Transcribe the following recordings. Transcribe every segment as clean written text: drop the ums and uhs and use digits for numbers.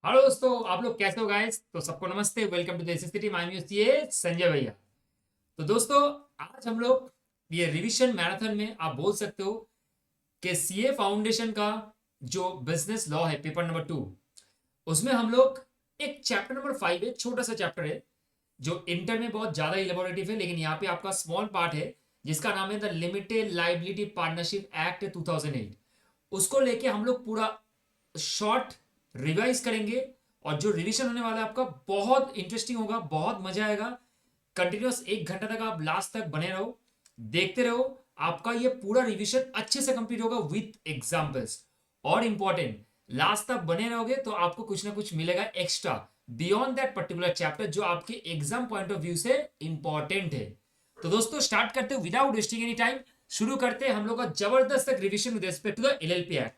Hello दोस्तों, आप लोग कैसे हो गाइस? तो सबको नमस्ते, welcome to this city. My news ये संजय भैया। तो दोस्तों, आज हम लोग ये रिवीजन मैराथन में आप बोल सकते हो कि सीए फाउंडेशन का जो बिजनेस लॉ है, पेपर नंबर 2, उसमें हम लोग एक चैप्टर नंबर 5 है, छोटा सा चैप्टर है जो इंटर में बहुत ज्यादा इलेबोरेटिव है, लेकिन यहाँ पे आपका स्मॉल पार्ट है जिसका नाम है the limited liability partnership act 2008। उसको लेके हम लोग पूरा शॉर्ट रिवाइज करेंगे। और जो रिवीजन होने वाला है आपका बहुत इंटरेस्टिंग होगा, बहुत मजा आएगा। कंटिन्यूस 1 घंटा तक आप लास्ट तक बने रहो, देखते रहो। आपका ये पूरा रिवीजन अच्छे से कंप्लीट होगा विथ एग्जाम्पल्स। और इंपॉर्टेंट, लास्ट तक बने रहोगे तो आपको कुछ ना कुछ मिलेगा extra beyond that particular chapter, जो आपके एग्जाम पॉइंट ऑफ व्यू से इंपॉर्टेंट है। तो दोस्तों, स्टार्ट करते हैं विदाउट वेस्टिंग एनी टाइम। शुरू करते हैं हम लोग का जबरदस्त revision with respect to the LLP act.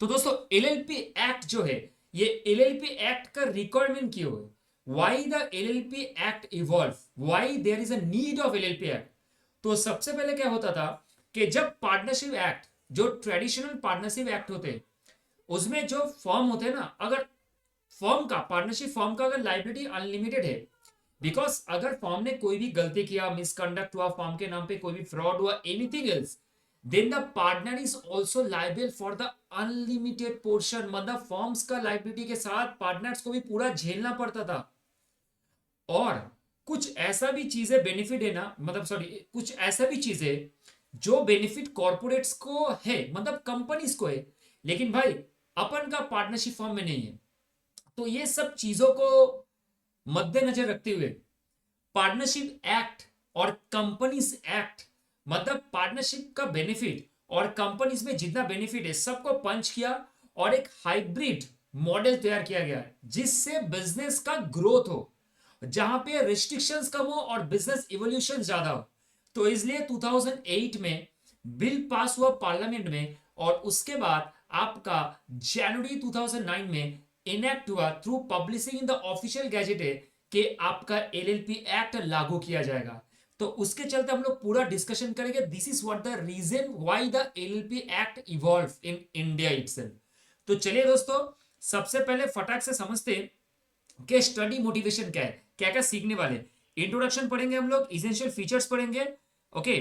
तो दोस्तों, एलएलपी एक्ट जो है, ये एलएलपी एक्ट का रिक्वायरमेंट क्यों है? Why the LLP act evolve, why there is a need of LLP act? तो सबसे पहले क्या होता था कि जब पार्टनरशिप एक्ट, जो ट्रेडिशनल पार्टनरशिप एक्ट होते हैं, उसमें जो फॉर्म होते हैं ना, अगर फॉर्म का, पार्टनरशिप फॉर्म का अगर लाइबिलिटी अनलिमिटेड है, बिकॉज अगर फॉर्म ने कोई भी गलती किया, मिसकंडक्ट हुआ, फॉर्म के नाम पे कोई भी फ्रॉड हुआ, anything else, then the partner is also liable for the unlimited portion. मतलब फॉर्म्स का लाइबिलिटी के साथ पार्टनर्स को भी पूरा झेलना पड़ता था। और कुछ ऐसा भी चीजें बेनिफिट है ना, मतलब सॉरी, कुछ ऐसा भी चीजें जो बेनिफिट कॉर्पोरेट्स को है, मतलब कंपनीज को है, लेकिन भाई अपन का पार्टनरशिप फॉर्म में नहीं है। तो ये सब चीजों को मद्देनजर रखते हुए पार्टनरशिप एक्ट और कंपनीज एक्ट, मतलब पार्टनरशिप का बेनिफिट और कंपनीज में जितना बेनिफिट है सबको पंच किया, और एक हाइब्रिड मॉडल तैयार किया गया है जिससे बिजनेस का ग्रोथ हो, जहां पे रिस्ट्रिक्शंस कम हो और बिजनेस इवोल्यूशन ज्यादा हो। तो इसलिए 2008 में बिल पास हुआ पार्लियामेंट में, और उसके बाद आपका जनवरी 2009 में इनेक्ट हुआ through publishing in the official gadget कि आपका एलएलपी एक्ट लागू किया जाएगा। तो उसके चलते हम लोग पूरा डिस्कशन करेंगे। This is what the reason why the LLP act evolve in India itself. तो चलिए दोस्तों, सबसे पहले फटाक से समझते हैं कि स्टडी मोटिवेशन क्या है, क्या क्या सीखने वाले। इंट्रोडक्शन पढ़ेंगे हम लोग, इसेंशियल फीचर्स पढ़ेंगे, ओके,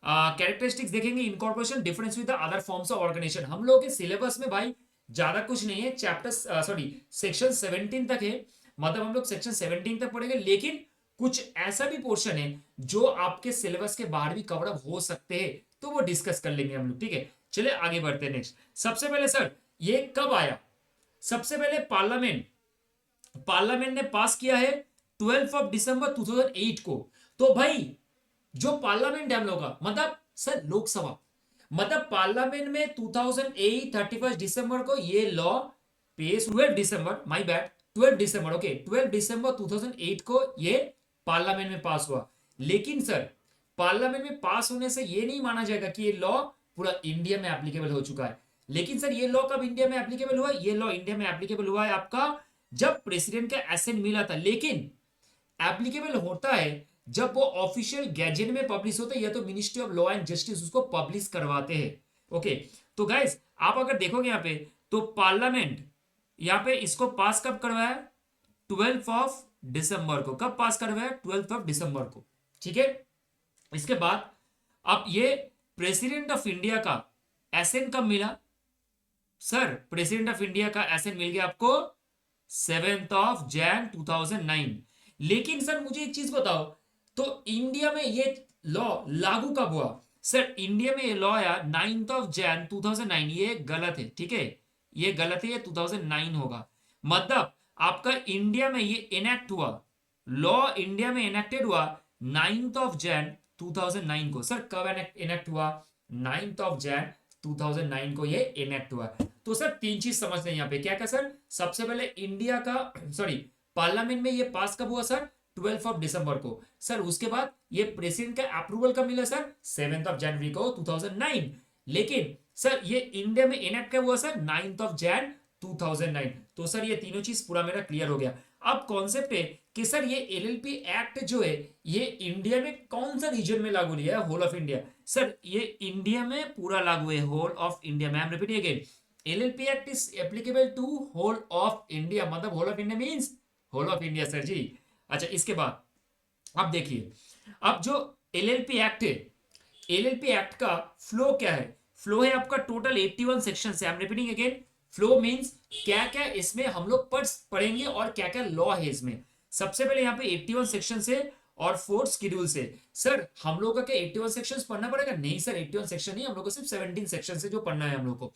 कैरेक्टरिस्टिक्स देखेंगे, incorporation, difference with the other forms of organisation. हम लोग के सिलेबस में भाई ज्यादा कुछ नहीं है, चैप्टर सॉरी सेक्शन 17 तक है। मतलब हम लोग सेक्शन 17 तक पढ़ेंगे, लेकिन कुछ ऐसा भी पोर्शन है जो आपके सिलेबस के बाहर भी कवर अप हो सकते हैं, तो वो डिस्कस कर लेंगे हम लोग, ठीक है। चलिए आगे बढ़ते हैं। नेक्स्ट, सबसे पहले सर, ये कब आया? सबसे पहले पार्लियामेंट पार्लियामेंट ने पास किया है 12 दिसंबर 2008 को। तो भाई जो पार्लियामेंट है हम लोग का, मतलब सर लोकसभा, मतलब पार्लियामेंट में 2008 31 दिसंबर को ये लॉ पेश, 12 दिसंबर, माय बैड, 12 दिसंबर, ओके, 12 दिसंबर 2008 को ये पार्लियामेंट में पास हुआ। लेकिन सर, पार्लियामेंट में पास होने से ये नहीं माना जाएगा कि ये लॉ पूरा इंडिया में एप्लीकेबल हो चुका है। लेकिन सर, ये लॉ कब इंडिया में एप्लीकेबल हुआ? ये लॉ इंडिया में एप्लीकेबल हुआ है आपका जब प्रेसिडेंट का एसेंट मिला था। लेकिन एप्लीकेबल होता है जब वो ऑफिशियल गैजेट में पब्लिश होता है, या तो ministry of law and justice उसको पब्लिश करवाते हैं, ओके। तो गाइस, आप अगर देखोगे यहाँ पे, तो पार्लियामेंट यहाँ पे इसको पास कब करवाया? 12 दिसंबर को। कब पास करवाया? 12 दिसंबर को, ठीक है। इसके बाद अब ये प्रेसिडेंट ऑफ इंडिया का एसेंट कब मिला? सर, प्रेसिडेंट ऑफ इंडिया का एसेंट मिल गया आपको 7 Jan 2009। लेकिन सर मुझे एक चीज बताओ, तो इंडिया में ये लॉ लागू कब हुआ? सर, इंडिया में ये लॉ आया 9 Jan 2009। ये गलत है, ठीक है, ये गलत है, ये 2009 होगा। मतलब आपका इंडिया में ये इनेक्ट हुआ, लॉ इंडिया में इनेक्टेड हुआ 9 Jan 2009 को। सर कब इनेक्ट हुआ? 9 Jan 2009 को ये इनेक्ट हुआ। तो सर तीन चीज समझते हैं यहाँ पे, क्या क्या सर? सबसे पहले इंडिया का सॉरी, पार्लियामेंट में ये पास कब हुआ सर? 12 दिसंबर को। सर उसके बाद ये प्रेसिडेंट का अप्रूवल कब मिला सर? 7 जनवरी को 2009। लेकिन सर ये इंडिया में इनेक्ट कब हुआ सर? 9 Jan 2009। तो सर ये तीनों चीज पूरा मेरा क्लियर हो गया। अब कॉन्सेप्ट है कि सर ये एलएलपी एक्ट जो है, ये इंडिया में कौन सा रीजन में लागू लिया है? Whole of India. सर ये इंडिया में पूरा लागू है, होल ऑफ इंडिया में। I am repeating again, LLP act is applicable to whole of India, मतलब whole of India means whole of India sir ji. अच्छा इसके बाद अब देखिए, अब जो एलएलपी एक्ट है, एलएलपी एक्ट का फ्लो क्या है? फ्लो है आपका टोटल 81 सेक्शन से। I am repeating again, flow means क्या क्या इसमें हम लोग पढ़ेंगे और क्या क्या लॉ है इसमें। सबसे पहले यहाँ पे 81 सेक्शन से और 4 शेड्यूल से। सर हम लोग का क्या 81 सेक्शंस पढ़ना पड़ेगा? नहीं सर, 81 सेक्शन नहीं, हम लोग को सिर्फ 17 सेक्शन से जो पढ़ना है हम लोग को।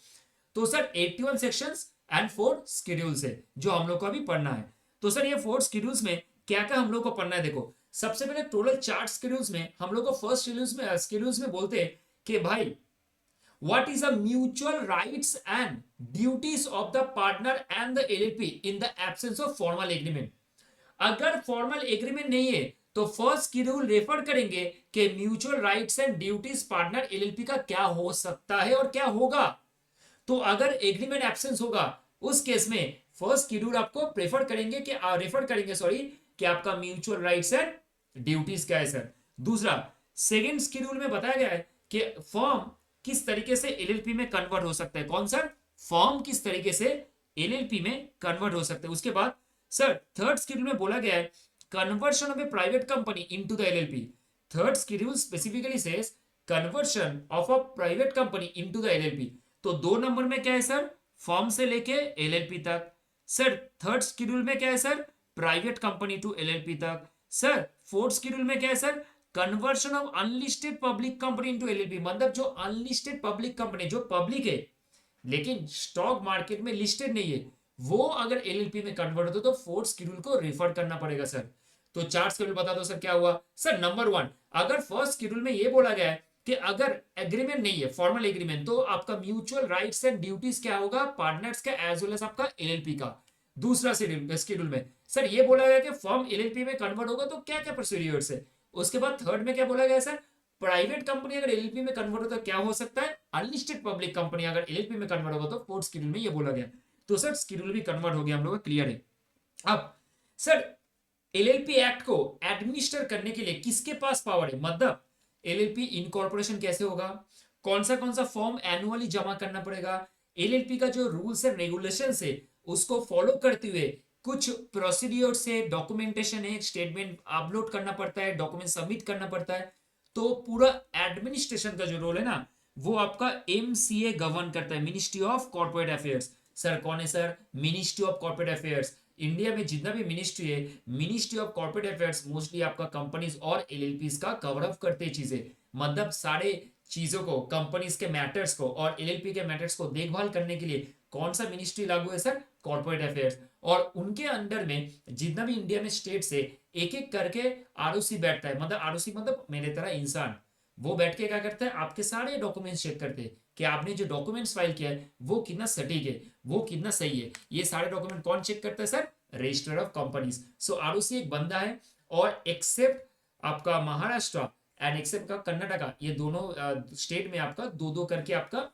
तो सर 81 सेक्शंस एंड 4 शेड्यूल्स है जो हम लोग को अभी पढ़ना है। तो सर ये 4 शेड्यूल्स में क्या क्या हम लोग को पढ़ना है? देखो सबसे पहले टोटल 4 शेड्यूल्स में हम लोग को फर्स्ट शेड्यूल्स में बोलते हैं कि भाई what is the mutual rights and duties of the partner and the LLP in the absence of formal agreement। अगर फॉर्मल एग्रीमेंट नहीं है तो फर्स्ट शेड्यूल रेफर करेंगे कि mutual rights and duties partner LLP का क्या हो सकता है और क्या होगा। तो अगर एग्रीमेंट एब्सेंस होगा उस केस में फर्स्ट शेड्यूल आपको प्रेफर करेंगे कि रेफर करेंगे सॉरी कि आपका म्यूचुअल राइट्स एंड ड्यूटीज क्या है सर। दूसरा सेकंड शेड्यूल में बताया गया है कि फॉर्म किस तरीके से एलएलपी में कन्वर्ट हो सकता है। कौन सर? फॉर्म किस तरीके से एलएलपी में कन्वर्ट हो सकता है। उसके बाद सर थर्ड शेड्यूल में बोला गया है conversion of A private company into the LLP. Third schedule specifically says conversion of a private company into the LLP. तो 2 नंबर में क्या है सर? फॉर्म से लेके एलएलपी तक। सर थर्ड शेड्यूल में क्या है sir? Private company to LLP तक। सर फोर्थ शेड्यूल में क्या है sir? Conversion of unlisted public company into LLP, मतलब जो अनलिस्टेड पब्लिक कंपनी जो पब्लिक है लेकिन स्टॉक मार्केट में लिस्टेड नहीं है वो अगर एलएलपी में कन्वर्ट हो तो फोर्थ शेड्यूल को रेफर करना पड़ेगा सर। तो 4 शेड्यूल बता दो सर क्या हुआ। सर नंबर 1, अगर फर्स्ट शेड्यूल में ये बोला गया है कि अगर एग्रीमेंट नहीं है फॉर्मल एग्रीमेंट तो आपका म्यूचुअल राइट्स एंड ड्यूटीज क्या होगा पार्टनर्स का एज वेल एज आपका एलएलपी का। दूसरा शेड्यूल में सर ये बोला गया कि फॉर्म एलएलपी में कन्वर्ट होगा तो क्या क्या प्रोसीड्यूर्स है। उसके बाद थर्ड में क्या बोला गया सर? प्राइवेट कंपनी अगर एलएलपी में कन्वर्ट हो तो क्या हो सकता है? अनलिस्टेड पब्लिक कंपनी अगर एलएलपी में कन्वर्ट होगा तो फोर्थ शेड्यूल में ये बोला गया। तो सर शेड्यूल भी कन्वर्ट हो गया हम लोग का, क्लियर है। अब सर एलएलपी एक्ट को एडमिनिस्टर करने के लिए किसके पास पावर है? मतलब एलएलपी इनकॉर्पोरेशन कैसे होगा, कौन सा फॉर्म एनुअली जमा करना पड़ेगा, एलएलपी का जो रूल्स एंड रेगुलेशन है उसको फॉलो करते हुए कुछ प्रोसीड्योर से डॉक्यूमेंटेशन है, स्टेटमेंट अपलोड करना पड़ता है, डॉक्यूमेंट सबमिट करना पड़ता है। तो पूरा एडमिनिस्ट्रेशन का जो रोल है ना वो आपका एमसीए गवर्न करता है, ministry of corporate affairs. Sir कौन है sir? Ministry of corporate affairs. India में जितना भी मिनिस्ट्री है ministry of corporate affairs mostly आपका कंपनीज और एलएलपीज का कवर अप करते हैं चीजें, मतलब सारे चीजों को कंपनीज के मैटर्स को और एलएलपी के मैटर्स को देखभाल करने के लिए कौन सा मिनिस्ट्री लागू है सर? Corporate affairs. और उनके अंडर में जितना भी इंडिया में स्टेट से एक एक करके आरओसी बैठता है, मतलब आरओसी मतलब मेरे तरह इंसान, वो बैठ के क्या करता है आपके सारे डॉक्यूमेंट्स चेक करते हैं कि आपने जो डॉक्यूमेंट्स फाइल किया है वो कितना सटीक है, वो कितना सही है। ये सारे डॉक्यूमेंट कौन चेक करता है sir? Register of companies. So ROC एक बंदा है और एक्सेप्ट आपका महाराष्ट्र एंड एक्सेप्ट का कर्नाटका, ये दोनों स्टेट में आपका दो दो करके आपका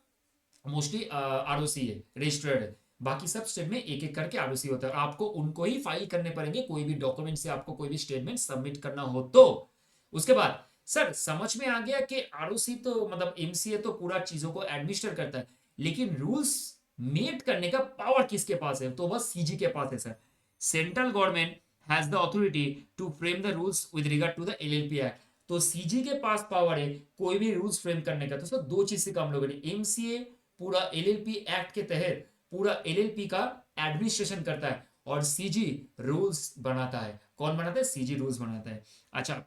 मोस्टली आरओसी है, रजिस्टर्ड है। बाकी सब स्टेट में एक एक करके आरओसी होता है, आपको उनको ही फाइल करने पड़ेंगे कोई भी डॉक्यूमेंट से आपको कोई भी स्टेटमेंट सबमिट करना हो तो। उसके बाद सर समझ में आ गया कि आरओसी तो मतलब एमसीए तो पूरा चीजों को एडमिनिस्टर करता है, लेकिन रूल्स मेक करने का पावर किसके पास है? तो बस सीजी के पास है sir. Central government has the authority to frame the rules with regard to the LLP act. तो सीजी के पास पावर है कोई भी रूल्स फ्रेम करने का। तो सर दो चीज से काम लोगों ने, एमसीए पूरा एलएलपी एक्ट के तहत पूरा एलएलपी का एडमिनिस्ट्रेशन करता है और सीजी रूल्स बनाता है। कौन बनाता है? सीजी रूल्स बनाता है। अच्छा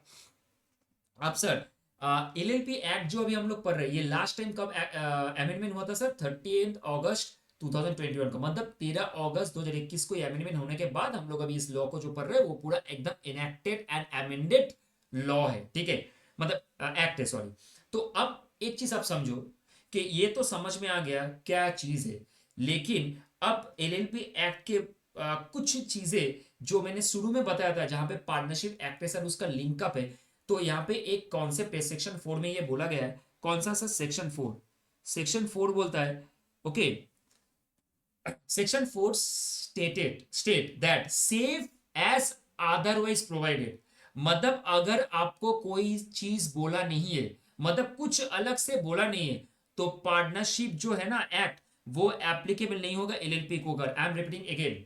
अब सर एलएलपी एक्ट जो अभी हम लोग पढ़ रहे हैं ये लास्ट टाइम कब अमेंडमेंट हुआ था सर? 30 अगस्त 2021 को, मतलब 13 अगस्त 2021 को अमेंडमेंट होने के बाद हम लोग अभी इस लॉ को जो पढ़ रहे हैं वो पूरा एकदम इनेक्टेड एंड अमेंडेड लॉ है, ठीक है, मतलब एक्ट है सॉरी। तो अब एक चीज आप समझो कि ये तो समझ में आ गया क्या चीज है, लेकिन अब एलएलपी एक्ट के कुछ चीजें जो मैंने शुरू में बताया था जहां पे पार्टनरशिप एक्ट है सर उसका लिंकअप है। तो यहाँ पे एक कॉन्सेप्ट है सेक्शन 4 में ये बोला गया है। कौन सा सर? सेक्शन 4। सेक्शन 4 बोलता है okay, section 4 state that save as otherwise provided, मतलब अगर आपको कोई चीज बोला नहीं है, मतलब कुछ अलग से बोला नहीं है, तो पार्टनरशिप जो है ना एक्ट वो एप्लीकेबल नहीं होगा एलएलपी को। अगर I am repeating again,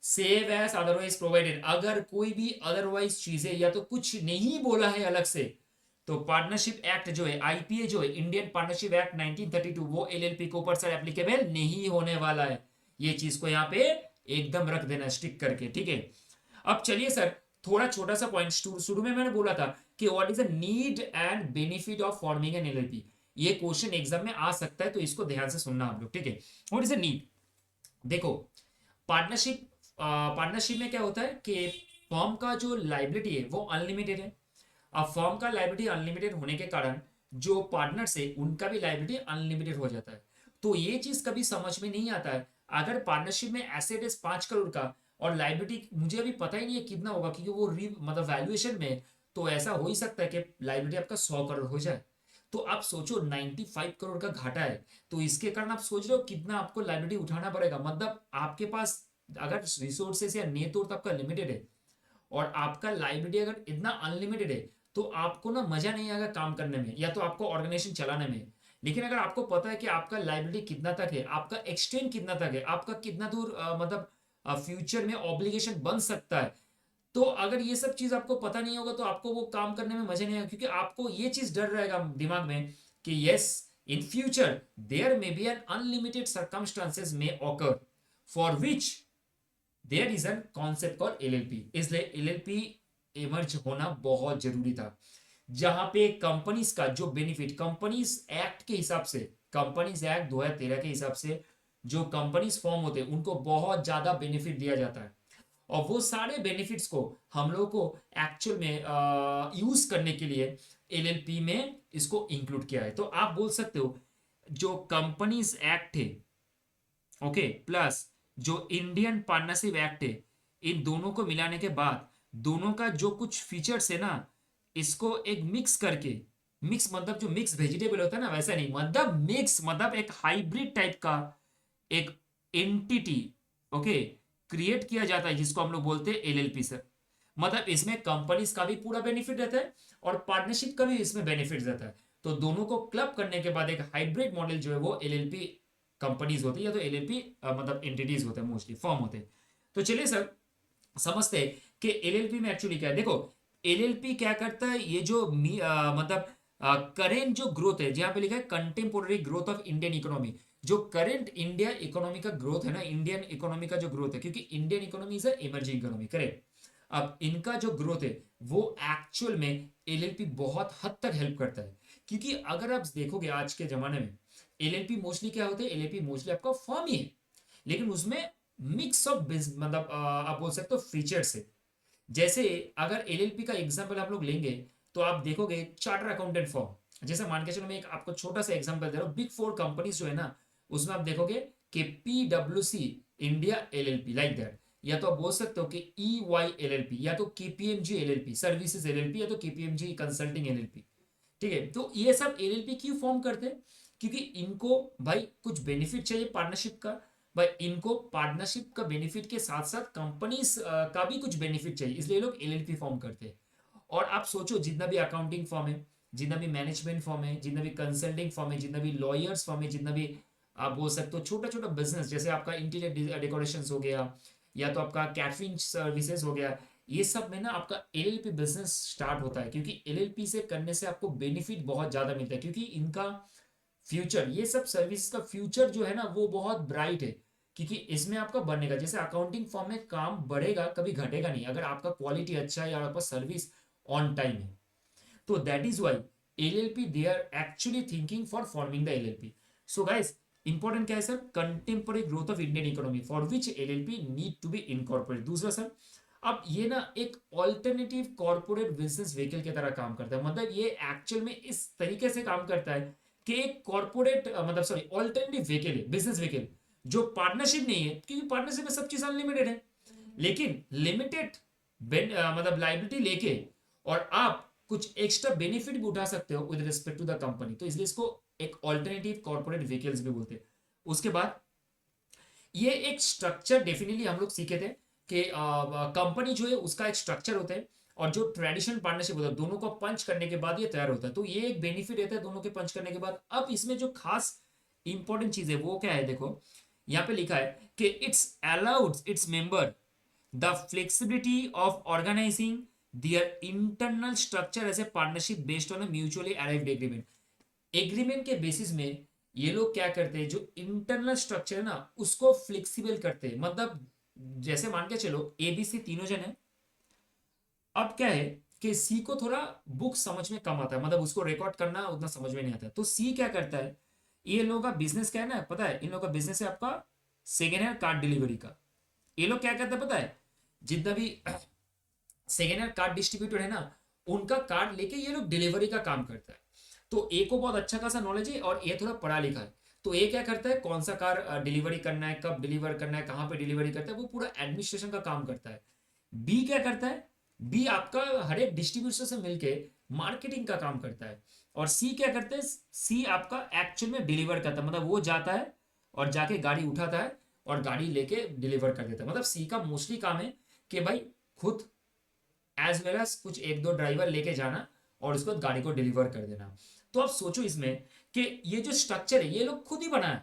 save as otherwise provided, अगर कोई भी अदरवाइज चीजें या तो कुछ नहीं बोला है अलग से, तो पार्टनरशिप एक्ट जो है, आईपीए जो है, इंडियन पार्टनरशिप एक्ट 1932, वो एलएलपी के ऊपर सर एप्लीकेबल नहीं होने वाला है। ये चीज को यहाँ पे एकदम रख देना स्टिक करके, ठीक है। अब चलिए सर, थोड़ा छोटा सा पॉइंट, शुरू में मैंने बोला था कि what is the need and benefit of forming an LLP. ये क्वेश्चन एग्जाम में आ सकता है, तो इसको ध्यान से सुनना आप लोग, ठीक है। What is the need? देखो, पार्टनरशिप पार्टनरशिप में क्या होता है कि फर्म का जो लाइबिलिटी है वो अनलिमिटेड है। अब फर्म का लाइबिलिटी अनलिमिटेड होने के कारण जो पार्टनर्स है उनका भी लाइबिलिटी अनलिमिटेड हो जाता है। तो ये चीज कभी समझ में नहीं आता है, अगर पार्टनरशिप में एसेट है 5 करोड़ का और लाइबिलिटी मुझे अभी पता ही नहीं है कितना होगा, क्योंकि वो मतलब वैल्यूएशन में, तो ऐसा हो ही सकता है कि लाइबिलिटी आपका 100 करोड़ हो जाए। तो आप सोचो 95 करोड़ का घाटा है, तो इसके कारण आप सोच रहे हो कितना आपको लाइबिलिटी उठाना पड़ेगा। मतलब आपके पास अगर रिसोर्सेस या नेटवर्थ आपका लिमिटेड है और आपका लाइबिलिटी अगर इतना अनलिमिटेड है, तो आपको ना मजा नहीं आएगा काम करने में या तो आपको ऑर्गेनाइजेशन चलाने में। लेकिन अगर आपको पता है कि आपका लाइबिलिटी कितना तक है, आपका एक्सटेंड कितना तक है, आपका कितना दूर मतलब फ्यूचर में ऑब्लिगेशन बन सकता है, तो अगर ये सब चीज आपको पता नहीं होगा तो आपको वो काम करने में मजा नहीं आएगा, क्योंकि आपको ये चीज डर रहेगा दिमाग में कि yes, in future there may be an unlimited circumstances में occur for which there is an concept called LLP. इसलिए एलएलपी इमर्ज होना बहुत जरूरी था, जहां पे कंपनीज का जो बेनिफिट कंपनीज एक्ट के हिसाब से, कंपनीज एक्ट 2013 के हिसाब से जो कंपनीज फॉर्म होते हैं उनको बहुत ज्यादा बेनिफिट दिया जाता है। और वो सारे बेनिफिट्स को हम लोग को एक्चुअल में यूज करने के लिए एलएलपी में इसको इंक्लूड किया है। तो आप बोल सकते हो जो कंपनीज एक्ट है, ओके, प्लस जो इंडियन पार्टनरशिप एक्ट है, इन दोनों को मिलाने के बाद दोनों का जो कुछ फीचर्स है ना, इसको एक मिक्स करके, मिक्स मतलब जो मिक्स वेजिटेबल होता है ना वैसा नहीं, मतलब मिक्स मतलब एक हाइब्रिड टाइप का एक एंटिटी, ओके, क्रिएट किया जाता है, जिसको हम लोग बोलते हैं एलएलपी सर। मतलब इसमें कंपनीज का भी पूरा बेनिफिट रहता है और पार्टनरशिप का भी इसमें बेनिफिट रहता है। तो दोनों को क्लब करने के बाद एक हाइब्रिड मॉडल जो है वो एलएलपी कंपनीज होती है, या तो एलएलपी मतलब एंटिटीज होते हैं, मोस्टली फॉर्म होते हैं। तो चलिए सर समझते हैं कि एलएलपी में एक्चुअली क्या है। देखो, एलएलपी क्या करता है, ये जो मतलब करेंट जो ग्रोथ है, जहां पे लिखा है contemporary growth of Indian economy, जो करंट इंडिया इकोनॉमी का ग्रोथ है ना, इंडियन इकोनॉमी का जो ग्रोथ है, क्योंकि Indian economy is emerging economy, correct. अब इनका जो ग्रोथ है वो एक्चुअल में एलएलपी बहुत हद तक हेल्प करता है। क्योंकि अगर आप देखोगे आज के जमाने में एलएलपी मोस्टली क्या होते हैं, एलएलपी मोस्टली आपका फर्म ही है, लेकिन उसमें मिक्स ऑफ मतलब आप बोल सकते हो फीचर्स है। जैसे अगर एलएलपी का एग्जांपल आप लोग लेंगे, तो आप देखोगे चार्टर अकाउंटेंट फॉर्म, जैसे मान के चलो मैं एक आपको छोटा सा एग्जांपल दे रहा हूँ, बिग फोर कंपनीज जो है ना, उसमें आप देखोगे कि पीडब्ल्यूसी इंडिया एलएलपी लाइक दैट, या तो आप बोल सकते हो कि ई वाई एलएलपी, या तो केपीएमजी एलएलपी सर्विसेज एलएलपी, या तो केपीएमजी कंसल्टिंग एलएलपी, ठीक है। तो ये सब एलएलपी क्यों फॉर्म करते हैं? क्योंकि इनको भाई कुछ बेनिफिट चाहिए पार्टनरशिप का, भाई इनको पार्टनरशिप का बेनिफिट के साथ साथ कंपनीज का भी कुछ बेनिफिट चाहिए, इसलिए लोग एलएलपी फॉर्म करते हैं। और आप सोचो जितना भी अकाउंटिंग फॉर्म है, जितना भी मैनेजमेंट फॉर्म है, जितना भी कंसल्टिंग फॉर्म है, जितना भी लॉयर्स फॉर्म है, जितना भी आप बोल सकते हो छोटा छोटा बिजनेस, जैसे आपका इंटीरियर डेकोरेशन हो गया, या तो आपका कैटरिंग सर्विसेज हो गया, ये सब में ना आपका एलएलपी बिजनेस स्टार्ट होता है, क्योंकि एलएलपी से करने से आपको बेनिफिट बहुत ज्यादा मिलता है, क्योंकि इनका फ्यूचर, ये सब सर्विस का फ्यूचर जो है ना वो बहुत ब्राइट है। क्योंकि इसमें आपका बनेगा, जैसे अकाउंटिंग फॉर्म में काम बढ़ेगा कभी घटेगा नहीं, अगर आपका क्वालिटी अच्छा है या आपका सर्विस ऑन टाइम है। तो that is why LLP they are actually thinking for forming the LLP. So guys, important क्या है sir, contemporary growth of Indian economy for which LLP need to be incorporate. दूसरा sir, अब ये ना एक alternative corporate business vehicle की तरह काम करता है, मतलब ये एक्चुअल में इस तरीके से काम करता है कि एक कॉर्पोरेट मतलब सॉरी ऑल्टरनेटिव व्हीकल है, बिजनेस व्हीकल, जो पार्टनरशिप नहीं है, क्योंकि पार्टनरशिप में सब चीज अनलिमिटेड है, लेकिन लिमिटेड मतलब लाइबिलिटी लेके और आप कुछ एक्स्ट्रा बेनिफिट भी उठा सकते हो with respect to the company, तो इसलिए इसको एक ऑल्टरनेटिव कॉर्पोरेट व्हीकल्स भी बोलते हैं। उसके बाद ये एक स्ट्रक्चर डेफिनेटली हम लोग सीखे थे कि कंपनी जो है उसका एक स्ट्रक्चर होता है, और जो ट्रेडिशनल पार्टनरशिप होता है दोनों को पंच करने के बाद ये तैयार होता है, तो ये एक बेनिफिट रहता है दोनों के पंच करने के बाद। अब इसमें जो खास इंपॉर्टेंट चीज है वो क्या है, देखो यहाँ पे लिखा है कि it's allowed its member the flexibility of organising their internal structure as a partnership based on a mutually arrived agreement. Agreement के बेसिस में ये लोग क्या करते हैं, जो इंटरनल स्ट्रक्चर है ना उसको फ्लेक्सिबल करते हैं। मतलब जैसे मान के चलो एबीसी तीनों जन है, अब क्या है कि सी को थोड़ा बुक समझ में कम आता है, मतलब उसको रिकॉर्ड करना उतना समझ में नहीं आता, तो सी क्या करता है, ये लोगों का बिजनेस क्या है ना, पता है इन लोगों का बिजनेस है आपका सेकेंड हैंड कार्ड डिलीवरी का। ये लोग क्या करते हैं पता है, जितना भी सेकेंड हैंड कार्ड डिस्ट्रीब्यूटर है ना उनका कार्ड लेके ये लोग डिलीवरी का काम करता है। तो ए को बहुत अच्छा खासा नॉलेज है और ये थोड़ा पढ़ा लिखा है, तो ये क्या करता है, कौन सा कार डिलीवरी करना है, कब डिलीवर करना है, कहाँ पे डिलीवरी करता है, वो पूरा एडमिनिस्ट्रेशन का काम करता है। बी क्या करता है, बी आपका हर एक डिस्ट्रीब्यूटर से मिलके मार्केटिंग का काम करता है। और सी क्या करते हैं, सी आपका एक्चुअल में डिलीवर करता है, मतलब वो जाता है और जाके गाड़ी उठाता है और गाड़ी लेके डिलीवर कर देता है। मतलब सी का मोस्टली काम है कि भाई खुद एज वेल एज कुछ एक दो ड्राइवर लेके जाना और उसके बाद गाड़ी को डिलीवर कर देना। तो आप सोचो इसमें कि ये जो स्ट्रक्चर है ये लोग खुद ही बनाया,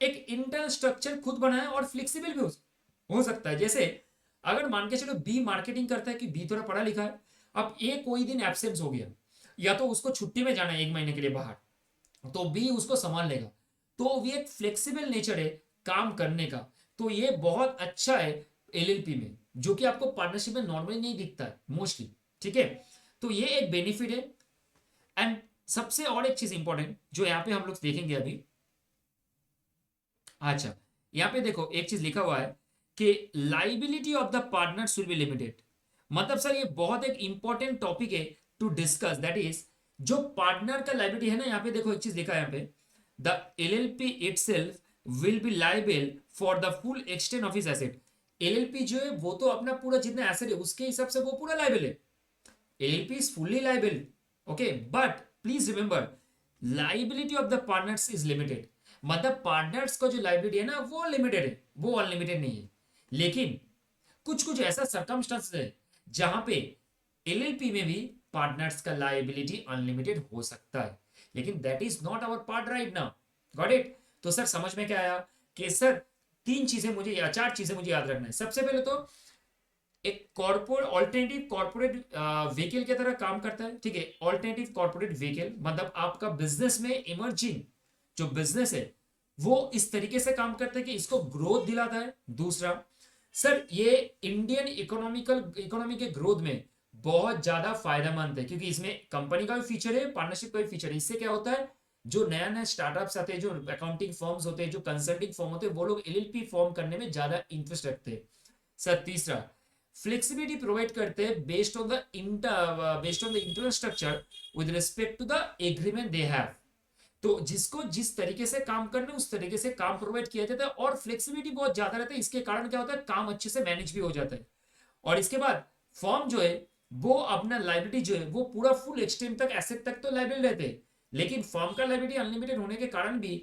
एक इंटरनल स्ट्रक्चर खुद बनाया और फ्लेक्सिबल भी हो सकता है। जैसे अगर मान के चलो बी मार्केटिंग करता है कि बी थोड़ा पढ़ा लिखा है, अब ए कोई दिन एब्सेंस हो गया या तो उसको छुट्टी में जाना है एक महीने के लिए बाहर, तो बी उसको संभाल लेगा। तो ये एक फ्लेक्सिबल नेचर है काम करने का, तो ये बहुत अच्छा है एलएलपी में, जो कि आपको पार्टनरशिप में नॉर्मली नहीं दिखता है मोस्टली। ठीक है, तो ये एक बेनिफिट है। एंड सबसे और एक चीज इंपॉर्टेंट जो यहाँ पे हम लोग देखेंगे अभी, अच्छा यहाँ पे देखो एक चीज लिखा हुआ है कि liability of the partners will B limited. मतलब सर ये बहुत एक इंपॉर्टेंट टॉपिक है टू डिस्कस, दैट इज जो पार्टनर का लाइबिलिटी है ना, यहाँ पे देखो एक चीज लिखा है यहाँ पे, the LLP itself will be liable for the full extent of his asset. LLP जो है वो तो अपना पूरा जितना एसेट है उसके हिसाब से वो पूरा लाइबल है, LLP is fully liable. Okay, but please remember liability of the partners is limited. मतलब पार्टनर्स का जो लाइबिलिटी है ना वो लिमिटेड है, वो अनलिमिटेड नहीं है। लेकिन कुछ कुछ ऐसा सर्कमस्टांस है जहां पे एलएलपी में भी पार्टनर्स का लाइबिलिटी अनलिमिटेड हो सकता है, लेकिन that is not our part right now. Got it? तो सर समझ में क्या आया कि सर तीन चीजें मुझे या चार चीजें मुझे याद रखना है। सबसे पहले तो एक कॉर्पोरेट ऑल्टरनेटिव कॉर्पोरेट व्हीकल की तरह काम करता है। ठीक है, ऑल्टरनेटिव कॉर्पोरेट व्हीकल मतलब आपका बिजनेस में इमर्जिंग जो बिजनेस है वो इस तरीके से काम करता है कि इसको ग्रोथ दिलाता है। दूसरा सर ये इंडियन इकोनॉमी के ग्रोथ में बहुत ज्यादा फायदेमंद है, क्योंकि इसमें कंपनी का भी फीचर है, पार्टनरशिप का भी फीचर है। इससे क्या होता है, जो नया नया स्टार्टअप्स आते हैं, जो अकाउंटिंग फर्म्स होते हैं, जो कंसल्टिंग फर्म होते हैं, वो लोग एलएलपी फॉर्म करने में ज्यादा इंटरेस्ट रखते हैं। सर तीसरा फ्लेक्सिबिलिटी प्रोवाइड करते हैं based on the internal structure with respect to the agreement they have. तो जिसको जिस तरीके से काम करना है उस तरीके से काम प्रोवाइड किया जाता है और फ्लेक्सिबिलिटी बहुत ज्यादा रहता है। इसके कारण क्या होता है, काम अच्छे से मैनेज भी हो जाता है। और इसके बाद फॉर्म जो है वो अपना लाइबिलिटी जो है वो पूरा फुल एक्सटेंट तक एसेट तक तो लाइबल रहते हैं, लेकिन फॉर्म का लाइबिलिटी अनलिमिटेड होने के कारण भी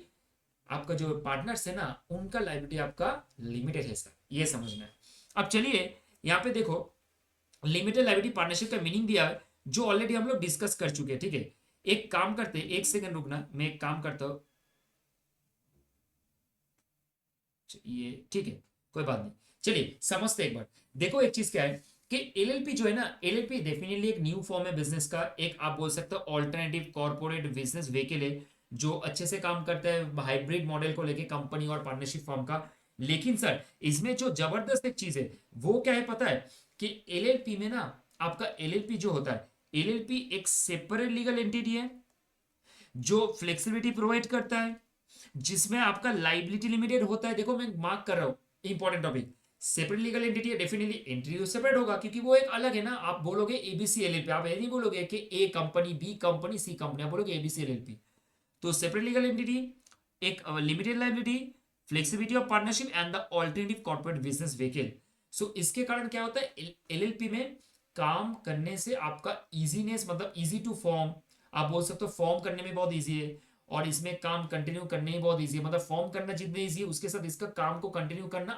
आपका जो पार्टनर्स है ना उनका लाइबिलिटी आपका लिमिटेड है। सर ये समझना है। अब चलिए यहाँ पे देखो लिमिटेड लाइबिलिटी पार्टनरशिप का मीनिंग दिया है जो ऑलरेडी हम लोग डिस्कस कर चुके हैं। ठीक है, एक काम करते, एक सेकंड रुकना, मैं एक काम करता हूं, ये ठीक है कोई बात नहीं। चलिए समझते एक बार। देखो एक चीज क्या है कि एलएलपी जो है ना, एलएलपी डेफिनेटली एक न्यू फॉर्म है बिजनेस का, एक आप बोल सकते हो ऑल्टरनेटिव कॉर्पोरेट बिजनेस व्हीकल है जो अच्छे से काम करता है हाइब्रिड मॉडल को लेके कंपनी और पार्टनरशिप फॉर्म का। लेकिन सर इसमें जो जबरदस्त एक चीज है वो क्या है पता है, कि एलएलपी में ना आपका एलएलपी जो होता है, एलएलपी एक सेपरेट लीगल एंटिटी है जो फ्लेक्सिबिलिटी प्रोवाइड करता है, जिसमें आपका लाइबिलिटी लिमिटेड होता है। देखो मैं मार्क कर रहा हूं important topic, separate legal entity है, डेफिनेटली एंटिटी सेपरेट होगा क्योंकि वो एक अलग है ना। आप बोलोगे एबीसी एलएलपी, आप ये नहीं बोलोगे कि A company B company C company, आप बोलोगे एबीसी एलएलपी। तो सेपरेट लीगल एंटिटी, एक limited liability, flexibility of partnership and the alternative corporate business vehicle. So इसके कारण क्या होता है, एलएलपी में काम करने से आपका इजीनेस मतलब इजी टू फॉर्म, आप बोल सकते हो फॉर्म करने में बहुत इजी है और इसमें काम कंटिन्यू करने में बहुत इजी है। मतलब फॉर्म करना जितने इजी है उसके साथ इसका काम को कंटिन्यू करना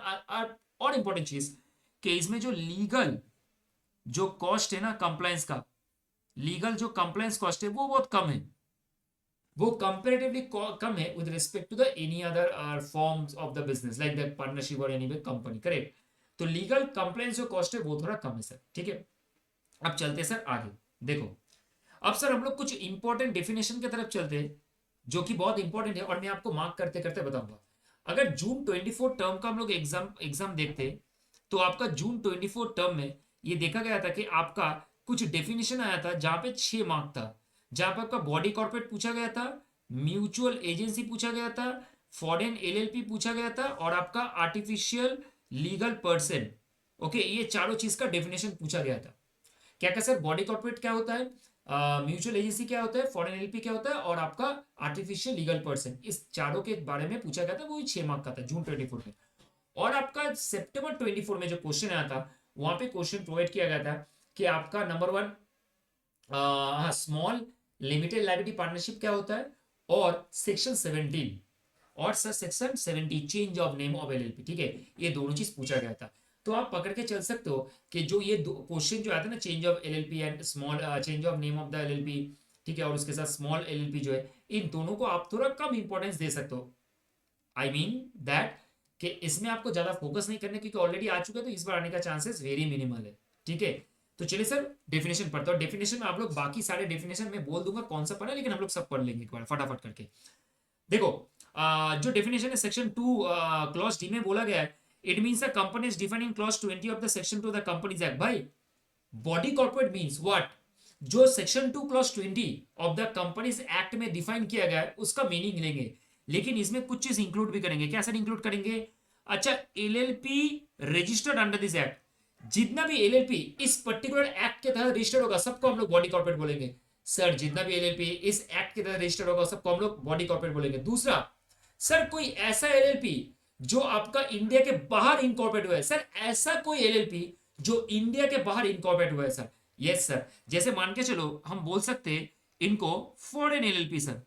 और इंपॉर्टेंट चीज कि इसमें जो लीगल जो कॉस्ट है ना कंप्लायंस का, लीगल जो कंप्लायंस कॉस्ट है वो बहुत कम है। वो कंपेरेटिवली कम है with respect to the any other forms of the business like the partnership और एनी कंपनी, करेक्ट। तो लीगल कंप्लेंस जो कॉस्ट है वो थोड़ा कम है सर, ठीक है। अब चलते हैं सर आगे। देखो, अब सर हम लोग कुछ इंपॉर्टेंट डेफिनेशन की तरफ चलते हैं जो कि बहुत इंपॉर्टेंट है, और मैं आपको मार्क करते करते बताऊंगा। अगर जून 24 टर्म का हम लोग एग्जाम एग्जाम देखते हैं, तो आपका जून 24 टर्म में ये देखा गया था कि आपका कुछ डेफिनेशन आया था जहां पे 6 मार्क था, जहां पे आपका बॉडी कॉर्पोरेट पूछा गया था, म्यूचुअल एजेंसी पूछा गया था, फॉरेन एलएलपी पूछा गया था, और आपका आर्टिफिशियल लीगल पर्सन। ओके, ये चारों चीज का डेफिनेशन पूछा गया था। क्या क्या सर, बॉडी कॉर्पोरेट क्या होता है, म्यूचुअल एजेंसी क्या होता है, फॉरेन एलपी क्या होता है, और आपका आर्टिफिशियल लीगल पर्सन, इस चारों के बारे में पूछा गया था। वो 6 मार्क का था जून 24 में। और आपका सितंबर 24 में जो क्वेश्चन आया था, वहां पे क्वेश्चन प्रोवाइड किया गया था कि आपका नंबर 1, हाँ, स्मॉल लिमिटेड लाइबिलिटी पार्टनरशिप क्या होता है, और सेक्शन 17, और sir section 70 change of name of LLP, ठीक है। ये दोनों चीज पूछा गया था। तो आप पकड़ के चल सकते हो कि जो ये क्वेश्चन जो आता है ना, change of LLP and small change of name of the LLP, ठीक है, और उसके साथ स्मॉल एलएलपी जो है, इन दोनों को आप थोड़ा कम इंपॉर्टेंस दे सकते हो। आई मीन दैट कि इसमें आपको ज्यादा फोकस नहीं करना, क्योंकि ऑलरेडी आ चुका है, तो इस बार आने का चांसेस वेरी मिनिमल है, ठीक है। तो चलिए सर डेफिनेशन पढ़ते हैं, और डेफिनेशन में आप लोग बाकी सारे डेफिनेशन में बोल दूंगा कौन सा पढ़ा है, लेकिन हम लोग सब पढ़ लेंगे एक बार फटाफट करके। देखो, जो डेफिनेशन है सेक्शन 2 क्लॉज डी में बोला गया है, it means the company is defining clause 20 of the section 2 of the companies act. भाई, बॉडी कॉर्पोरेट मींस व्हाट, जो section 2 clause 20 of the companies act में डिफाइन किया गया है उसका मीनिंग लेंगे, लेकिन इसमें कुछ चीज इंक्लूड भी करेंगे। क्या सर इंक्लूड करेंगे? अच्छा, LLP registered under this act, जितना भी एलएलपी इस पर्टिकुलर एक्ट के तहत रजिस्टर्ड होगा सबको हम लोग बॉडी कॉर्पोरेट बोलेंगे। सर जितना भी एलएलपी इस एक्ट के तहत रजिस्टर्ड होगा सबको हम लोग बॉडी कॉर्पोरेट बोलेंगे। दूसरा, सर कोई ऐसा एलएलपी जो आपका इंडिया के बाहर इनकॉर्पोरेट हुआ है, सर ऐसा कोई एलएलपी जो इंडिया के बाहर इनकॉर्पोरेट हुआ है सर। यस सर, जैसे मान के चलो हम बोल सकते हैं इनको फॉरेन एलएलपी सर।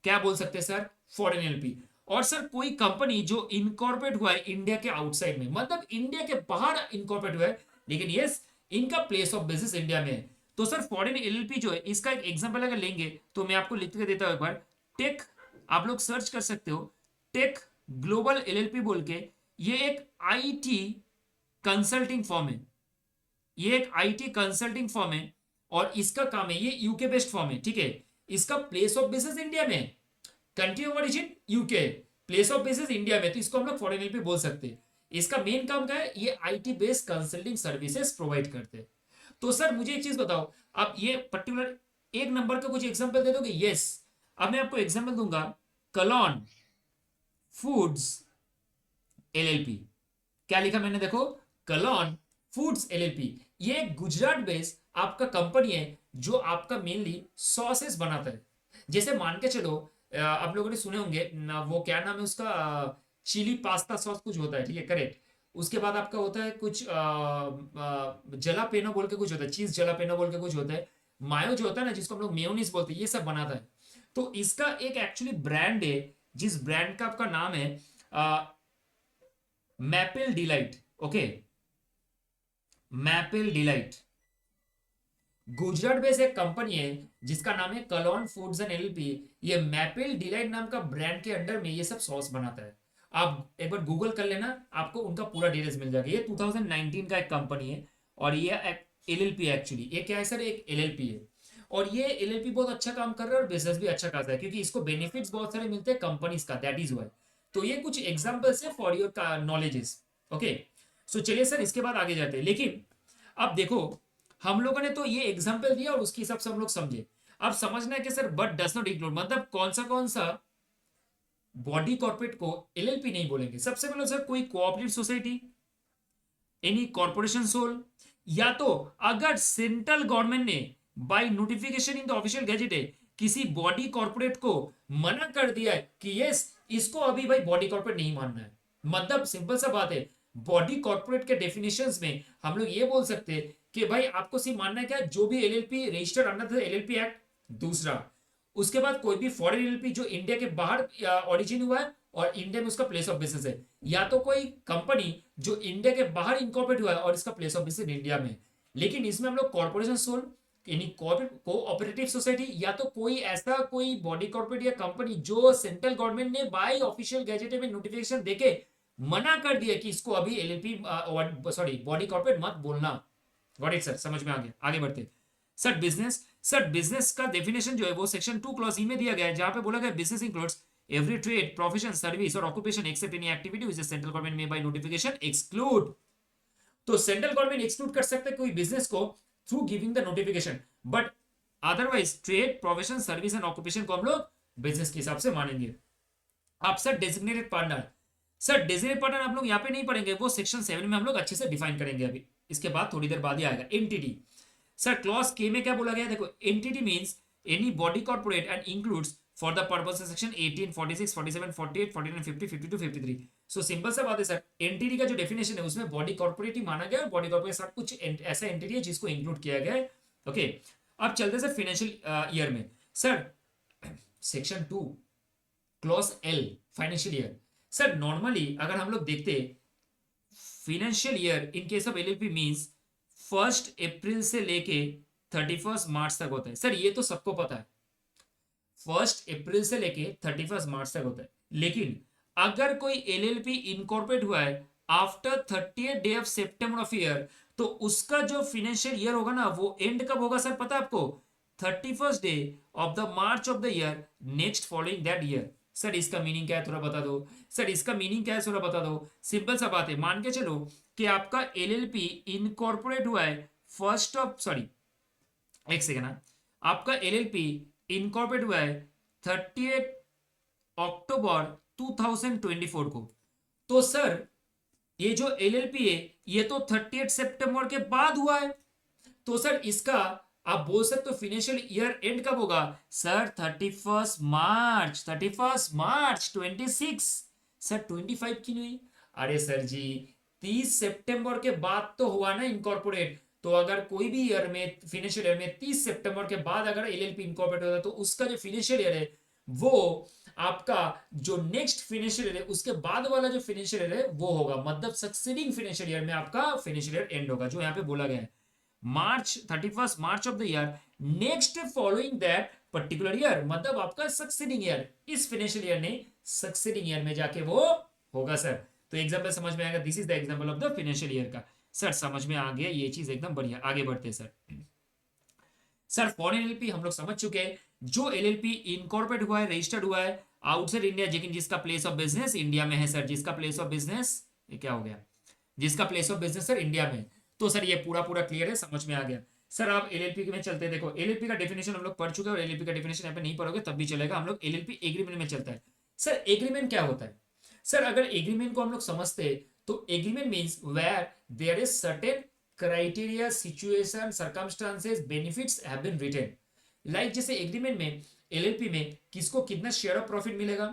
क्या बोल सकते हैं सर? Foreign LLP. और सर कोई कंपनी जो इनकॉर्पोरेट हुआ है इंडिया के आउटसाइड में, मतलब इंडिया के बाहर इनकॉर्पोरेट हुआ है, लेकिन यस इनका प्लेस ऑफ बिजनेस इंडिया में है। तो सर फॉरेन एलएलपी जो है, इसका एक एग्जांपल अगर लेंगे तो मैं आपको लिख के देता हूं एक बार। टेक, आप लोग सर्च कर सकते हो, टेक ग्लोबल एलएलपी बोल के। ये एक आईटी कंसल्टिंग फॉर्म है, ये एक आईटी कंसल्टिंग फॉर्म है, और इसका काम है, ये यूके बेस्ड फॉर्म है, ठीक है। इसका प्लेस ऑफ बिजनेस इंडिया में है, country of origin UK, place of business India में, तो इसको हम लोग फॉरेन एलपी बोल सकते हैं। इसका मेन काम क्या है? ये IT based consulting services provide करते हैं। तो सर मुझे एक चीज बताओ, आप ये पर्टिकुलर एक नंबर का कुछ एग्जांपल दे दोगे? यस, अब मैं आपको एग्जांपल दूंगा, कलॉन फूड्स एलएलपी। क्या लिखा मैंने देखो, कलॉन फूड्स एलएलपी। ये एक गुजरात बेस्ड आपका कंपनी है जो आपका मेनली सॉसेस बनाता है। जैसे मान के चलो, आप लोगों ने सुने होंगे वो क्या नाम है उसका, चिली पास्ता सॉस कुछ होता है, ठीक है, करेक्ट। उसके बाद आपका होता है कुछ जलापेनो बोल के कुछ होता है, चीज जलापेनो बोल के कुछ होता है, मायो जो होता है ना जिसको हम लोग मेयोनीज बोलते हैं, ये सब बनाता है। तो इसका एक एक्चुअली ब्रांड है, जिस ब्रांड का आपका नाम है maple delight. Okay, maple delight Gujarat based एक कंपनी है जिसका नाम है कलॉन फूड्स एंड एलएलपी। ये मैपल डिलाइट नाम का ब्रांड के अंडर में ये सब सॉस बनाता है। आप एक बार गूगल कर लेना, आपको उनका पूरा डिटेल्स मिल जाएगा। ये 2019 का एक कंपनी है, और ये एक एलएलपी एक्चुअली, ये क्या है सर, एक एलएलपी है। और ये एलएलपी बहुत अच्छा काम कर रहा है, और बिजनेस भी अच्छा खासा है, क्योंकि इसको बेनिफिट्स बहुत सारे मिलते हैं कंपनीज का, दैट इज वाई। तो ये कुछ एग्जांपल्स है फॉर योर नॉलेजेस। ओके, सो चलिए सर इसके बाद आगे जाते हैं। लेकिन अब देखो, हम लोगों ने तो ये एग्जांपल दिया और उसके हिसाब से हम लोग समझे। अब समझना है कि sir but does not include, मतलब कौन सा बॉडी कॉर्पोरेट को एलएलपी नहीं बोलेंगे। सबसे पहले सर कोई cooperative society, any corporation sole, या तो अगर सेंट्रल गवर्नमेंट ने by notification in the official gazette है किसी बॉडी कॉर्पोरेट को मना कर दिया है कि यस इसको अभी भाई बॉडी कॉर्पोरेट नहीं मानना है, मतलब सिंपल सा बात है, बॉडी कॉर्पोरेट के डेफिनेशंस में हम लोग ये बोल सकते हैं कि भाई आपको सिर्फ मानना है क्या, जो भी LLP registered under the LLP act. दूसरा, उसके बाद कोई भी फॉरेन एलएलपी जो इंडिया के बाहर ओरिजिन हुआ है और इंडिया में उसका प्लेस ऑफ बिजनेस है, या तो कोई कंपनी जो इंडिया के बाहर इनकॉर्पोरेट हुआ है और इसका प्लेस ऑफ बिजनेस इंडिया में। लेकिन इसमें हम लोग कॉर्पोरेशन सोल, यानी कोऑपरेटिव सोसाइटी या तो कोई ऐसा कोई बॉडी कॉर्पोरेट या कंपनी जो सेंट्रल गवर्नमेंट ने बाय ऑफिशियल गैजेट में नोटिफिकेशन देके मना कर दिया कि इसको अभी एलएलपी सॉरी बॉडी कॉर्पोरेट मत बोलना। गॉट इट सर, समझ में आ गया, आगे बढ़ते। सर बिजनेस का डेफिनेशन जो है वो सेक्शन 2 क्लॉज ई में दिया गया है, जहां पे बोला गया business includes every trade profession service और occupation except any activity which the central government may by notification exclude. तो सेंट्रल गवर्नमेंट एक्सक्लूड कर सकता है कोई बिजनेस को through giving the notification, but otherwise trade profession service and occupation को हम लोग बिजनेस के हिसाब से मानेंगे। आप sir designated partner, sir designated partner आप लोग यहाँ पे नहीं पढ़ेंगे, वो सेक्शन 7 में हम लोग अच्छे से डिफाइन करेंगे अभी, इसके बाद थोड़ी देर बाद ही आएगा। एंटिटी, सर क्लॉज के में क्या बोला गया, देखो entity means any body corporate and includes for the purpose of section 18, 46, 47, 48, 49, 50, 52, 53। So simple सा बात है सर, एंटिटी का जो डेफिनेशन है उसमें बॉडी कॉर्पोरेट ही माना गया और बॉडी कॉर्पोरेट के साथ कुछ ऐसा एंटिटी है जिसको इंक्लूड किया गया है। ओके, अब चलते सर फाइनेंशियल ईयर में। Sir section 2 clause L financial year, sir normally अगर हम लोग देखते financial year in case of LLP means 1 अप्रैल से लेके 31 मार्च तक होता है। सर ये तो सबको पता है 1 अप्रैल से लेके 31 मार्च तक होता है, लेकिन अगर कोई एलएलपी इनकॉर्पोरेट हुआ है after 30th day of September of year, तो उसका जो फाइनेंशियल ईयर होगा ना वो एंड कब होगा सर पता है आपको, 31st day of the March of the year next following that year. Sir इसका मीनिंग क्या है थोड़ा बता दो, सर इसका मीनिंग क्या है थोड़ा बता दो। सिंपल सा बात है, मान के चलो कि आपका एलएलपी इनकॉर्पोरेट हुआ है एक सेकेंड ना, आपका एलएलपी इनकॉर्पोरेट हुआ है 30 अक्टूबर 2024 को, तो सर ये जो एलएलपी है ये तो 30 सितंबर के बाद हुआ है, तो सर इसका आप बोल सकते हो फाइनेंशियल ईयर एंड कब होगा सर, 31 मार्च 26। सर 25 की नहीं, अरे सर जी 30 सितंबर के बाद तो हुआ ना इनकॉर्पोरेट, तो अगर कोई भी ईयर में फाइनेंशियल ईयर में 30 सितंबर के बाद अगर एलएलपी इनकॉर्पोरेट होता है तो उसका जो फाइनेंशियल ईयर है वो आपका जो नेक्स्ट फाइनेंशियल ईयर है उसके बाद वाला जो फाइनेंशियल ईयर है वो होगा, मतलब सक्सीडिंग फाइनेंशियल ईयर में आपका फाइनेंशियल ईयर एंड होगा, जो यहाँ पे बोला गया है March 31 March of the year next following that particular year, मतलब आपका सक्सीडिंग ईयर, इस फाइनेंशियल ईयर ने सक्सीडिंग ईयर में जाके वो होगा सर। तो एग्जांपल समझ में आएगा, this is the example of the financial year का। सर समझ में आ गया ये चीज एकदम बढ़िया, आगे बढ़ते हैं सर फॉरेन एलएलपी हम लोग समझ चुके हैं, जो एलएलपी इनकॉर्पोरेट हुआ है रजिस्टर्ड हुआ है आउटसाइड इंडिया लेकिन जिसका प्लेस ऑफ बिजनेस इंडिया में है सर, जिसका प्लेस ऑफ बिजनेस ये क्या हो गया, जिसका place of business sir India में, तो सर ये पूरा पूरा क्लियर है, समझ में आ गया। सर आप एलएलपी में चलते हैं, देखो एलएलपी का डेफिनेशन हम लोग पढ़ चुके हैं और एलएलपी का डेफिनेशन यहाँ पे नहीं पढ़ोगे तब भी चलेगा, हम लोग एलएलपी एग्रीमेंट में चलता है। सर एग्रीमेंट क्या होता है, सर अगर एग्रीमेंट को हम लोग समझते हैं तो agreement means where there is certain criteria situation circumstances benefits have been written, like जैसे एग्रीमेंट में एलएलपी में किसको कितना शेयर ऑफ प्रॉफिट मिलेगा,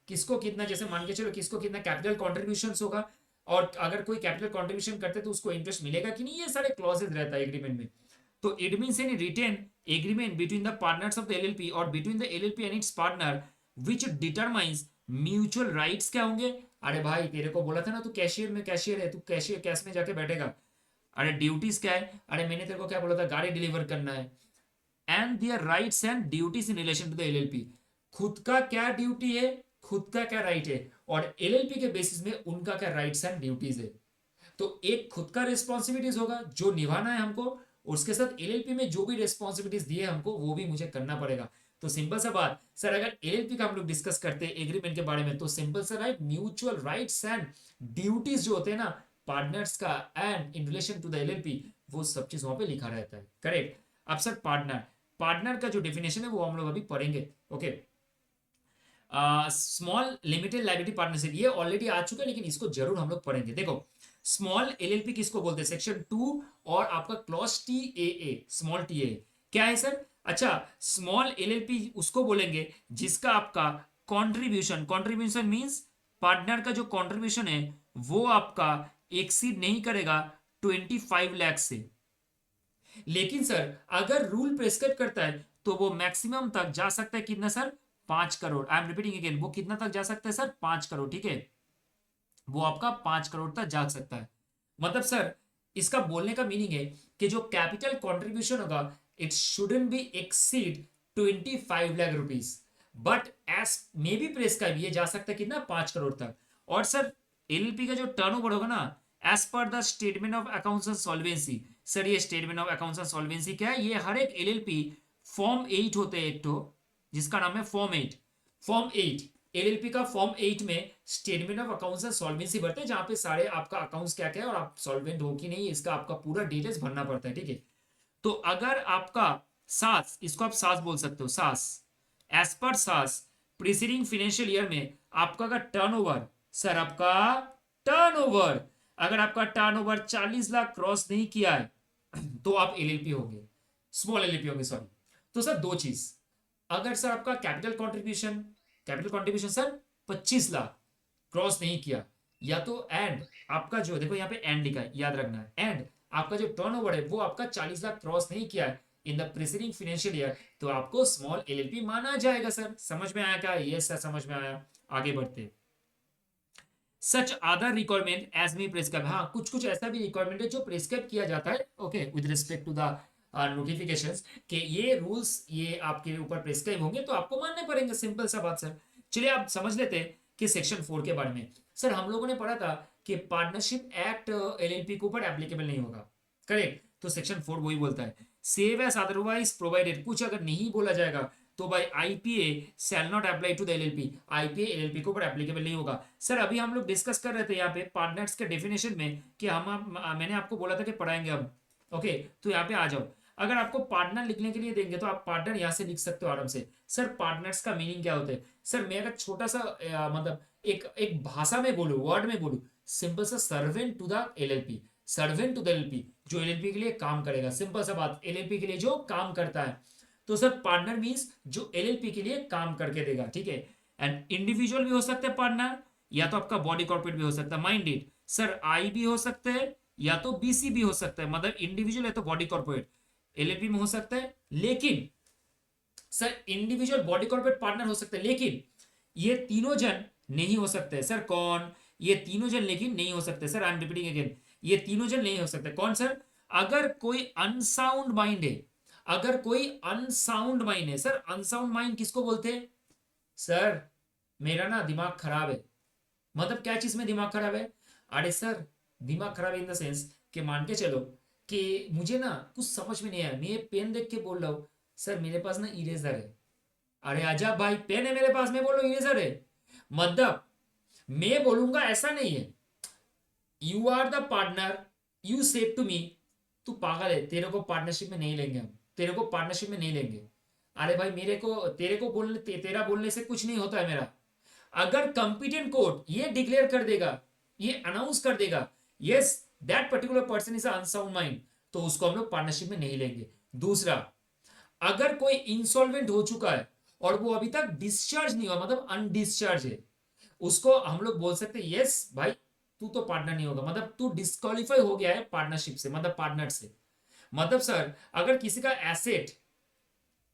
किसको कितना, जैसे मान के चलो किसको कितना कैपिटल कॉन्ट्रीब्यूशन होगा, और अगर कोई कैपिटल कंट्रीब्यूशन करते तो उसको इंटरेस्ट मिलेगा कि नहीं, ये सारे क्लॉजेज रहता है एग्रीमेंट में। तो it means any written agreement between the partners of the LLP और between the LLP and its partner which determines mutual rights क्या होंगे। अरे भाई तेरे को बोला था ना तू कैशियर में कैशियर है, तू कैशियर कैश में जाके बैठेगा। अरे ड्यूटीज क्या है, अरे मैंने तेरे को क्या बोला था, गाड़ी डिलीवर करना है। And their rights and duties in relation to the LLP, खुद का क्या ड्यूटी है, खुद का क्या राइट है, और एलएलपी के बेसिस में उनका क्या राइट्स एंड ड्यूटीज है। तो एक खुद का रिस्पॉन्सिबिलिटीज होगा जो निभाना है हमको, उसके साथ एलएलपी में जो भी रिस्पॉन्सिबिलिटीज दिए हमको वो भी मुझे करना पड़ेगा। तो सिंपल सा बात सर, अगर एलएलपी का हम लोग डिस्कस करते हैं एग्रीमेंट के बारे में तो सिंपल सा right mutual rights and duties जो होते हैं ना पार्टनर्स का and in relation to the LLP, वो सब चीज वहां पे लिखा रहता है, करेक्ट। अब सर पार्टनर का जो डेफिनेशन है वो हम लोग अभी पढ़ेंगे। Okay, small limited liability partnership ये ऑलरेडी आ चुका है लेकिन इसको जरूर हम लोग पढ़ेंगे। देखो स्मॉल एलएलपी किसको बोलते हैं, सेक्शन 2 और आपका क्लॉज टीएए, स्मॉल टीए क्या है सर, अच्छा स्मॉल एलएलपी उसको बोलेंगे जिसका आपका कंट्रीब्यूशन मींस पार्टनर का जो कंट्रीब्यूशन है वो आपका एक्सीड नहीं करेगा 25 लाख से, लेकिन सर अगर रूल प्रेस्क्राइब करता है तो वो मैक्सिमम तक जा सकता है कितना sir, 5 crore. I am repeating again, वो कितना तक जा सकता है सर, 5 करोड़, ठीक है, वो आपका 5 करोड़ तक जा सकता है। मतलब सर इसका बोलने का मीनिंग है कि जो कैपिटल कंट्रीब्यूशन होगा it shouldn't be exceed 25 lakh rupees, but as may be prescribe ये जा सकता है कितना 5 करोड़ तक। और सर एलएलपी का जो टर्नओवर होगा ना, as per the statement of accounts and solvency. Sir ये statement of accounts and solvency क्या है, ये हर एक एलएलपी फॉर्म 8 होते हैं एक तो, जिसका नाम है फॉर्म 8। फॉर्म 8 एलएलपी का फॉर्म 8 में statement of accounts and solvency भरते हैं, जहां पे सारे आपका अकाउंट्स क्या क्या है और आप सॉल्वेंट हो कि नहीं इसका आपका पूरा डिटेल्स भरना पड़ता है, ठीक है। तो अगर आपका सास, इसको आप सास बोल सकते हो, सास, एज पर सास प्रीसीडिंग फाइनेंशियल ईयर में आपका का टर्नओवर, सर आपका टर्नओवर, अगर आपका टर्नओवर 40 लाख क्रॉस नहीं किया है तो आप एलएलपी होंगे, स्मॉल एलएलपी होंगे, सॉरी। तो सर दो चीज, अगर सर आपका capital contribution sir 25 lakh cross नहीं किया, या तो एंड आपका जो देखो यहाँ पे एंड लिखा है, याद रखना है, एंड आपका जो टर्नओवर है वो आपका 40 लाख क्रॉस नहीं किया है in the preceding financial year, तो आपको स्मॉल एलएलपी माना जाएगा। सर समझ में आया क्या? ये सर समझ में आया। आगे बढ़ते, सच अदर रिक्वायरमेंट एज मी प्रेस्क्राइब, हाँ कुछ कुछ ऐसा भी रिक्वायरमेंट है जो प्रेस्क्राइब किया जाता है, okay, with respect to the notifications, कि ये रूल्स ये आपके ऊपर प्रेस्क्राइब होंगे तो आपको मानने पड़ेंगे, सिंपल सा बात। सर चलिए आप समझ लेते हैं कि सेक्शन 4 के बारे में। सर हम लोगों ने पढ़ा था कि पार्टनरशिप एक्ट एलएलपी के ऊपर एप्लीकेबल नहीं होगा, करेक्ट। तो सेक्शन 4 वही बोलता है, सेव एज अदरवाइज प्रोवाइडेड, कुछ अगर नहीं बोला जाएगा तो भाई IPA shall not apply to the LLP, IPA LLP के ऊपर एप्लीकेबल नहीं होगा। सर अभी हम लोग डिस्कस कर रहे थे यहाँ पे पार्टनर्स के डेफिनेशन में कि मैंने आपको बोला था कि पढ़ाएंगे अब, ओके। तो यहाँ पे आ जाओ, अगर आपको पार्टनर लिखने के लिए देंगे तो आप पार्टनर यहाँ से लिख सकते हो आराम से। सर पार्टनर्स का मीनिंग क्या होता है? सर मैं अगर छोटा सा मतलब एक एक भाषा में बोलूँ, वर्ड में बोलूँ, सिंपल सा servant to the LLP, servant to the LLP, जो एलएलपी के लिए काम करेगा, सिंपल सा बात, एलएलपी के लिए जो काम करता है। तो सर पार्टनर मींस जो एलएलपी के लिए काम करके देगा, ठीक है। एंड इंडिविजुअल भी हो सकते हैं पार्टनर, या तो आपका बॉडी कॉर्पोरेट भी हो सकता है, माइंडेड, सर आई भी हो सकते हैं या तो बीसी भी हो सकता है, मतलब इंडिविजुअल है तो बॉडी कॉर्पोरेट एलएलपी में हो सकता है। लेकिन sir individual body corporate partner हो सकते हैं, लेकिन ये तीनों जन नहीं हो सकते। सर कौन? ये तीनों जन लेकिन नहीं हो सकते। Sir I am repeating again, ये तीनों जन नहीं हो सकते। कौन सर? अगर कोई अनसाउंड माइंड है, अगर कोई अनसाउंड माइंड है। सर अनसाउंड माइंड किसको बोलते हैं? सर मेरा ना दिमाग खराब है, मतलब क्या चीज में दिमाग खराब है? अरे सर दिमाग खराब इन द सेंस कि मान के चलो कि मुझे ना कुछ समझ में नहीं आया, मैं पेन देख के बोल रहा हूँ सर मेरे पास ना इरेजर है। अरे आजा भाई, पेन है मेरे पास, मैं बोल रहा हूँ इरेजर है, मतलब मैं बोलूंगा ऐसा नहीं है, you are the partner, you said to me, तू पागल है, तेरे को पार्टनरशिप में नहीं लेंगे हम, तेरे को पार्टनरशिप में नहीं लेंगे। अरे भाई मेरे को तेरे को बोलने तेरा बोलने से कुछ नहीं होता है मेरा। अगर कंपिटेंट कोर्ट ये डिक्लेयर कर देगा, ये अनाउंस कर देगा, yes that particular person is unsound mind, तो उसको हम लोग पार्टनरशिप में नहीं लेंगे। दूसरा, अगर कोई इंसॉल्वेंट हो चुका है और वो अभी तक डिस्चार्ज नहीं हुआ, मतलब अनडिस्चार्ज है, उसको हम लोग बोल सकते हैं यस भाई तू तो पार्टनर नहीं होगा, मतलब तू डिस्क्वालीफाई हो गया है पार्टनरशिप से, मतलब पार्टनर से। मतलब सर अगर किसी का एसेट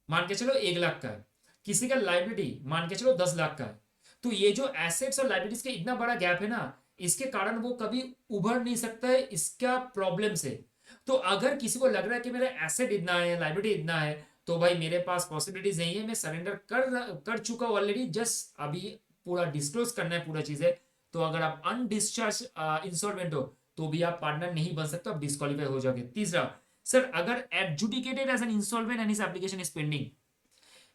मान के चलो 1 लाख का है, किसी का लाइबिलिटी मान के चलो 10 लाख का है, तो ये जो एसेट्स और लाइबिलिटीज के इतना बड़ा गैप है ना, इसके कारण वो कभी उभर नहीं सकता है इसका प्रॉब्लम से। तो अगर किसी को लग रहा है कि मेरा एसेट इतना है, लाइबिलिटी इतना है, तो भाई मेरे पास पॉसिबिलिटीज नहीं है, मैं सरेंडर कर चुका हूं ऑलरेडी, जस्ट अभी पूरा डिस्क्लोज करना है पूरा चीजें। तो अगर आप अनडिस्चार्ज इंसॉल्वेंट हो तो भी आप पार्टनर नहीं बन सकते, आप डिस्क्वालीफाई हो जाओगे। तीसरा, सर अगर adjudicated as an insolvent and his application is pending,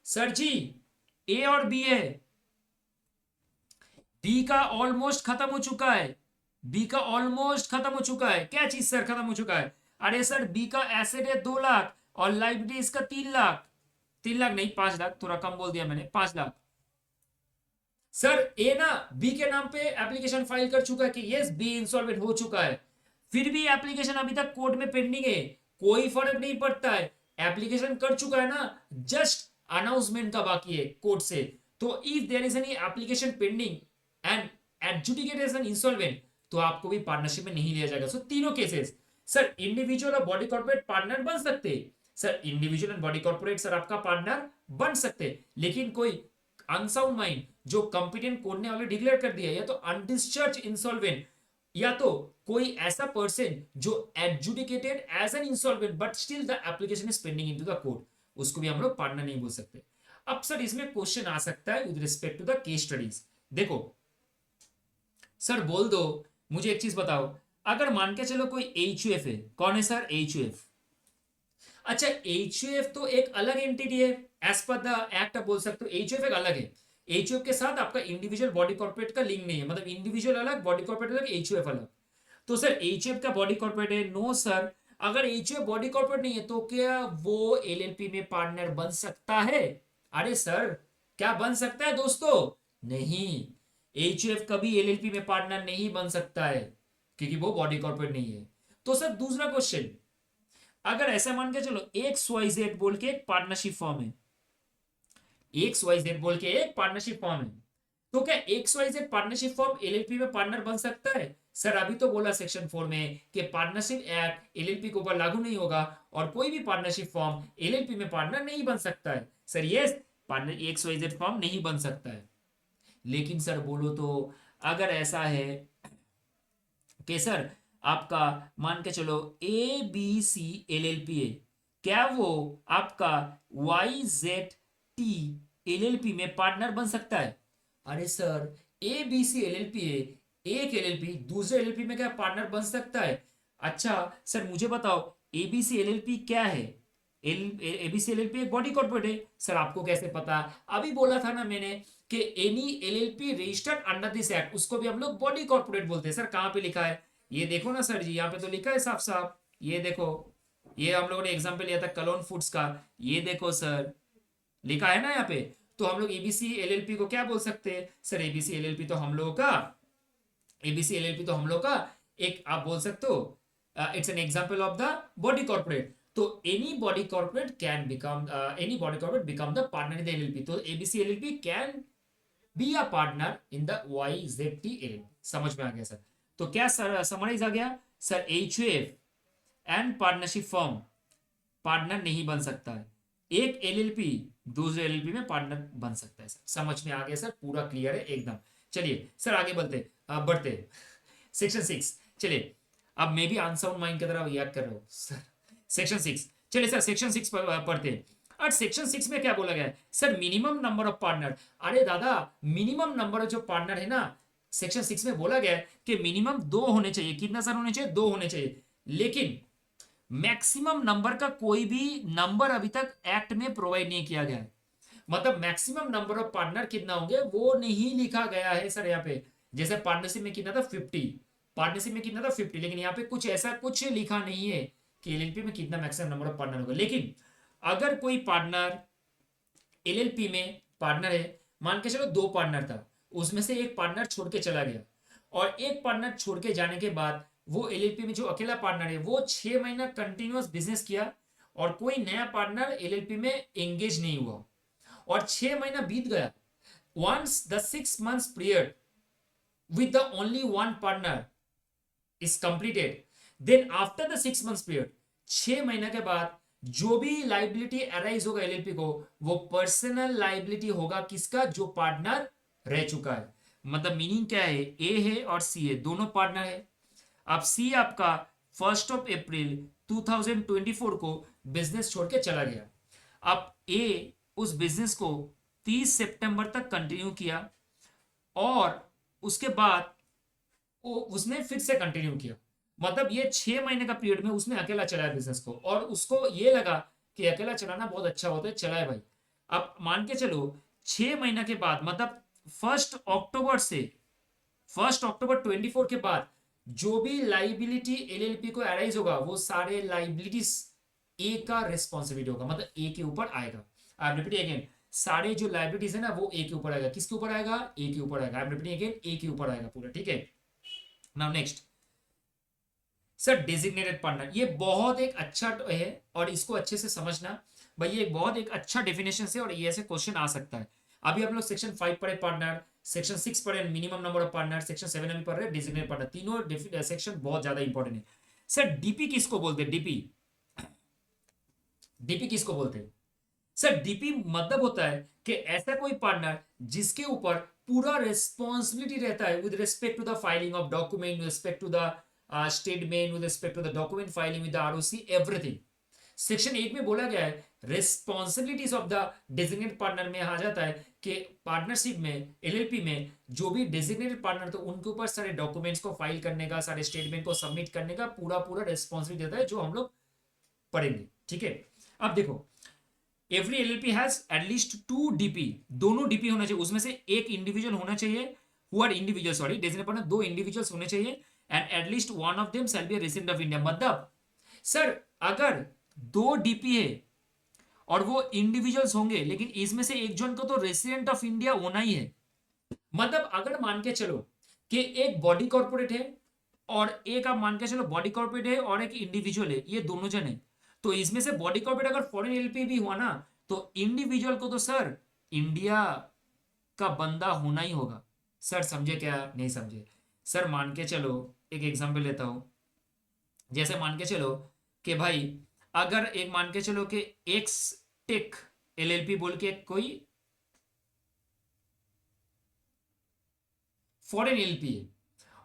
sir ji A और बी है, बी का ऑलमोस्ट खत्म हो चुका है, बी का ऑलमोस्ट खत्म हो चुका है, क्या चीज सर खत्म हो चुका है? अरे सर बी का एसेट है 2 लाख और लाइबिलिटी इसका 3 लाख, 3 लाख नहीं 5 लाख, थोड़ा कम बोल दिया मैंने, 5 लाख। सर ए ना बी के नाम पे एप्लीकेशन फाइल कर चुका है कि यस बी इंसॉल्वेंट हो चुका है, फिर भी एप्लीकेशन अभी तक कोर्ट में पेंडिंग है, कोई फर्क नहीं पड़ता है, एप्लीकेशन कर चुका है ना, जस्ट अनाउंसमेंट का बाकी है कोर्ट से। तो if there is any application pending and adjudicated as an insolvent, तो आपको भी पार्टनरशिप में नहीं लिया जाएगा। सो तीनों केसेस, सर इंडिविजुअल और बॉडी कॉर्पोरेट पार्टनर बन सकते, sir individual and body corporate sir आपका पार्टनर बन सकते, लेकिन कोई अनसाउंड माइंड जो कंपिटेंट कोर्ट ने ऑलरेडी डिक्लेयर कर दिया, या तो अनडिस्चार्ज इंसॉल्वेंट या तो कोई ऐसा पर्सन जो adjudicated as an insolvent but still the application is pending into the court, उसको भी हम लोग पार्टनर नहीं बोल सकते। अब सर इसमें क्वेश्चन आ सकता है with respect to the case studies. देखो सर बोल दो, मुझे एक चीज बताओ, अगर मान के चलो कोई एच है, कौन है सर एच, अच्छा एच तो एक अलग एंटिटी है, एज पर द एक्ट आप बोल सकते हो एच एक अलग है। एच के साथ आपका इंडिविजुअल बॉडी कॉर्पोरेट का लिंक नहीं है, मतलब इंडिविजुअल अलग बॉडी कॉर्पोरेट अलग एच अलग। तो सर एच का बॉडी कॉर्पोरेट है, नो सर। अगर एच बॉडी कॉर्पोरेट नहीं है तो क्या वो एलएलपी में पार्टनर बन सकता है? अरे सर क्या बन सकता है दोस्तों? नहीं, एच कभी एलएलपी में पार्टनर नहीं बन सकता है क्योंकि वो बॉडी कॉर्पोरेट नहीं है। तो सर दूसरा क्वेश्चन, अगर ऐसा मान के चलो एक्स वाई जेड बोल के एक पार्टनरशिप फॉर्म है, एक्स वाई जेड बोल के एक पार्टनरशिप फॉर्म है, तो क्या X Y Z partnership firm LLP में पार्टनर बन सकता है? सर अभी तो बोला सेक्शन 4 में कि पार्टनरशिप एक्ट एलएलपी के ऊपर लागू नहीं होगा और कोई भी पार्टनरशिप फॉर्म एलएलपी में पार्टनर नहीं बन सकता है। Sir yes, partner X Y Z firm नहीं बन सकता है। लेकिन सर बोलो तो अगर ऐसा है कि सर आपका मान के चलो A B C L L P है, क्या वो आपका Y Z T L L P में पार्टनर बन सकता है? अरे sir A B C L L P है, एक एल एल पी दूसरे एल एल पी में क्या पार्टनर बन सकता है? अच्छा सर मुझे बताओ एबीसी एल एल पी क्या है? एबीसी एल एल पी एक बॉडी कॉर्पोरेट है। सर आपको कैसे पता? अभी बोला था ना मैंने कि any LLP registered under this act उसको भी हम लोग बॉडी कॉर्पोरेट बोलते हैं। सर कहां पे लिखा है? ये देखो ना सर जी, यहाँ पे तो लिखा है साफ साफ, ये देखो, ये हम लोगों ने एग्जाम्पल लिया था कलोन फूड्स का, ये देखो सर लिखा है ना यहाँ पे। तो हम लोग एबीसी एलएलपी को क्या बोल सकते हैं? सर एबीसी एलएलपी तो हम लोगों का, एबीसी एलएलपी तो हम लोग का एक आप बोल सकते हो it's an example of the body corporate. तो any body corporate can become, any body corporate become the partner in the LLP, तो ABC LLP can be a partner in the Y Z T LLP. समझ में आ गया sir? तो क्या sir summarise आ गया sir, H and partnership form partner नहीं बन सकता है, एक एलएलपी दूसरे एलएलपी में पार्टनर बन सकता है। सर समझ में आ गया सर, पूरा क्लियर है एकदम। चलिए सर आगे बढ़ते सेक्शन 6। चलिए अब मैं भी अनसाउंड माइंड की तरह याद कर रहा हूँ सर। सेक्शन 6, चलिए सर सेक्शन 6 पढ़ते हैं। और सेक्शन 6 में क्या बोला गया है sir? Minimum number of partner. अरे दादा मिनिमम नंबर ऑफ जो पार्टनर है ना, सेक्शन 6 में बोला गया है कि मिनिमम 2 होने चाहिए। कितना सर होने चाहिए? 2 होने चाहिए। लेकिन मैक्सिमम नंबर का कोई भी नंबर अभी तक एक्ट में प्रोवाइड नहीं किया गया है। मतलब मैक्सिमम नंबर ऑफ पार्टनर कितना होंगे वो नहीं लिखा गया है सर यहाँ पे। जैसे पार्टनरशिप में कितना था 50, पार्टनरशिप में कितना था 50, लेकिन यहाँ पे कुछ ऐसा कुछ लिखा नहीं है कि एलएलपी में कितना मैक्सिमम नंबर ऑफ पार्टनर होगा। लेकिन अगर कोई पार्टनर एलएलपी में पार्टनर है, मान के चलो 2 पार्टनर था, उसमें से एक पार्टनर छोड़ के चला गया और एक पार्टनर छोड़ के जाने के बाद वो एलएलपी में जो अकेला पार्टनर है वो 6 महीना कंटिन्यूअस बिजनेस किया और कोई नया पार्टनर एलएलपी में एंगेज नहीं हुआ और 6 महीना बीत गया। once the 6 months period with the only one partner is completed, then after the 6 months period 6 महीना के बाद जो भी लाइबिलिटी अराइज होगा एलएलपी को, वो पर्सनल लाइबिलिटी होगा किसका? जो पार्टनर रह चुका है। मतलब मीनिंग क्या है, ए है और सी है, दोनों पार्टनर है। अब सी आपका 1 अप्रैल 2024 को बिजनेस छोड़ के चला गया। अब ए उस बिजनेस को 30 सितंबर तक कंटिन्यू किया और उसके बाद उसने फिर से कंटिन्यू किया। मतलब ये 6 महीने का पीरियड में उसने अकेला चलाया बिजनेस को और उसको ये लगा कि अकेला चलाना बहुत अच्छा होता है, चलाए भाई। अब मान के चलो 6 महीना के बाद, मतलब 1 अक्टूबर से 1 अक्टूबर 24 के बाद जो भी लाइबिलिटी एलएलपी को अराइज होगा वो सारे लाइबिलिटीज ए का रिस्पॉन्सिबिलिटी होगा, मतलब ए के ऊपर आएगा। आई एम रिपीटिंग अगेन, सारे जो लाइबिलिटीज है ना वो ए के ऊपर आएगा। किसके ऊपर आएगा? ए के ऊपर आएगा। आई एम रिपीटिंग अगेन, ए के ऊपर आएगा पूरा, ठीक है। Now next sir designated partner, ये बहुत एक अच्छा है और इसको अच्छे से समझना भाई, ये बहुत एक अच्छा डेफिनेशन है और ये ऐसे क्वेश्चन आ सकता है। अभी हम लोग सेक्शन 5 पढ़े पार्टनर, सेक्शन 6 पढ़े minimum number of partner, section 7 अभी पढ़ रहे डेजिग्नेटेड पार्टनर। तीनों सेक्शन बहुत ज्यादा इंपॉर्टेंट है। सर डीपी किसको बोलते हैं? डीपी, डीपी किसको बोलते हैं? सर डीपी मतलब होता है कि ऐसा कोई पार्टनर जिसके ऊपर पूरा रेस्पॉन्सिबिलिटी रहता है with respect to the filing of document, with respect to the statement, with respect to the document filing with the ROC, everything. Section 8 में बोला गया है responsibilities of the designated partner में आ जाता है कि पार्टनरशिप में, एलएलपी में जो भी डेजिग्नेटेड पार्टनर, तो उनके ऊपर सारे डॉक्यूमेंट्स को फाइल करने का, सारे स्टेटमेंट को सबमिट करने का पूरा पूरा रेस्पॉन्सिबिलिटी रहता है, जो हम लोग पढ़ेंगे। ठीक है, अब देखो every LLP has at least 2 DP, दोनों डीपी होना चाहिए, उसमें से एक इंडिविजुअल होना चाहिए, who are individual, sorry designated partner 2 individuals होने चाहिए, and at least one of them shall be a resident of India. मतलब सर अगर 2 डीपी है और वो इंडिविजुअल्स होंगे, लेकिन इसमें से एक जन को तो रेसिडेंट ऑफ इंडिया होना ही है। मतलब अगर मान के चलो कि एक बॉडी कॉर्पोरेट है और एक, आप मान के चलो बॉडी कॉर्पोरेट है और एक इंडिविजुअल है, ये दोनों जन है, तो इसमें से बॉडी कॉर्पोरेट अगर फॉरेन एलपी भी हुआ ना, तो इंडिविजुअल को तो सर इंडिया का बंदा होना ही होगा। सर समझे क्या, नहीं समझे? सर मान के चलो, एक एग्जांपल लेता हूं, जैसे मान के चलो कि भाई अगर एक मान के चलो कि एक्स टेक एलएलपी बोल के कोई फॉरेन एलपी है,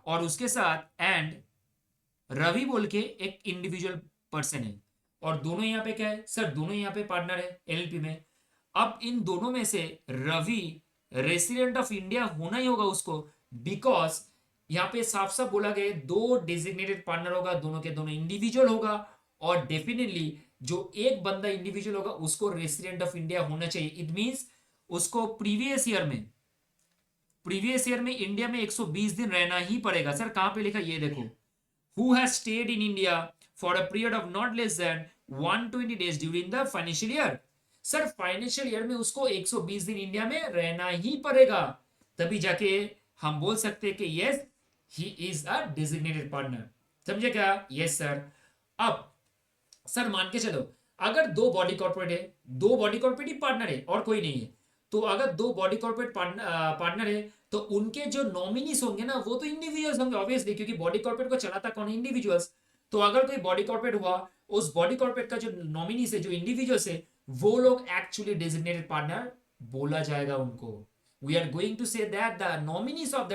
और उसके साथ एंड रवि बोल के एक इंडिविजुअल पर्सन है, और दोनों यहां पे क्या है सर, दोनों यहां पे पार्टनर है एलएलपी में। अब इन दोनों में से रवि रेसिडेंट ऑफ इंडिया होना ही होगा उसको, बिकॉज यहां पे साफ साफ बोला गया 2 डेजिग्नेटेड पार्टनर होगा, दोनों के दोनों इंडिविजुअल होगा, और डेफिनेटली जो एक बंदा इंडिविजुअल होगा उसको रेसिडेंट ऑफ इंडिया होना चाहिए। इट मींस उसको प्रीवियस ईयर में इंडिया में 120 दिन रहना ही पड़ेगा। सर कहां पे लिखा, ये देखो, who has stayed in India for a period of not less than 120 days during the financial year। Sir financial year में उसको 120 दिन इंडिया में रहना ही पड़ेगा, तभी जाके हम बोल सकते हैं कि yes he is a designated partner. समझे क्या? Yes sir. अब सर मान के चलो अगर 2 बॉडी कॉर्पोरेट है, 2 बॉडी कॉर्पोरेट ही पार्टनर है और कोई नहीं है, तो अगर 2 बॉडी कॉर्पोरेट पार्टनर है तो उनके जो नॉमिनीज होंगे ना वो तो इंडिविजुअल्स होंगे ऑब्वियसली, क्योंकि बॉडी कॉर्पोरेट को चलाता कौन है? इंडिविजुअल्स। तो अगर कोई बॉडी कॉर्पोरेट हुआ, उस बॉडी कॉर्पोरेट का जो नॉमिनीज है, जो इंडिविजुअल्स है, वो लोग एक्चुअली डेजिग्नेटेड पार्टनर बोला जाएगा उनको। We are going to say that the nominees of the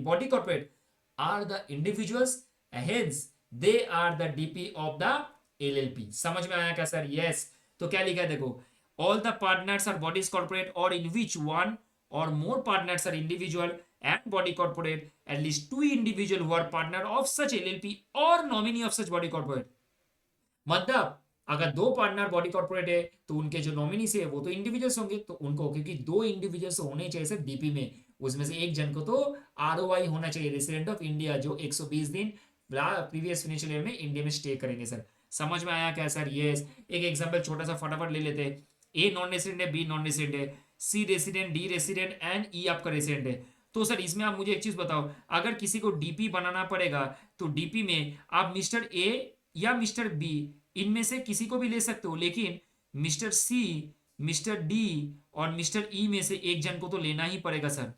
body corporate are the individuals, hence they are the DP of the LLP. समझ में आया क्या सर? यस। तो क्या लिखा है देखो, all the partners are bodies corporate or in which one or more partners are individual and body corporate, at least 2 individual who are partner of such LLP or nominee of such body corporate। मतलब अगर 2 partner body corporate है तो उनके जो nominees है वो तो individuals होंगे, तो उनको, क्योंकि 2 इंडिविजुअल्स होने चाहिए सर डीपी में, उसमें से एक जन को तो आरओआई होना चाहिए, रेसिडेंट ऑफ इंडिया, जो 120 दिन प्रीवियस फाइनेंशियल ईयर में इंडिया में स्टे करेंगे। सर समझ में आया क्या सर? यस। एक एग्जांपल छोटा सा फटाफट ले लेते हैं, ए नॉन रेसिडेंट है, बी नॉन रेसिडेंट है, सी रेसिडेंट, डी रेसिडेंट एंड ई आपका रेसिडेंट है। तो सर इसमें आप मुझे एक चीज बताओ, अगर किसी को डीपी बनाना पड़ेगा तो डीपी में आप मिस्टर ए या मिस्टर बी इनमें से किसी को भी ले सकते हो, लेकिन मिस्टर सी, मिस्टर डी और मिस्टर ई में से एक जन को तो लेना ही पड़ेगा सर।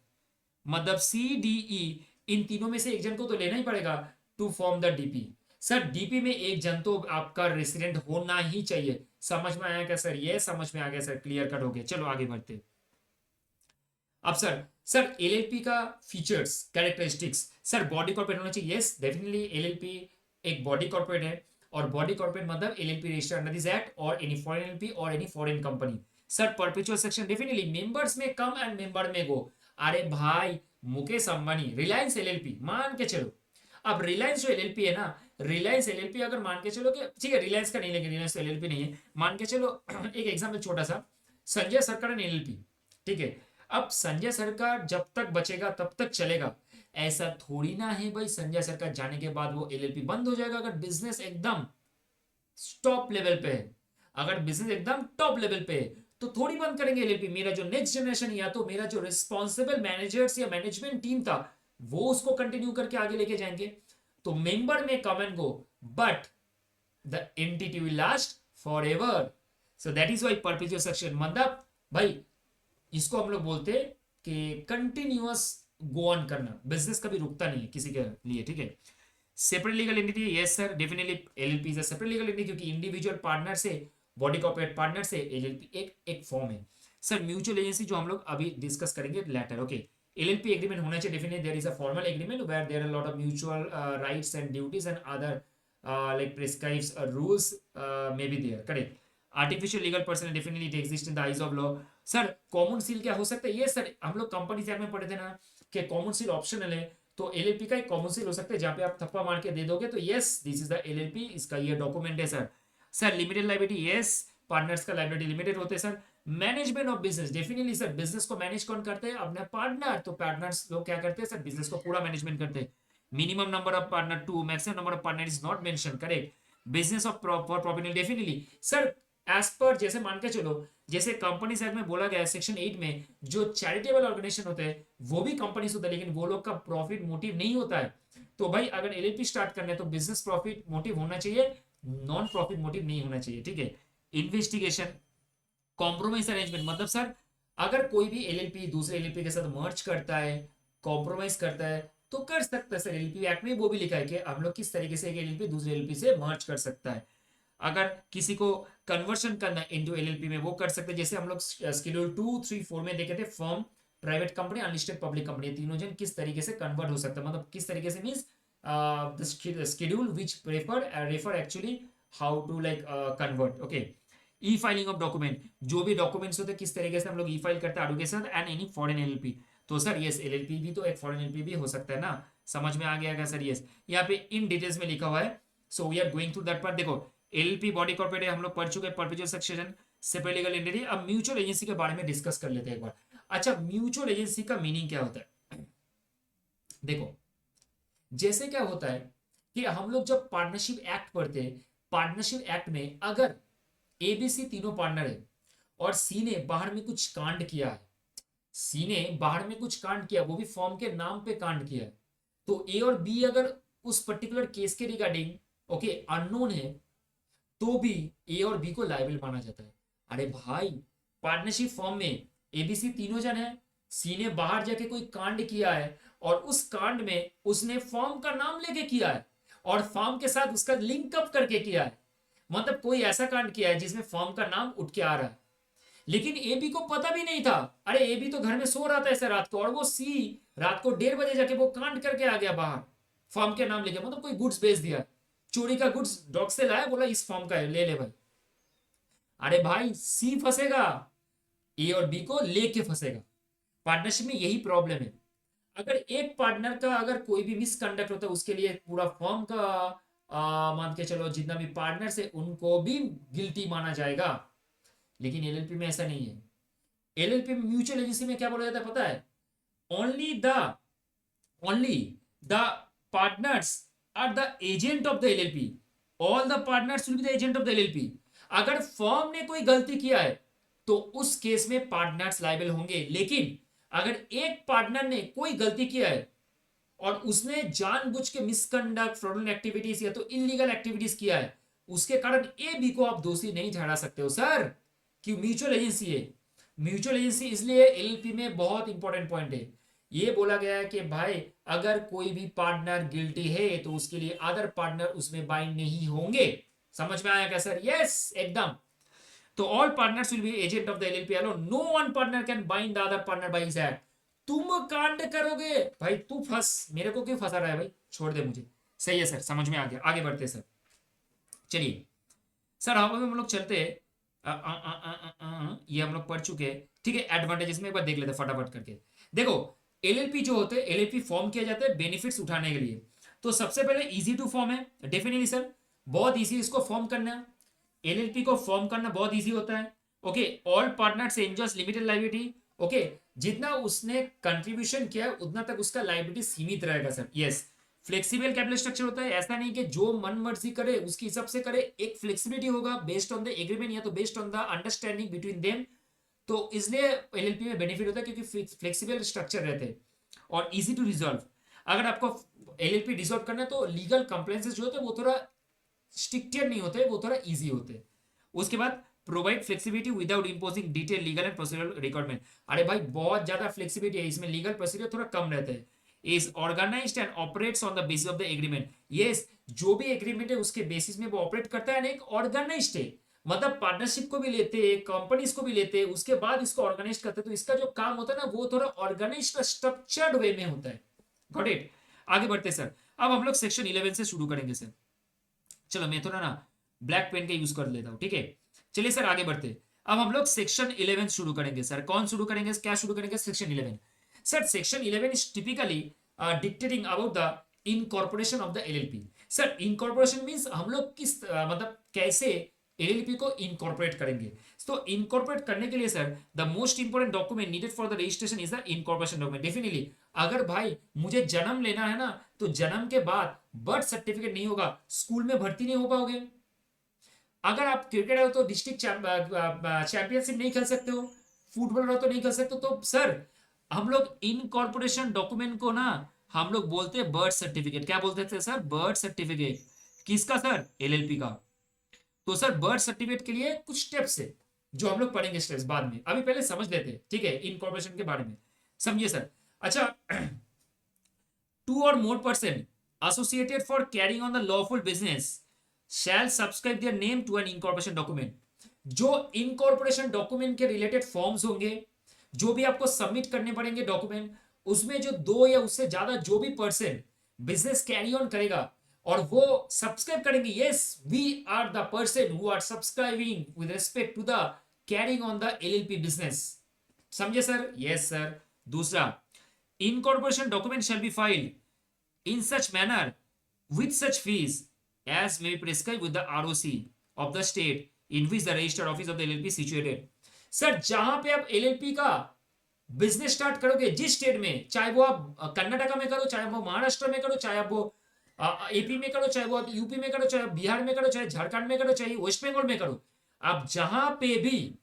मतलब सी डी ई इन तीनों में से एक जन को तो लेना ही पड़ेगा to form the DP. Sir DP में एक जन तो आपका रेसिडेंट होना ही चाहिए। समझ में आया क्या सर? ये समझ में आ गया सर, क्लियर कट हो गया। चलो आगे बढ़ते। अब सर एलएलपी का features, characteristics, sir body corporate होना चाहिए। यस डेफिनेटली एलएलपी एक बॉडी कॉर्पोरेट है, और बॉडी कॉर्पोरेट मतलब LLP registered under this act और एनी फॉरेन एलएलपी और any foreign company. Sir perpetual section definitely members में कम एंड मेंबर में गो। अरे भाई मुकेश अंबानी रिलायंस एलएलपी मान के चलो, अब रिलायंस जो एलएलपी है ना, रिलायंस एलएलपी अगर मान के चलो कि ठीक है रिलायंस का नहीं, लेकिन रिलायंस एलएलपी नहीं है, मान के चलो एक एग्जांपल छोटा सा, संजय सरकार एंड एलएलपी। ठीक है, अब संजय सरकार जब तक बचेगा तब तक चलेगा, ऐसा थोड़ी ना है भाई संजय सरकार जाने के बाद वो एलएलपी बंद हो जाएगा। अगर बिजनेस एकदम टॉप लेवल पे है, अगर बिजनेस एकदम टॉप लेवल पे है तो थोड़ी बंद करेंगे एलएलपी। मेरा जो नेक्स्ट जनरेशन या तो मेरा जो रिस्पॉन्सिबल मैनेजर्स या मैनेजमेंट टीम था वो उसको कंटिन्यू करके आगे लेके जाएंगे। तो मेंबर में come and go, but the entity will last forever. So that is why perpetual succession, मतलब भाई इसको हम लोग बोलते हैं कि कंटिन्यूअस गो ऑन करना, बिजनेस कभी रुकता नहीं है किसी के लिए। ठीक है, separate legal entity, yes sir definitely LLP is separate legal entity, क्योंकि इंडिविजुअल पार्टनर से, बॉडी कॉर्पोरेट पार्टनर से एलएलपी एक फॉर्म है। सर म्यूचुअल एजेंसी जो हम लोग अभी डिस्कस करेंगे लेटर, ओके। LLP एग्रीमेंट होना चाहिए definitely, there is a formal agreement where there are lot of mutual rights and duties and other like prescribes rules may be there, correct. Artificial legal person definitely it exists in the eyes of law. Sir common seal क्या हो सकता है? ये sir हम लोग company act में पढ़े थे ना कि कॉमन सील ऑप्शनल है, तो एलएलपी का एक कॉमन सील हो सकता है जहां पे आप थप्पा मार के दे दोगे तो yes this is the LLP, इसका ये डॉक्यूमेंट है sir. Sir limited liability, yes partners का लाइबिलिटी लिमिटेड होते हैं sir. Management of business, definitely sir business को मैनेज कौन करते हैं? अपने पार्टनर। तो पार्टनर्स लोग क्या करते हैं सर? बिजनेस को पूरा मैनेजमेंट करते हैं। Minimum number of partner 2, maximum number of partner is not mention, correct. Business of for profit definitely sir as per, जैसे मान के चलो जैसे कंपनी एक्ट में बोला गया है सेक्शन 8 में, जो चैरिटेबल ऑर्गेनाइजेशन होते हैं वो भी कंपनीज होता है, लेकिन वो लोग का प्रॉफिट मोटिव नहीं होता है। तो भाई अगर एलएलपी स्टार्ट करना है तो बिजनेस प्रॉफिट मोटिव होना चाहिए, नॉन प्रॉफिट मोटिव नहीं होना चाहिए, ठीक है। इन्वेस्टिगेशन, कॉम्प्रोमाइज अरेंजमेंट, मतलब सर अगर कोई भी एलएलपी दूसरे एलएलपी के साथ मर्ज करता है, कॉम्प्रोमाइज करता है तो कर सकता है सर। एलएलपी एक्ट में वो भी लिखा है कि हम लोग किस तरीके से एक एलएलपी दूसरे एलएलपी से मर्ज कर सकता है। अगर किसी को कन्वर्शन करना है इनटू एलएलपी में वो कर सकते हैं, जैसे हम लोग शेड्यूल 2, 3, 4 में देखे थे, firm, private company, unlisted public company, तीनों जन किस तरीके से कन्वर्ट हो सकता है, मतलब किस तरीके से means the schedule which refer actually how to like convert, okay. E filing of document, जो भी डॉक्यूमेंट्स होते हैं किस तरीके से हम लोग ई फाइल करते हैं आडू के साथ, एंड एनी फॉरेन एलएलपी। तो सर यस एलएलपी भी तो एक फॉरेन एलएलपी भी हो सकता है ना, समझ में आ गया क्या सर? यस यहाँ पे इन डिटेल्स में लिखा हुआ है, so we are going through that part. देखो एलएलपी बॉडी कॉर्पोरेट हम लोग पढ़ चुके हैं, perpetual succession, separate legal entity. अब म्यूचुअल एजेंसी के बारे में डिस्कस कर लेते हैं एक बार। अच्छा म्यूचुअल एजेंसी का मीनिंग क्या होता है? देखो जैसे क्या होता है कि हम लोग जब पार्टनरशिप एक्ट पढ़ते हैं, पार्टनरशिप एक्ट में अगर एबीसी तीनों पार्टनर है और सी ने बाहर में कुछ कांड किया है, सी ने बाहर में कुछ कांड किया, वो भी फॉर्म के नाम पे कांड किया है, तो ए और बी अगर उस पर्टिकुलर केस के रिगार्डिंग ओके अननोन है तो भी ए और बी को लायबल माना जाता है। अरे भाई पार्टनरशिप फॉर्म में एबीसी तीनों जन है, सी ने बाहर जाके कोई कांड किया है और उस कांड में उसने फॉर्म का नाम लेके किया है और फॉर्म के साथ उसका लिंक अप करके किया है, मतलब कोई ऐसा कांड किया है जिसमें फॉर्म का नाम उठ के आ रहा है, लेकिन ए बी को पता भी नहीं था। अरे ए बी तो घर में सो रहा था ऐसे रात को, और वो सी रात को 1:30 बजे जाके वो कांड करके आ गया बाहर फॉर्म के नाम लेके, मतलब कोई गुड्स बेच दिया, चोरी का गुड्स डॉग से लाया, बोला इस फॉर्म का है ले ले भाई। अरे भाई सी फंसेगा, ए और बी को लेके फंसेगा। पार्टनरशिप में यही प्रॉब्लम है, अगर एक पार्टनर का अगर कोई भी मिसकंडक्ट होता है उसके लिए पूरा फॉर्म का मान के चलो जितना भी पार्टनर्स है उनको भी गिल्टी माना जाएगा, लेकिन एलएलपी में ऐसा नहीं है। एलएलपी में म्यूचुअल एजेंसी में क्या बोला जाता है पता है? Only the partners are the agent of the LLP, all the partners will be the agent of the LLP. अगर फर्म ने कोई गलती किया है तो उस केस में पार्टनर्स लायबल होंगे, लेकिन अगर एक पार्टनर ने कोई गलती किया है और उसने जानबूझ के मिसकंडक्ट, फ्रॉडुलेंट एक्टिविटीज या तो इलीगल एक्टिविटीज किया है, उसके कारण ए बी को आप दोषी नहीं ठहरा सकते हो सर, कि म्यूचुअल एजेंसी है। म्यूचुअल एजेंसी इसलिए एलएलपी में बहुत इंपॉर्टेंट पॉइंट है, ये बोला गया है कि भाई अगर कोई भी पार्टनर गिल्टी है तो उसके लिए अदर पार्टनर उसमें बाइंड नहीं होंगे। समझ में आया क्या सर? यस एकदम। तो all partners will be agent of the LLP alone, no one partner can bind the other partner by his act. तुम कांड करोगे भाई, तू फंस, मेरे को क्यों फंसा रहा है भाई, छोड़ दे मुझे। सही है सर, समझ में आ गया, आगे बढ़ते सर। चलिए सर हम लोग चलते हैं, ये हम लोग पढ़ चुके हैं, ठीक है। एडवांटेजेस में एक बार देख लेते हैं फटाफट करके। देखो एलएलपी जो होते हैं, एलएलपी फॉर्म किया जाता है बेनिफिट्स उठाने के लिए। तो सबसे पहले इजी टू फॉर्म है, डेफिनेटली सर बहुत इजी इसको फॉर्म करना, एलएलपी को फॉर्म करना बहुत इजी होता है, okay. All partners enjoys limited liability, okay. जितना उसने कंट्रीब्यूशन किया है उतना तक उसका लायबिलिटी सीमित रहेगा sir, yes. Flexible capital structure होता है, ऐसा नहीं कि जो मन मर्जी करे उसके हिसाब से करे, एक फ्लेक्सिबिलिटी होगा बेस्ड ऑन द एग्रीमेंट या तो based on the understanding between them. तो इसलिए एलएलपी में बेनिफिट होता है क्योंकि फ्लेक्सिबल स्ट्रक्चर रहते हैं और इजी टू रिजॉल्व। अगर आपको एलएलपी डिसॉल्व करना है तो लीगल कंप्लेंसेस जो होते हैं वो थोड़ा स्ट्रिक्टर नहीं होते, वो थोड़ा इजी होते हैं। उसके बाद provide flexibility without imposing detail legal and procedural requirement. अरे भाई बहुत ज्यादा फ्लेक्सिबिलिटी है इसमें, लीगल प्रोसीजर थोड़ा कम रहते हैं। Is organised and operates on the basis of the agreement, yes जो भी एग्रीमेंट है उसके बेसिस में वो ऑपरेट करता है, एक ऑर्गेनाइज्ड है। मतलब पार्टनरशिप को भी लेते, कंपनीज को भी लेते, उसके बाद इसको ऑर्गेनाइज करते। तो इसका जो काम होता है ना वो थोड़ा ऑर्गेनाइज्ड स्ट्रक्चर्ड वे में होता है। Got it. आगे बढ़ते सर। अब हम लोग सेक्शन 11 से शुरू करेंगे सर। चलो मैं थोड़ा ना ब्लैक पेन का यूज कर लेता हूँ, ठीक है। चलिए सर आगे बढ़ते। अब हम लोग सेक्शन 11 शुरू करेंगे सर। कौन शुरू करेंगे, क्या शुरू करेंगे? Section 11। Sir section 11 is typically dictating about the incorporation of the LLP. Sir incorporation means हम लोग किस मतलब कैसे एलएलपी को इनकॉर्पोरेट करेंगे। तो इनकॉर्पोरेट करने के लिए sir the most important document needed for the registration is the incorporation document. Definitely अगर भाई मुझे जन्म लेना है ना, तो जन्म के बाद बर्थ सर्टिफिकेट नहीं होगा, स्कूल में भर्ती नहीं हो पाओगे। अगर आप क्रिकेटर हो तो डिस्ट्रिक्ट चैंपियनशिप नहीं खेल सकते हो, फुटबॉलर हो तो नहीं खेल सकते हो। तो सर हम लोग इनकॉर्पोरेशन डॉक्यूमेंट को ना हम लोग बोलते हैं बर्थ सर्टिफिकेट। क्या बोलते थे सर? Birth certificate. किसका सर? एलएलपी का। तो सर बर्थ सर्टिफिकेट के लिए कुछ स्टेप्स है जो हम लोग पढ़ेंगे स्टेप्स बाद में, अभी पहले समझ लेते हैं, ठीक है, इनकॉर्पोरेशन के बारे में। समझिए सर। अच्छा, two or more person associated for carrying on the lawful business shall subscribe their name to an incorporation document। जो इनकॉर्पोरेशन डॉक्यूमेंट के रिलेटेड फॉर्म्स होंगे, जो भी आपको सबमिट करने पड़ेंगे डॉक्यूमेंट, उसमें जो दो या उससे ज्यादा जो भी पर्सन बिजनेस कैरी ऑन करेगा और वो सब्सक्राइब करेंगे, yes we are the person who are subscribing with respect to the carrying on the LLP business. समझे सर? Yes sir. दूसरा, incorporation document shall be filed in such manner with such fees as may be prescribed with the ROC of the state in which the registered office of the LLP is situated। Sir जहां पे आप LLP का business start करोगे जिस state में, चाहे वो आप कर्नाटका में करो, चाहे वो महाराष्ट्र में करो, चाहे आप वो एपी में करो, चाहे वो आप यूपी में करो, चाहे बिहार में करो, चाहे झारखंड में करो, चाहे वेस्ट बंगाल में करो, आप जहां पे भी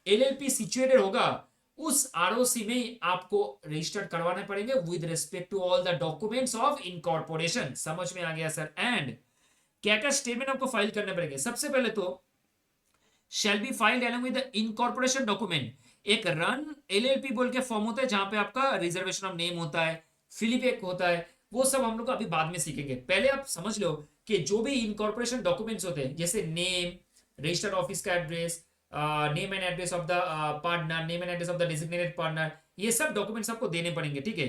एलएलपी सिचुएटेड होगा उस आरओसी में आपको रजिस्टर्ड करवाने पड़ेंगे with respect to all the documents of incorporation. समझ में आ गया सर? एंड क्या क्या स्टेटमेंट आपको फाइल करने पड़ेंगे? सबसे पहले तो shall be filed along with the incorporation document. एक रन एलएलपी बोल के फॉर्म होता है जहां पे आपका रिजर्वेशन ऑफ नेम होता है, फिलिप एक होता है, वो सब हम लोग अभी बाद में सीखेंगे। पहले आप समझ लो कि जो भी इनकॉर्पोरेशन डॉक्यूमेंट्स होते हैं जैसे नेम, रजिस्टर्ड ऑफिस का address, name and address of the partner, name and address of the designated partner, ये सब डॉक्यूमेंट्स आपको देने पड़ेंगे, ठीक है।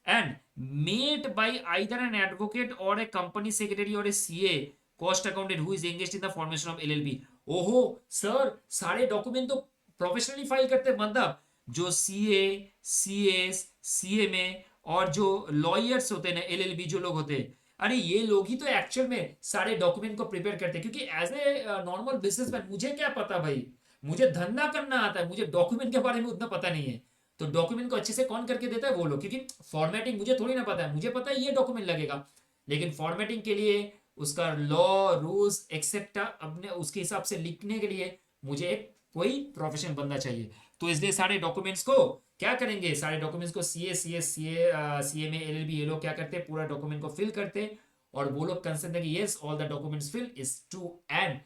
And made by either an advocate or a company secretary or a CA cost accountant who is engaged in the formation of LLP. ओहो sir, सारे document तो प्रोफेशनली फाइल करते हैं, मतलब जो सीए, सीएस, सीएमए और जो लॉयर्स होते हैं ना, एलएलबी जो लोग होते हैं, अरे ये लोग ही तो एक्चुअल में सारे डॉक्यूमेंट को प्रिपेयर करते हैं। क्योंकि एज ए नॉर्मल बिजनेसमैन मुझे क्या पता भाई, मुझे धंधा करना आता है, मुझे डॉक्यूमेंट के बारे में उतना पता नहीं है। तो डॉक्यूमेंट को अच्छे से कौन करके देता है? वो लोग। क्योंकि फॉर्मेटिंग मुझे थोड़ी ना पता है, मुझे पता है ये डॉक्यूमेंट लगेगा, लेकिन फॉर्मेटिंग के लिए उसका लॉ रूल्स एक्सेट्रा अपने उसके हिसाब से लिखने के लिए मुझे एक कोई प्रोफेशनल बंदा चाहिए। तो इसलिए सारे डॉक्यूमेंट्स को क्या करेंगे, सारे डॉक्यूमेंट्स को सीए, सीएस, सीए में एलएलबी ये लोग क्या करते हैं, पूरा डॉक्यूमेंट को फिल करते हैं और वो लोग कंसर्न है कि yes all the documents fill is true and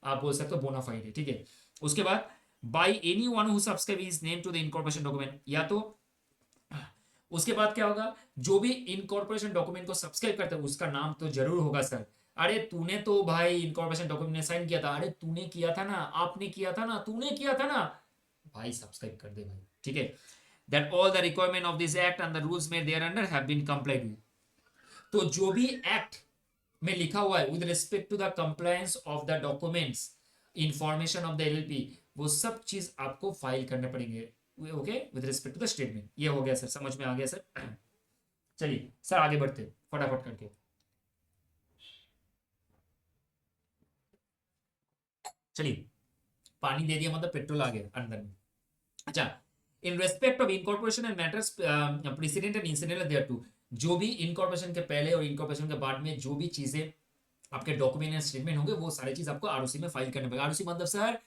आप बोल सकते हो बोनाफाइड है, ठीक है। उसके बाद by any one who subscribe his name to the incorporation document, या तो उसके बाद क्या होगा, जो भी इनकॉर्पोरेशन डॉक्यूमेंट को सब्सक्राइब करता है उसका नाम तो जरूर होगा सर। अरे तूने तो भाई इनकॉर्पोरेशन डॉक्यूमेंट में साइन किया था, अरे तूने किया था ना, आपने किया था ना, तूने किया था ना, भाई सब्सक्राइब कर दे भाई, ठीक है। That all the requirement of this act and the rules made thereunder have been complied with. तो जो भी एक्ट में लिखा हुआ है with respect to the compliance of the documents information of the LLP, वो सब चीज आपको फाइल करने पड़ेंगे, okay, with respect to the statement. ये हो गया सर, समझ में आ गया सर? चलिए सर आगे बढ़ते फटाफट करके। चलिए, पानी दे दिया मतलब पेट्रोल आ गया अंदर में। अच्छा, in respect of incorporation and matters precedent and incidental thereto, जो भी इनकॉर्पोरेशन के पहले और इनकॉर्पोरेशन के बाद में जो भी चीजें आपके डॉक्यूमेंट एंड स्टेटमेंट होंगे वो सारी चीज आपको आरओसी में फाइल करने पड़ेगा। आरओसी मतलब सर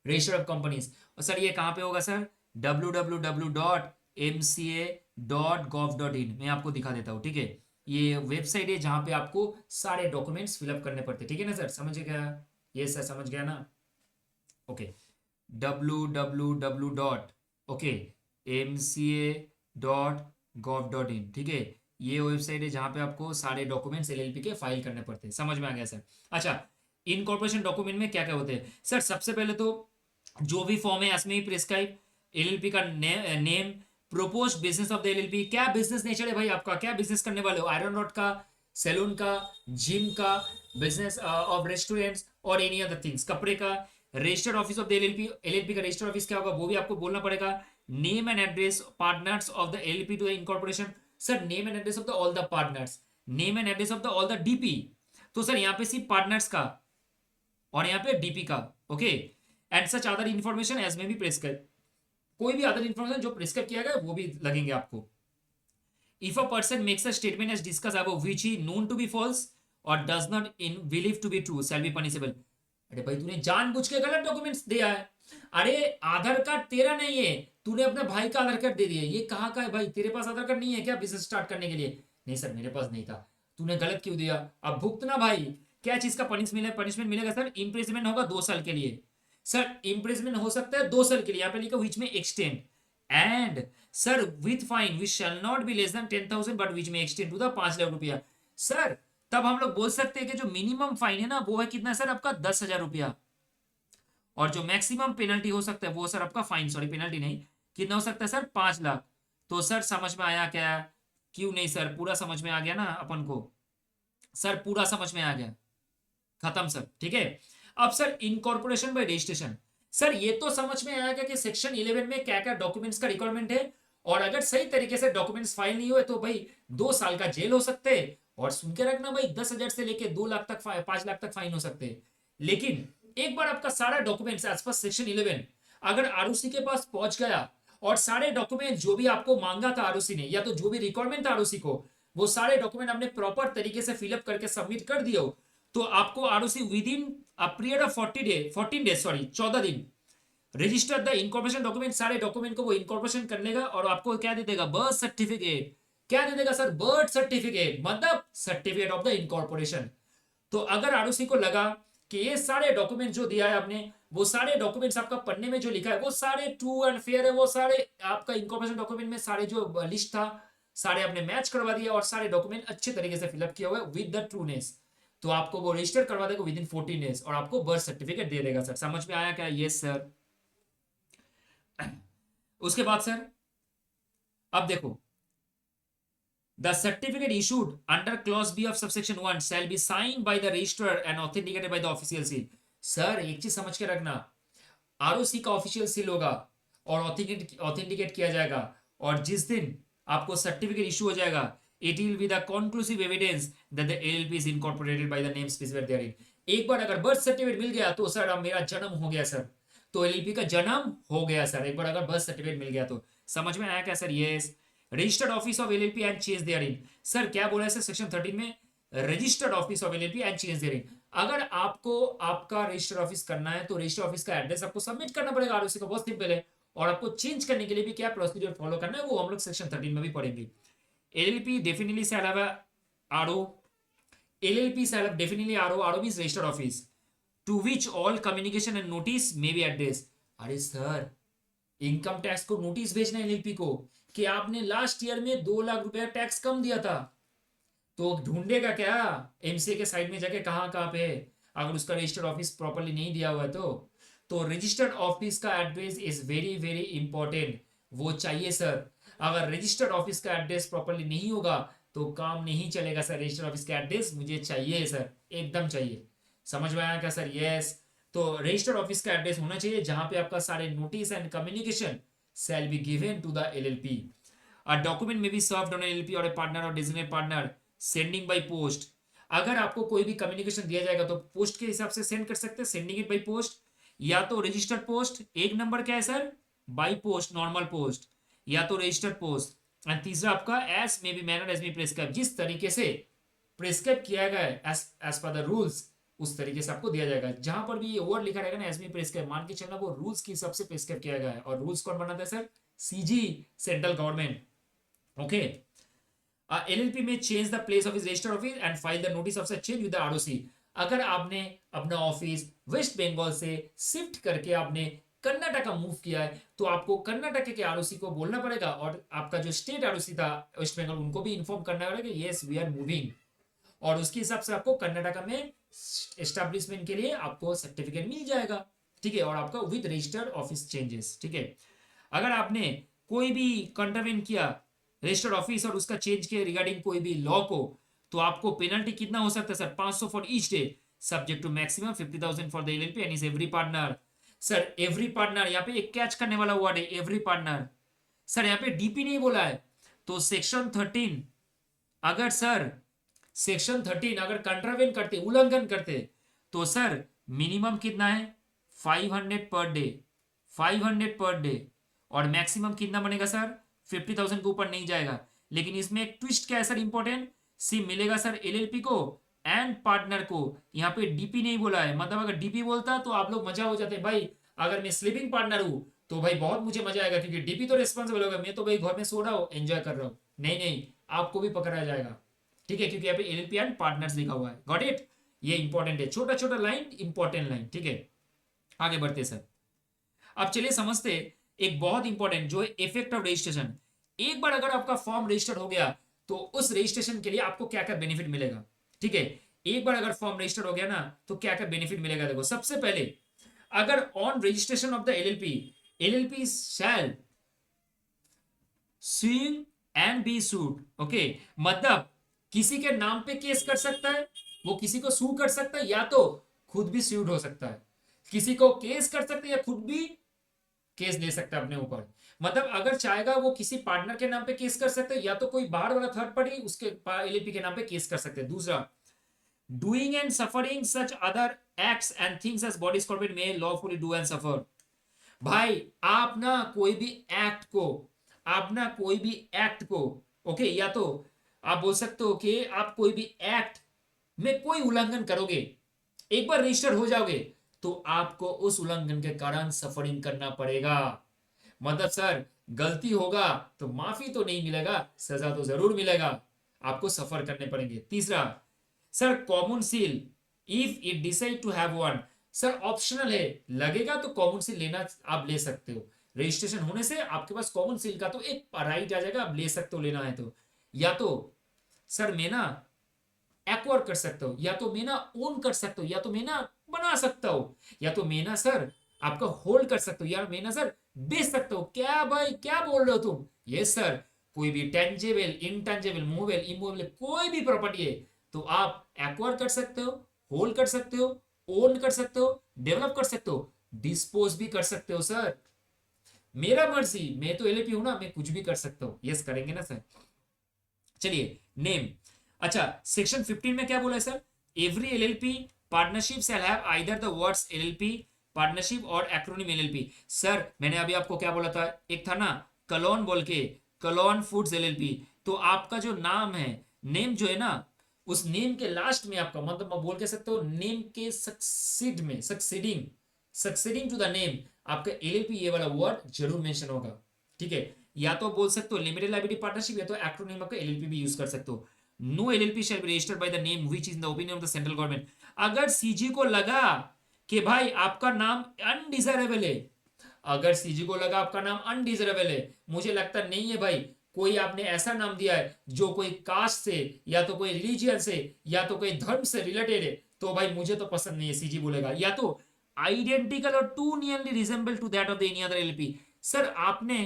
रजिस्टर ऑफ कंपनीज। और सर ये कहाँ पे होगा सर? www.mca.gov.in। मैं आपको दिखा देता हूँ, ठीक है। ये वेबसाइट है जहाँ पे आपको सारे डॉक्यूमेंट्स फिलअप करने पड़ते हैं, ठीक है ना सर? समझ गया? ये सर समझ गया ना? Okay, www. ओके, mca.gov.in, ठीक है। ये वेबसाइट है जहाँ पे आपको सारे डॉक्यूमेंट्स एलएलपी के फाइल करने पड़ते हैं। समझ में आ गया सर? अच्छा, इनकॉर्पोरेशन डॉक्यूमेंट में क्या क्या होते हैं सर? सबसे पहले तो जो भी फॉर्म है इसमें ही प्रिस्क्राइब, एलएलपी का name, propose business of the LLP, क्या बिजनेस नेचर है भाई आपका, क्या बिजनेस करने वाले हो, आयरन रॉड का, सैलून का, जिम का, बिजनेस ऑफ रेस्टोरेंट्स और एनी अदर थिंग्स, कपड़े का। Registered office of the LLP, LLP का रजिस्टर्ड ऑफिस क्या होगा वो भी आपको बोलना पड़ेगा। Name and address partners of the LLP to the incorporation, sir name and address of the all the partners, name and address of the all the DP, तो sir यहाँ पे सिर्फ पार्टनर्स का और यहाँ पे डीपी का, okay. And such other information as में भी प्रेस्क्राइब, कोई भी अदर इन्फॉर्मेशन जो प्रेस्क्राइब किया गया वो भी लगेंगे आपको। If a person makes a statement as discuss above which he known to be false or does not in believe to be true shall be punishable. अरे भाई तूने जानबूझ के गलत डॉक्यूमेंट्स दिया है। अरे आधार कार्ड तेरा नहीं है, तूने अपने भाई का आधार कार्ड दे दिया, ये कहाँ का है भाई? तेरे पास आधार कार्ड नहीं है क्या बिजनेस स्टार्ट करने के लिए? नहीं सर मेरे पास नहीं था। तूने गलत क्यों दिया? अब भुगतना भाई। क्या चीज का पनिशमेंट मिलेगा सर? इम्प्रिजमेंट होगा 2 साल के लिए। सर इम्प्रिजमेंट हो सकता है 2 साल के लिए, यहाँ पे लिखा विच में extend, and sir with fine which shall not be less than 10,000 but which में एक्सटेंड टू द 5 लाख रुपया। सर तब हम लोग बोल सकते हैं कि जो मिनिमम फाइन है ना वो है कितना सर आपका 10,000 रुपया, और जो मैक्सिमम पेनल्टी हो सकता है वो सर आपका फाइन, सॉरी पेनल्टी नहीं, कितना हो सकता है सर 5 लाख। तो सर समझ में आया क्या? क्यों नहीं सर, पूरा समझ में आ गया ना अपन को? सर पूरा समझ में आ गया, खत्म सर, ठीक है। अब sir incorporation bye registration, sir ये तो समझ में आया क्या कि सेक्शन 11 में क्या क्या डॉक्यूमेंट्स का रिक्वायरमेंट है, और अगर सही तरीके से डॉक्यूमेंट्स फाइल नहीं हुए तो भाई 2 साल का जेल हो सकते हैं, और सुन के रखना भाई 10,000 से लेके 2 लाख तक 5 लाख तक फाइन हो सकते हैं। लेकिन एक बार आपका सारा डॉक्यूमेंट्स एज पर सेक्शन 11 अगर आरओसी के पास पहुंच गया, और सारे डॉक्यूमेंट जो भी आपको मांगा था आरओसी ने, या तो जो भी रिक्वायरमेंट था आरओसी को, वो सारे डॉक्यूमेंट हमने प्रॉपर तरीके से फिलअप करके सबमिट कर दिए हो, तो आपको ROC with in a period of 14 days, sorry 14 दिन, रजिस्टर द इनकॉर्पोरेशन डॉक्यूमेंट, सारे डॉक्यूमेंट को वो इनकॉर्पोरेशन कर लेगा, और आपको क्या दे देगा? Birth certificate. क्या दे देगा सर? बर्थ सर्टिफिकेट, मतलब सर्टिफिकेट ऑफ द इनकॉर्पोरेशन। तो अगर आरओसी को लगा कि ये सारे डॉक्यूमेंट जो दिया है आपने, वो सारे डॉक्यूमेंट्स आपका पढ़ने में जो लिखा है वो सारे ट्रू एंड फेयर है, वो सारे आपका इनकॉर्पोरेशन डॉक्यूमेंट में सारे जो लिस्ट था सारे आपने मैच करवा दिया, और सारे डॉक्यूमेंट अच्छे तरीके से फिलअप किया हुआ है विद द ट्रूनेस, तो आपको वो रजिस्टर करवा देगा विद इन 14 डेज, और आपको बर्थ सर्टिफिकेट दे देगा। सर समझ में आया क्या? Yes sir. उसके बाद सर अब देखो, the certificate issued under clause B of subsection 1 shall be signed by the registrar and authenticated by the official seal। Sir एक चीज समझ के रखना, आरओसी का ऑफिशियल सील होगा और ऑथेंटिकेट किया जाएगा, और जिस दिन आपको सर्टिफिकेट इशू हो जाएगा, it will be the conclusive evidence that the LLP is incorporated by the name specified therein. एक बार अगर बर्थ सर्टिफिकेट मिल गया तो सर अब मेरा जन्म हो गया सर, तो एलएलपी का जन्म हो गया सर, एक बार अगर बर्थ सर्टिफिकेट मिल गया तो। समझ में आया क्या sir? Yes. Registered office of LLP and change therein, sir क्या बोला है सर सेक्शन 13 में? Registered office of LLP and change therein. अगर आपको आपका रजिस्टर ऑफिस करना है तो रजिस्टर ऑफिस का एड्रेस आपको सबमिट करना पड़ेगा आरओसी को, बहुत सिंपल है। और आपको चेंज करने के लिए भी क्या प्रोसीजर फॉलो करना है वो हम लोग सेक्शन 13 में भी पढ़ेंगे। एलएलपी डेफिनेटली से अलावा आरओ, एलएलपी से अलावा definitely RO, RO means registered office to which all communication and notice may be address. अरे सर इनकम टैक्स को नोटिस भेजना है एलएलपी को कि आपने लास्ट ईयर में 2 लाख रुपया टैक्स कम दिया था, तो ढूंढेगा क्या एमसीए के साइड में जाके कहाँ पे है, अगर उसका रजिस्टर्ड ऑफिस प्रॉपरली नहीं दिया हुआ है तो रजिस्टर्ड ऑफिस का address is very very important, वो चाहिए सर। अगर रजिस्टर्ड ऑफिस का एड्रेस प्रॉपरली नहीं होगा तो काम नहीं चलेगा सर, रजिस्टर्ड ऑफिस का एड्रेस मुझे चाहिए सर, एकदम चाहिए। समझ में आया क्या सर? यस। तो रजिस्टर्ड ऑफिस का एड्रेस होना चाहिए जहां पे आपका सारे notice and communication shall be given to the LLP। A document may be served on an LLP or a partner or designated partner sending by post। अगर आपको कोई भी कम्युनिकेशन दिया जाएगा तो पोस्ट के हिसाब से सेंड कर सकते हैं, सेंडिंग इट बाई पोस्ट, या तो रजिस्टर्ड पोस्ट, एक नंबर क्या है sir? By post, normal post, या तो रजिस्टर्ड पोस्ट। एंड तीसरा आपका as may be manner as be prescribe, जिस तरीके से प्रेस्क्राइब किया गया है एज पर द रूल्स उस तरीके से आपको दिया जाएगा। जहां पर भी ये वर्ड लिखा रहेगा ना एज बी प्रेस्क्राइब, मान के चलना वो रूल्स की हिसाब से प्रेस्क्राइब किया गया है, और रूल्स कौन बनाता है sir? CG, central government, okay. LLP में change the place of his registered office and file the notice of such change with the ROC. अगर आपने अपना ऑफिस वेस्ट बंगाल से शिफ्ट करके आपने कर्नाटका मूव किया है तो आपको कर्नाटक के आरओसी को बोलना पड़ेगा, और आपका जो स्टेट आरओसी था वेस्ट बंगाल उनको भी इन्फॉर्म करना पड़ेगा यस वी आर मूविंग, और उसके हिसाब से आपको कर्नाटका में एस्टेब्लिशमेंट के लिए आपको सर्टिफिकेट मिल जाएगा, ठीक है, और आपका विद रजिस्टर्ड ऑफिस चेंजेस, ठीक है। अगर आपने कोई भी कंट्रावेन किया रजिस्टर्ड ऑफिस और उसका चेंज किया रिगार्डिंग कोई भी लॉ को, तो आपको पेनल्टी कितना हो सकता है sir? 500 for each day, subject to maximum 50,000 for the LLP and is every partner. Sir every partner यहाँ पे एक कैच करने वाला वर्ड है, एवरी पार्टनर। सर यहाँ पे डीपी नहीं बोला है, तो सेक्शन 13 अगर सर सेक्शन 13 अगर कंट्रावेन करते, उल्लंघन करते, तो सर मिनिमम कितना है? 500 पर डे, 500 पर डे, और मैक्सिमम कितना बनेगा सर? 50,000 के ऊपर नहीं जाएगा। लेकिन इसमें एक ट्विस्ट क्या है सर इंपॉर्टेंट, सी मिलेगा सर एलएलपी को एंड पार्टनर को। यहाँ पे डीपी नहीं बोला है, मतलब अगर डीपी बोलता तो आप लोग मजा हो जाते भाई, अगर मैं स्लीपिंग पार्टनर हूं तो भाई बहुत मुझे मजा आएगा, क्योंकि डीपी तो रिस्पॉन्सिबल होगा, मैं तो भाई घर में सो रहा हूँ एंजॉय कर रहा हूँ। नहीं नहीं, आपको भी पकड़ा जाएगा, ठीक है, क्योंकि यहाँ पे एलएलपी एंड पार्टनर्स लिखा हुआ है। Got it? ये इंपॉर्टेंट है, छोटा छोटा लाइन, इंपॉर्टेंट लाइन, ठीक है। आगे बढ़ते सर, अब चलिए समझते एक बहुत इंपॉर्टेंट जो है इफेक्ट ऑफ रजिस्ट्रेशन। एक बार अगर आपका फॉर्म रजिस्टर्ड हो गया तो उस रजिस्ट्रेशन के लिए आपको क्या क्या बेनिफिट मिलेगा, ठीक है। एक बार अगर फॉर्म रजिस्टर्ड हो गया ना तो क्या क्या बेनिफिट मिलेगा, देखो सबसे पहले अगर on registration of the LLP, LLP shall suing and be sued, okay, मतलब किसी के नाम पे केस कर सकता है, वो किसी को सू कर सकता है, या तो खुद भी सूड हो सकता है, किसी को केस कर सकते हैं या खुद भी केस ले सकता है अपने ऊपर। मतलब अगर चाहेगा वो किसी पार्टनर के नाम पे केस कर सकते हैं, या तो कोई बाहर वाला थर्ड पार्टी उसके एलएलपी के नाम पे केस कर सकते हैं। दूसरा, doing and suffering such other acts and things as bodies corporate may lawfully do and suffer. भाई आप ना कोई भी एक्ट को, आप ना कोई भी एक्ट को, ओके, या तो आप बोल सकते हो कि आप कोई भी एक्ट में कोई उल्लंघन करोगे, एक बार रजिस्टर हो जाओगे तो आपको उस उल्लंघन के कारण सफरिंग करना पड़ेगा। मतलब सर गलती होगा तो माफी तो नहीं मिलेगा, सजा तो जरूर मिलेगा, आपको सफर करने पड़ेंगे। तीसरा sir, common seal if it decide to have one, sir optional है, लगेगा तो कॉमन सील लेना आप ले सकते हो, रजिस्ट्रेशन होने से आपके पास कॉमन सील का तो एक राइट आ जाएगा, आप ले सकते हो लेना है तो। या तो सर मैं ना एक्वायर कर सकता हूं, या तो मैं ना ओन कर सकता हूं, या तो मैं ना बना सकता हूं, या तो मैं ना सर आपका होल्ड कर सकता हूं, या मैं ना सर बेच सकता हूं। क्या भाई क्या बोल रहे हो तुम? यस सर, कोई भी टेंजेबल, इंटेंजेबल, मूवेबल, इमूवेबल कोई भी प्रॉपर्टी है तो आप एक्वायर कर सकते हो, होल्ड कर सकते हो, ओन कर सकते हो, डेवलप कर सकते हो, डिस्पोज भी कर सकते हो सर। मेरा मर्जी, मैं तो एलएपी हूं ना, मैं कुछ भी कर सकता हूं। यस करेंगे ना सर? चलिए नेम, अच्छा सेक्शन 15 में क्या बोला है sir? Every LLP partnership shall have either the words LLP partnership और एक्रोनिम एलएलपी। सर मैंने अभी आपको क्या बोला था, एक था ना कलोन बोल के, कलोन फूड्स एलएलपी, तो आपका जो नाम है, नेम जो है ना, उस नेम के लास्ट में आपका मतलब मैं बोल के सकते हो नेम के सक्सीड में, succeeding, succeeding to the name आपका एलएलपी ये वाला वर्ड जरूर मेंशन होगा, ठीक है। या तो बोल सकते हो लिमिटेड लायबिलिटी पार्टनरशिप, या तो एक्रोनिम आपका एलएलपी भी यूज कर सकते हो। No LLP shall be registered by the name which is in the opinion of the central government. अगर सीजी को लगा कि भाई आपका नाम अनडिजायरेबल है, अगर सीजी को लगा आपका नाम अनडिजरेबल है, मुझे लगता नहीं है भाई कोई आपने ऐसा नाम दिया है जो कोई कास्ट से या तो कोई रिलीजियन से या तो कोई धर्म से रिलेटेड है, तो भाई मुझे तो पसंद नहीं है, सीजी बोलेगा। या तो identical or too nearly resemble to that of the any other LP. Sir आपने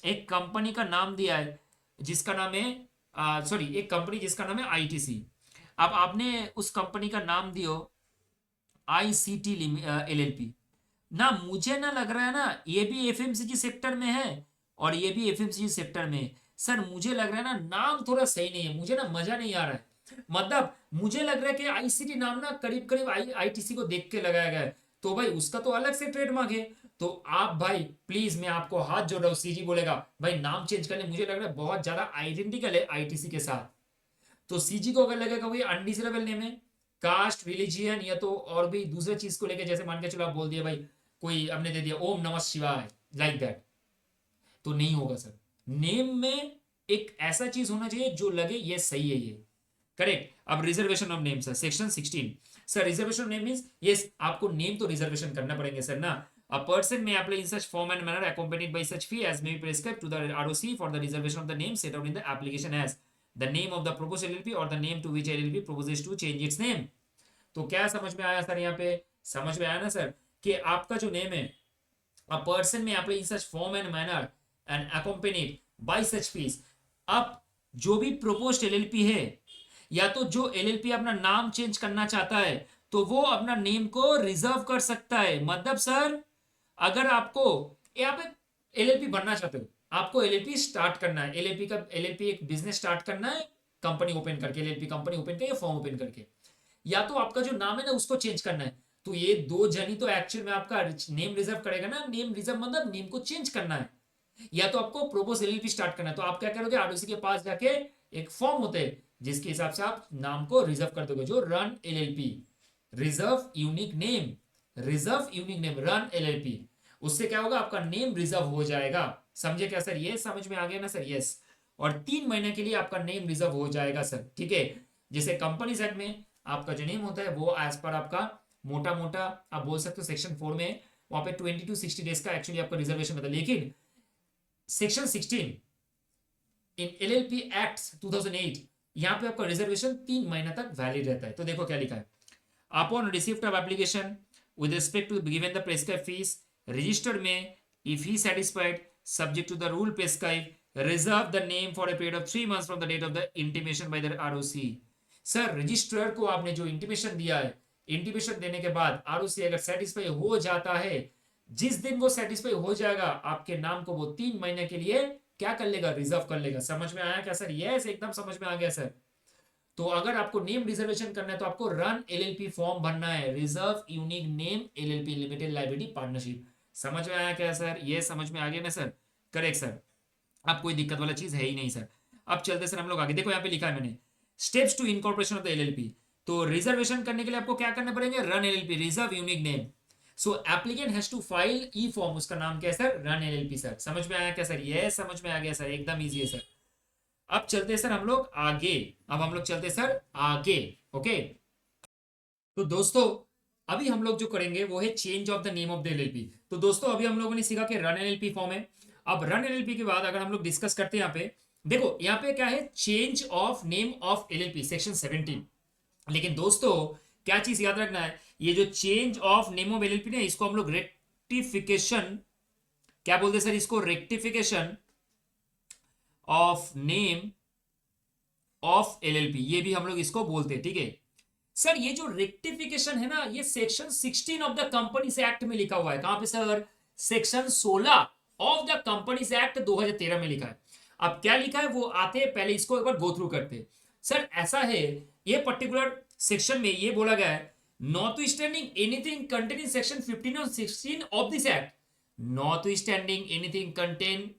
एक कंपनी का नाम दिया है जिसका नाम है सॉरी एक कंपनी जिसका नाम है आईटीसी, अब आपने उस कंपनी का नाम दियो आईसीटी एलएलपी ना, मुझे ना लग रहा है ना ये भी एफएमसीजी सेक्टर में है और ये भी एफएमसीजी सेक्टर में है। सर मुझे लग रहा है ना नाम थोड़ा सही नहीं है, मुझे ना मजा नहीं आ रहा है। मतलब मुझे लग रहा है कि आईसीटी नाम ना करीब करीब आईटीसी को देख के लगाया गया है, तो भाई उसका तो अलग से ट्रेडमार्क है। तो आप भाई प्लीज, मैं आपको हाथ जोड़ रहा हूँ, सीजी बोलेगा भाई नाम चेंज करने, मुझे लग रहा है बहुत ज्यादा आइडेंटिकल है आईटीसी के साथ। तो सीजी को अगर लगेगा वो अनडिजरेबल नेम है, कास्ट रिलीजियन या तो और भी दूसरे चीज को लेकर, जैसे मान के चलो आप बोल दिया भाई कोई हमने दे दिया ओम नमः शिवाय लाइक दैट, तो नहीं होगा सर। नेम में एक ऐसा चीज होना चाहिए जो लगे ये सही है, ये करेक्ट। अब reservation of name sir, section 16 sir, reservation of name means yes आपको नेम तो रिजर्वेशन करना पड़ेंगे सर ना। A person may apply in such form and manner accompanied by such fee as may be prescribed to the ROC for the reservation of the name set out in the application as the name of the proposed LLP or the name to which LLP proposes to change its name। तो क्या समझ में आया sir? यहाँ पे समझ में आया ना सर कि आपका जो नेम है, a person may apply in such form and manner and accompanied by such fees. अब जो भी प्रोपोज्ड एलएलपी है, या तो जो एलएलपी अपना नाम चेंज करना चाहता है तो वो अपना नेम को रिजर्व कर सकता है। मतलब सर अगर आपको यहाँ पे एलएलपी बनना चाहते हो, आपको एलएलपी स्टार्ट करना है, एलएलपी एक बिजनेस स्टार्ट करना है, कंपनी ओपन करके, एलएलपी कंपनी ओपन करके, फॉर्म ओपन करके, या तो आपका जो नाम है ना उसको चेंज करना है, तो ये दो जन ही तो एक्चुअल में आपका नेम रिजर्व करेगा ना। नेम रिजर्व मतलब नेम को चेंज करना है, या तो आपको प्रोपोज एलएलपी स्टार्ट करना है, तो आप क्या करोगे, आरओसी के पास जाके एक फॉर्म होते हैं जिसके हिसाब से आप नाम को रिजर्व कर दोगे, जो run LLP, reserve unique name, reserve unique name, run LLP. उससे क्या होगा, आपका नेम रिजर्व हो जाएगा। समझे क्या सर? ये समझ में आ गया ना सर? यस। और 3 महीने के लिए आपका नेम रिजर्व हो जाएगा सर, ठीक है। जैसे कंपनी एक्ट में आपका जो नेम होता है वो एज पर आपका मोटा मोटा आप बोल सकते हो सेक्शन 4 में वहां पे 20 to 60 डेज का एक्चुअली आपका रिजर्वेशन होता है, लेकिन सेक्शन 16 इन एलएलपी एक्ट 2008 यहाँ पे आपका रिजर्वेशन 3 महीने तक वैलिड रहता है। तो देखो क्या लिखा है, upon receipt of application with respect to given the prescribed fees, registered may, if he satisfied, subject to the rule prescribed, reserve the name for a period of 3 months from the date of the intimation by the ROC. Sir registrar को आपने जो intimation दिया है, intimation देने के बाद ROC अगर satisfy हो जाता है, जिस दिन वो सेटिस्फाई हो जाएगा आपके नाम को वो 3 महीने के लिए क्या कर लेगा, रिजर्व कर लेगा। समझ में आया क्या सर? यस, एकदम समझ में आ गया सर। तो अगर आपको नेम रिजर्वेशन करना है तो आपको रन एलएलपी फॉर्म भरना है, reserve unique name LLP limited liability partnership. समझ में आया क्या सर? ये समझ में आ गया ना सर? करेक्ट सर, अब कोई दिक्कत वाला चीज है ही नहीं सर। अब चलते सर हम लोग आगे। देखो यहाँ पे लिखा है मैंने, steps to incorporation of the LLP. तो रिजर्वेशन करने के लिए आपको क्या करना पड़ेगा, run LLP, reserve unique name. So applicant has to file e form, उसका नाम क्या है सर, रन एलएलपी सर। समझ में आया क्या सर? ये समझ में आ गया सर, एकदम इजी है सर। अब चलते सर हम लोग आगे, अब हम लोग चलते सर आगे, ओके। तो दोस्तों अभी हम लोग जो करेंगे वो है change of the name of the LLP. तो दोस्तों अभी हम लोगों ने सीखा कि रन एलएलपी फॉर्म है। अब रन एलएलपी के बाद अगर हम लोग डिस्कस करते हैं यहाँ पे, देखो यहाँ पे क्या है, change of name of LLP section 17। लेकिन दोस्तों क्या चीज याद रखना है, ये जो change of name of LLP ना, इसको हम लोग रेक्टिफिकेशन, क्या बोलते हैं सर इसको, rectification of name of LLP, ये भी हम लोग इसको बोलते हैं, ठीक है सर। ये जो रेक्टिफिकेशन है ना, ये section 16 of the companies act में लिखा हुआ है। कहां पे sir? Section 16 of the companies act 2013 में लिखा है। अब क्या लिखा है वो आते हैं, पहले इसको एक बार गो थ्रू करते हैं। सर ऐसा है, ये पर्टिकुलर सेक्शन में ये बोला गया है, notwithstanding anything contain in section 15 और 16 of this act, notwithstanding anything contain,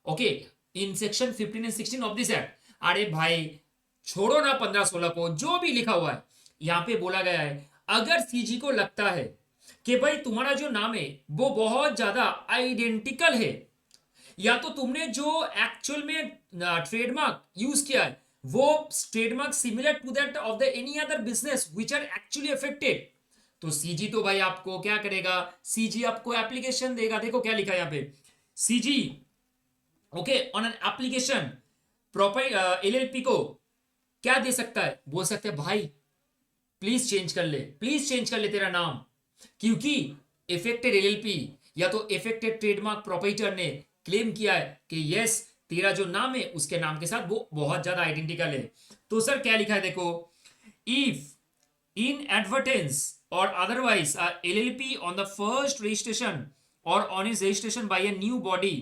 okay, in section 15 and 16 of this act. अरे भाई छोड़ो ना 15-16 को, जो भी लिखा हुआ है यहां पे बोला गया है, अगर सीजी को लगता है कि भाई तुम्हारा जो नाम है वो बहुत ज्यादा आइडेंटिकल है, या तो तुमने जो एक्चुअल में ट्रेडमार्क यूज किया है वो trademark similar to that of the any other business which are actually affected, तो सीजी तो भाई आपको क्या करेगा, सीजी आपको एप्लीकेशन देगा। देखो क्या लिखा है यहाँ पे, CG okay on an application proper LLP को क्या दे सकता है, बोल सकते हैं भाई प्लीज चेंज कर ले, प्लीज चेंज कर ले तेरा नाम, क्योंकि इफेक्टेड एलएलपी या तो इफेक्टेड ट्रेडमार्क प्रोप्राइटर ने क्लेम किया है कि यस तेरा जो नाम है उसके नाम के साथ वो बहुत ज्यादा आइडेंटिकल है। तो सर क्या लिखा है देखो, if in advertence or otherwise LLP on the first registration or on is registration by a new body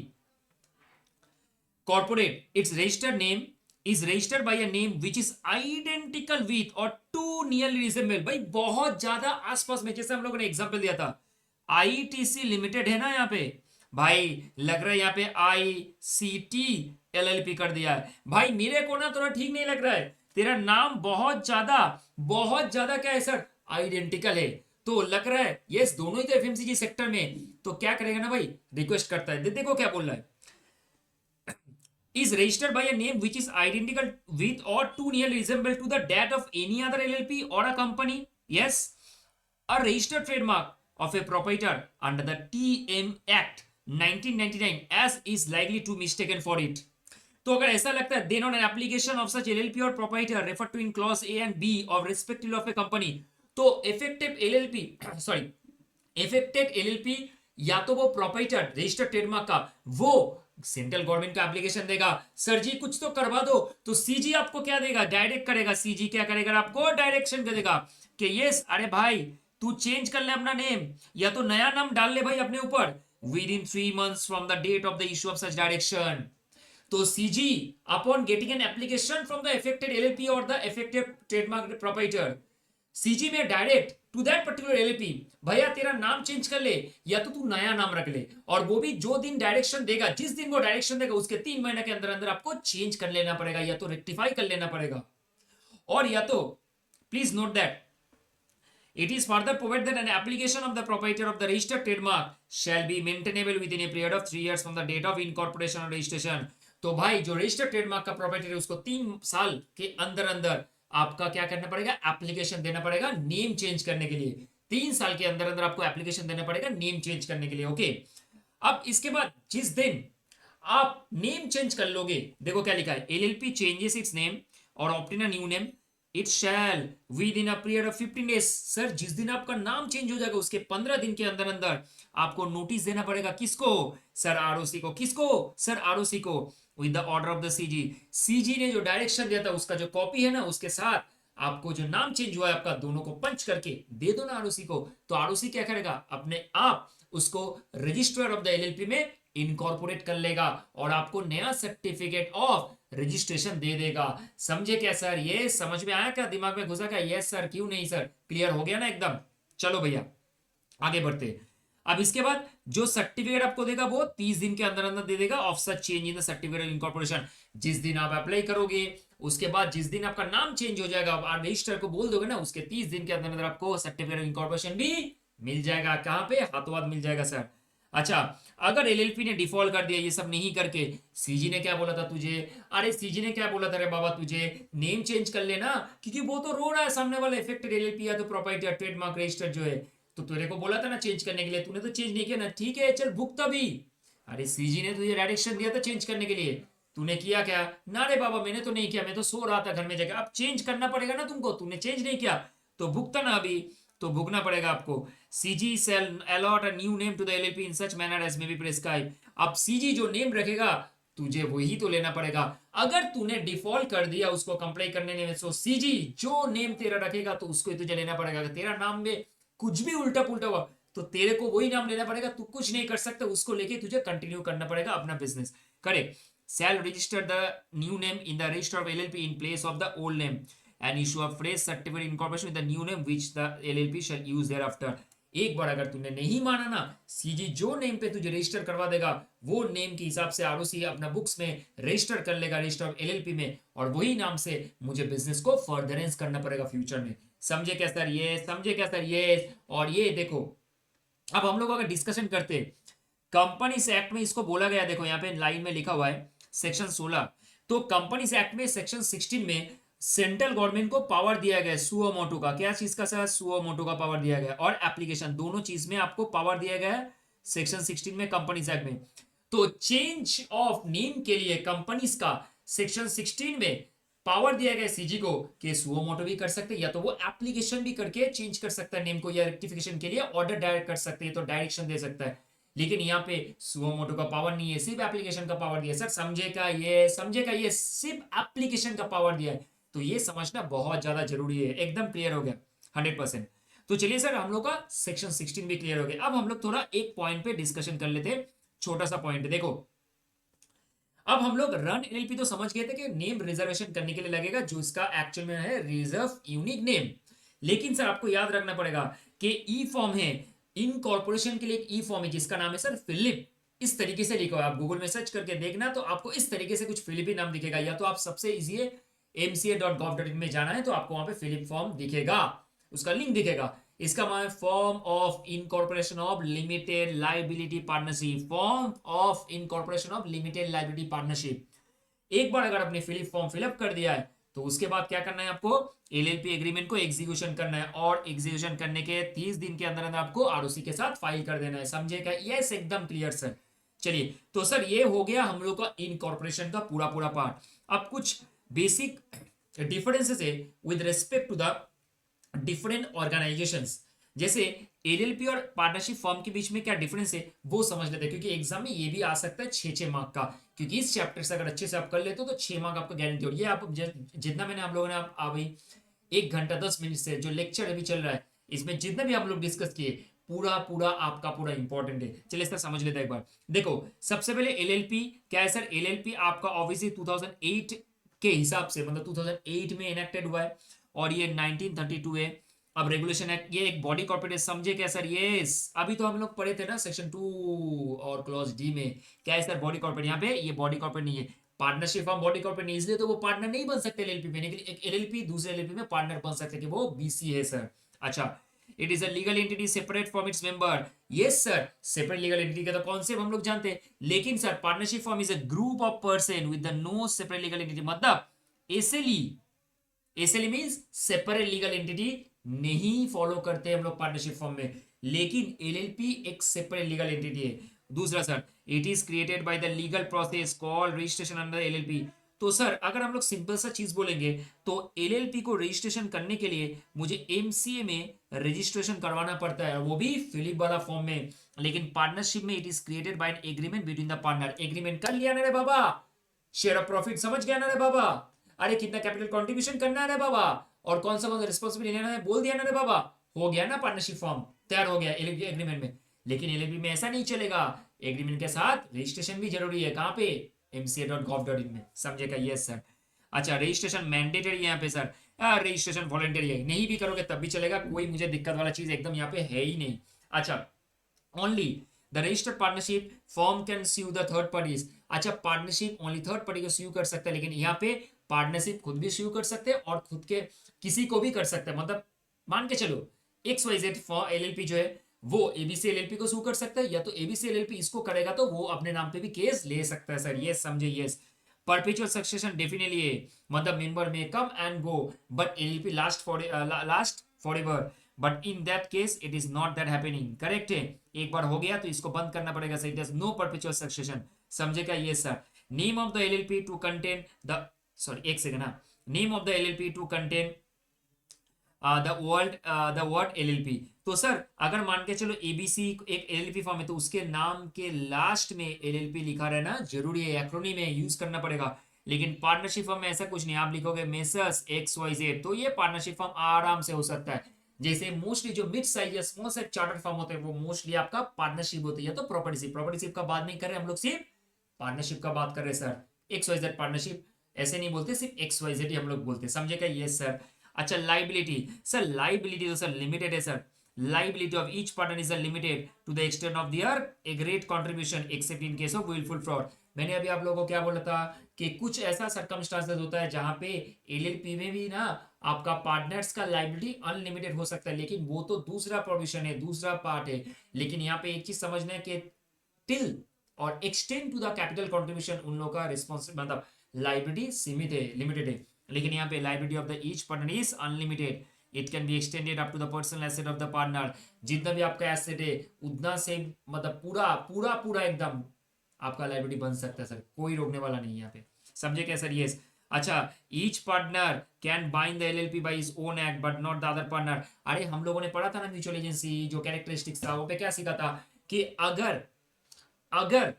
corporate, its registered name is registered by a name which is identical with or too nearly resemble, भाई बहुत ज्यादा आसपास में, जैसे हम लोगों ने example दिया था आईटीसी लिमिटेड है ना, यहाँ पे भाई लग रहा है यहाँ पे आईसीटी एलएलपी कर दिया है। भाई मेरे को ना थोड़ा ठीक नहीं लग रहा है, तेरा नाम बहुत ज्यादा क्या है सर, आइडेंटिकल है। तो लग रहा है यस दोनों ही तो एफएमसीजी सेक्टर में, तो क्या करेगा ना भाई, रिक्वेस्ट करता है। देखो क्या बोल रहा है, is registered by a name which is identical with or too nearly resemble to the that of any other LLP or a company. Yes, a registered trademark of a proprietor under the TM Act 1999 as is likely to mistaken for it. तो अगर ऐसा लगता है then on an application of such LLP or proprietor referred to in clause A and B of respective of a company, तो effective LLP sorry affected LLP या तो वो proprietor registered trademark का वो सेंट्रल गवर्नमेंट का application देगा, sir जी कुछ तो करवा दो, तो सीजी आपको क्या देगा, डायरेक्ट करेगा। सीजी क्या करेगा, आपको डायरेक्शन देगा कि यस अरे भाई तू चेंज कर ले अपना नेम, या तो नया नाम डाल ले भाई अपने ऊपर within 3 months from the date of the issue of such direction. तो CG upon getting an application from the affected LLP or the affected trademark proprietor, CG may direct to that particular LLP भैया तेरा नाम change कर ले या तो तू नया नाम रख ले, और वो भी जो दिन डायरेक्शन देगा, जिस दिन वो डायरेक्शन देगा उसके 3 महीने के अंदर अंदर आपको चेंज कर लेना पड़ेगा या तो रेक्टिफाई कर लेना पड़ेगा। और या तो please note that it is further provided that an application of the proprietor of the registered trademark shall be maintainable within a period of 3 years from the date of incorporation or registration। तो भाई जो registered trademark का proprietor है उसको 3 साल के अंदर अंदर आपका क्या करना पड़ेगा, एप्लीकेशन देना पड़ेगा नेम चेंज करने के लिए। 3 साल के अंदर अंदर आपको एप्लीकेशन देना पड़ेगा नेम चेंज करने के लिए। ओके, अब इसके बाद जिस दिन आप नेम चेंज कर लोगे, देखो क्या लिखा है, एलएलपी चेंजेस इट्स नेम और obtain a new name it shall with in a period of 15 days. Sir जिस दिन आपका नाम चेंज हो जाएगा उसके 15 दिन के अंदर अंदर आपको नोटिस देना पड़ेगा। किसको, सर आरओसी को। किसको, सर आरओसी को, with the order of the CG. CG ने जो डायरेक्शन दिया था उसका जो कॉपी है ना, उसके साथ आपको जो नाम चेंज हुआ है आपका दोनों को पंच करके दे दो ना आरओसी को। तो आरओसी क्या करेगा, अपने आप उसको रजिस्टर ऑफ द एलएलपी में इनकॉर्पोरेट कर लेगा और आपको नया सर्टिफिकेट ऑफ रजिस्ट्रेशन दे देगा। समझे क्या सर, ये समझ में आया क्या, दिमाग में घुसा क्या, यस सर क्यों नहीं सर, क्लियर हो गया ना एकदम। चलो भैया आगे बढ़ते। अब इसके बाद जो सर्टिफिकेट आपको देगा वो 30 दिन के अंदर अंदर दे देगा of such change in the certificate of incorporation. जिस दिन आप अप्लाई करोगे उसके बाद जिस दिन आपका नाम चेंज हो जाएगा आप रजिस्टर को बोल दोगे ना, उसके 30 दिन के अंदर अंदर आपको सर्टिफिकेट ऑफ इनकॉर्पोरेशन भी मिल जाएगा। कहां पे, हाथों हाथ मिल जाएगा सर। अच्छा, अगर एलएलपी ने डिफॉल्ट कर दिया ये सब नहीं करके, सीजी ने क्या बोला था तुझे, अरे सीजी ने क्या बोला था रे बाबा तुझे नेम चेंज कर लेना, क्योंकि वो तो रो रहा है सामने वाला इफेक्टेड एलएलपी या तो प्रॉपर्टी ट्रेडमार्क रजिस्टर जो है, तो तेरे को बोला था ना चेंज करने के लिए, तूने तो चेंज नहीं किया ना, ठीक है चल भुगता भी। अरे सीजी ने तुझे डायरेक्शन दिया था चेंज करने के लिए, तूने किया क्या, ना रे बाबा मैंने तो नहीं किया, मैं तो सो रहा था घर में जाकर। अब चेंज करना पड़ेगा ना तुमको, तूने चेंज नहीं किया तो भुगता ना, अभी तो भुगतना पड़ेगा आपको। CG shall allot a new name to the LLP in such manner as may be prescribe. अब सीजी जो नेम रखेगा तुझे वही तो लेना पड़ेगा। अगर तूने डिफॉल्ट कर दिया उसको कंप्लाई करने में, तो सीजी जो नेम तेरा रखेगा तो उसको ही तुझे लेना पड़ेगा। अगर तेरा नाम में कुछ भी उल्टा पुल्टा हुआ तो तेरे को वही नाम लेना पड़ेगा, तू कुछ नहीं कर सकता, उसको लेके तुझे कंटिन्यू करना पड़ेगा अपना business. Correct, shall register the new name in the register of LLP in place of the old name and issue a fresh certificate incorporation with the new name which the LLP shall use thereafter। एक बार अगर तूने नहीं माना ना, CG जो name पे तुझे रजिस्टर करवा देगा वो नेम के हिसाब से आरओसी अपना बुक्स में रजिस्टर कर लेगा रजिस्टर ऑफ एलएलपी में, और वही नाम से मुझे बिजनेस को फर्दरेंस करना पड़ेगा फ्यूचर में। समझे क्या सर, ये समझे क्या सर, ये। और ये देखो अब हम लोग अगर डिस्कशन करते कंपनीज एक्ट में, इसको बोला गया, देखो यहाँ पे लाइन में लिखा हुआ है सेक्शन 16, तो कंपनीज एक्ट में सेक्शन 16 में सेंट्रल गवर्नमेंट को पावर दिया गया सुओ मोटो का, क्या चीज का सर, सुओ मोटो का पावर दिया गया, और एप्लीकेशन दोनों चीज में आपको पावर दिया गया है सेक्शन 16 में कंपनीज एक्ट में। तो चेंज ऑफ नेम के लिए कंपनीज का सेक्शन 16 में पावर दिया गया सीजी को कि सुओ मोटो भी कर सकते हैं, या तो वो एप्लीकेशन भी करके चेंज कर सकता है नेम को, या रेक्टिफिकेशन के लिए ऑर्डर डायरेक्ट कर सकते हैं तो डायरेक्शन दे सकता है। लेकिन यहाँ पे सुओ मोटो का पावर नहीं है, सिर्फ एप्लीकेशन का पावर दिया है। सर समझेगा ये, समझेगा ये, सिर्फ एप्लीकेशन का पावर दिया है, तो ये समझना बहुत ज्यादा जरूरी है। एकदम क्लियर हो गया 100%। तो चलिए सर हम लोग का सेक्शन 16 भी क्लियर हो गया। अब हम लोग थोड़ा एक पॉइंट पे डिस्कशन कर लेते हैं, छोटा सा पॉइंट देखो। अब हम लोग रन एलएलपी तो समझ गए थे कि नेम रिजर्वेशन करने के लिए लगेगा जो इसका एक्चुअल में है रिजर्व यूनिक नेम। लेकिन सर आपको याद रखना पड़ेगा कि ई फॉर्म है, इनकॉर्पोरेशन के लिए एक ई फॉर्म है जिसका नाम है सर फिलिप। इस तरीके से लिखा हुआ है, आप गूगल में सर्च करके देखना तो आपको इस तरीके से कुछ फिलिपी नाम दिखेगा, या तो आप सबसे इजी है mca.gov.in में जाना है तो आपको वहां पे फिलिप फॉर्म दिखेगा, उसका लिंक दिखेगा। इसका मतलब form of incorporation of limited liability partnership, form of incorporation of limited liability partnership. एक बार अगर आपने फिलिप फॉर्म फिलअप कर दिया है तो उसके बाद क्या करना है आपको, एलएलपी एग्रीमेंट को एग्जीक्यूशन करना है, और एग्जीक्यूशन करने के 30 दिन के अंदर अंदर आपको आरओसी के साथ फाइल कर देना है। समझेगा, यस एकदम क्लियर सर। चलिए तो सर ये हो गया हम लोग का इनकॉर्पोरेशन का पूरा पूरा पार्ट। अब कुछ बेसिक डिफरेंसेस है with respect to the different organisations, जैसे एलएलपी और पार्टनरशिप फर्म के बीच में क्या डिफरेंस है वो समझ लेते हैं, क्योंकि एग्जाम में ये भी आ सकता है 6-6 मार्क का, क्योंकि इस चैप्टर से अगर अच्छे से आप कर लेते हो तो 6 मार्क आपका गारंटी हो। ये आप जितना मैंने हम लोगों ने अभी 1 घंटा 10 मिनट से जो लेक्चर अभी चल रहा है, इसमें जितना भी हम लोग डिस्कस किए पूरा पूरा आपका पूरा इंपॉर्टेंट है। चलिए सर समझ लेते हैं एक बार। देखो सबसे पहले एलएलपी क्या है सर। एलएलपी आपका ऑब्वियसली 2008 के हिसाब से, मतलब 2008 में इनेक्टेड हुआ है और ये 1932 है। अब रेगुलेशन एक्ट, ये एक बॉडी कॉर्पोरेट समझे क्या सर। ये अभी तो हम लोग पढ़े थे ना सेक्शन 2 और क्लॉज डी में, क्या है सर बॉडी कॉर्पोरेट। यहाँ पे ये बॉडी कॉर्पोरेट नहीं है, पार्टनरशिप फॉर्म बॉडी कॉर्पोरेट नहीं, इसलिए तो वो पार्टनर नहीं बन सकते एलएलपी में, लेकिन एक एलएलपी दूसरे एलएलपी में पार्टनर बन सकते कि वो बीसी है सर। अच्छा, it is a legal entity separate from its member. Yes sir, separate legal entity का तो कॉन्सेप्ट हम लोग जानते हैं, लेकिन sir partnership form is a group of person with no separate legal entity. मतलब SLE, SLE means separate legal entity नहीं follow करते हम लोग पार्टनरशिप फॉर्म में, लेकिन एलएलपी एक सेपरेट लीगल एंटिटी है। दूसरा sir, it is created by the legal process called registration under LLP. तो सर अगर हम लोग सिंपल सा चीज बोलेंगे तो एलएलपी को रजिस्ट्रेशन करने के लिए मुझे एमसीए में रजिस्ट्रेशन करवाना पड़ता है, वो भी फिलिप वाला फॉर्म में। लेकिन पार्टनरशिप में it is created by an agreement between the partner. Agreement कर लिया ना रे बाबा, शेयर ऑफ प्रॉफिट समझ गया ना रे बाबा, अरे कितना कैपिटल कंट्रीब्यूशन करना है रे बाबा, और कौन सा रिस्पॉन्सिबिलिटी लेना है बोल दिया ना रे बाबा, हो गया ना पार्टनरशिप फॉर्म तैयार हो गया एग्रीमेंट में। लेकिन एलएलपी में ऐसा नहीं चलेगा, एग्रीमेंट के साथ रजिस्ट्रेशन भी जरूरी है। कहां पे, mca.gov.in में, समझेगा। Yes sir. अच्छा, रजिस्ट्रेशन मैंडेटरी है यहाँ पे सर, रजिस्ट्रेशन वॉलंटरी है, नहीं भी करोगे तब भी चलेगा, कोई मुझे दिक्कत वाला चीज एकदम यहाँ पे है ही नहीं। अच्छा, only the registered partnership form can sue the third parties. अच्छा, पार्टनरशिप ओनली थर्ड पार्टी को स्यू कर सकता है, लेकिन यहाँ पे पार्टनरशिप खुद भी स्यू कर सकते हैं और खुद के किसी को भी कर सकते हैं। मतलब मान के चलो एक्स वाई जेड एलएलपी जो है वो एबीसी एलएलपी को स्यू कर सकता है, या तो एबीसी एलएलपी इसको करेगा तो वो अपने नाम पे भी केस ले सकता है सर। ये समझे। यस, परपेचुअल सक्सेशन डेफिनेटली है, मतलब मेंबर में come and go but LLP last for ever, but in that case it is not that happening. Correct है, एक बार हो गया तो इसको बंद करना पड़ेगा sir. It is no perpetual succession, समझेगा। ये sir, name of the LLP to contain the, sorry एक सेकंड, ना, name of the LLP to contain the word LLP. तो सर अगर मान के चलो एबीसी एक एलएलपी फॉर्म है तो उसके नाम के लास्ट में एलएलपी लिखा रहना जरूरी है, एक्रोनिम में यूज करना पड़ेगा। लेकिन पार्टनरशिप फॉर्म में ऐसा कुछ नहीं, आप लिखोगे मेसर्स एक्स वाई जेड तो ये पार्टनरशिप फॉर्म आराम से हो सकता है। जैसे मोस्टली जो मिड साइज या स्मॉल साइज चार्टर्ड फॉर्म होते हैं वो मोस्टली आपका पार्टनरशिप होती है, तो प्रॉपर्टीशिप का बात नहीं कर रहे हम लोग, सिर्फ पार्टनरशिप का बात कर रहे हैं sir. X Y Z partnership ऐसे नहीं बोलते, सिर्फ एक्स वाई जेड ही हम लोग बोलते हैं, समझेगा। ये सर। अच्छा, लाइबिलिटी सर, लाइबिलिटी तो सर लिमिटेड है sir. liability of each partner is limited to the extent of their aggregate contribution except in case of willful fraud। मैंने अभी आप लोगों को क्या बोला था कि कुछ ऐसा सर्कमस्टांसेस होता है जहां पे एलएलपी में भी ना आपका पार्टनर्स का लाइबिलिटी अनलिमिटेड हो सकता है, लेकिन वो तो दूसरा प्रोविजन है, दूसरा पार्ट है। लेकिन यहाँ पे एक चीज समझना है कि till or extend to the capital contribution उन लोगों का रिस्पॉन्स मतलब लाइबिलिटी सीमित है, लिमिटेड है। लेकिन यहाँ पे liability of the each partner is unlimited, it can be extended up to the personal asset of the partner. जितना भी आपका एसेट है उतना से मतलब पूरा पूरा पूरा एकदम आपका लाइबिलिटी बन सकता है सर, कोई रोकने वाला नहीं है यहाँ पे, समझे क्या सर। यस। अच्छा, each partner can bind the LLP by his own act but not the other partner. अरे हम लोगों ने पढ़ा था ना म्यूचुअल एजेंसी जो कैरेक्टरिस्टिक्स था वो पे क्या सीखा था कि अगर अगर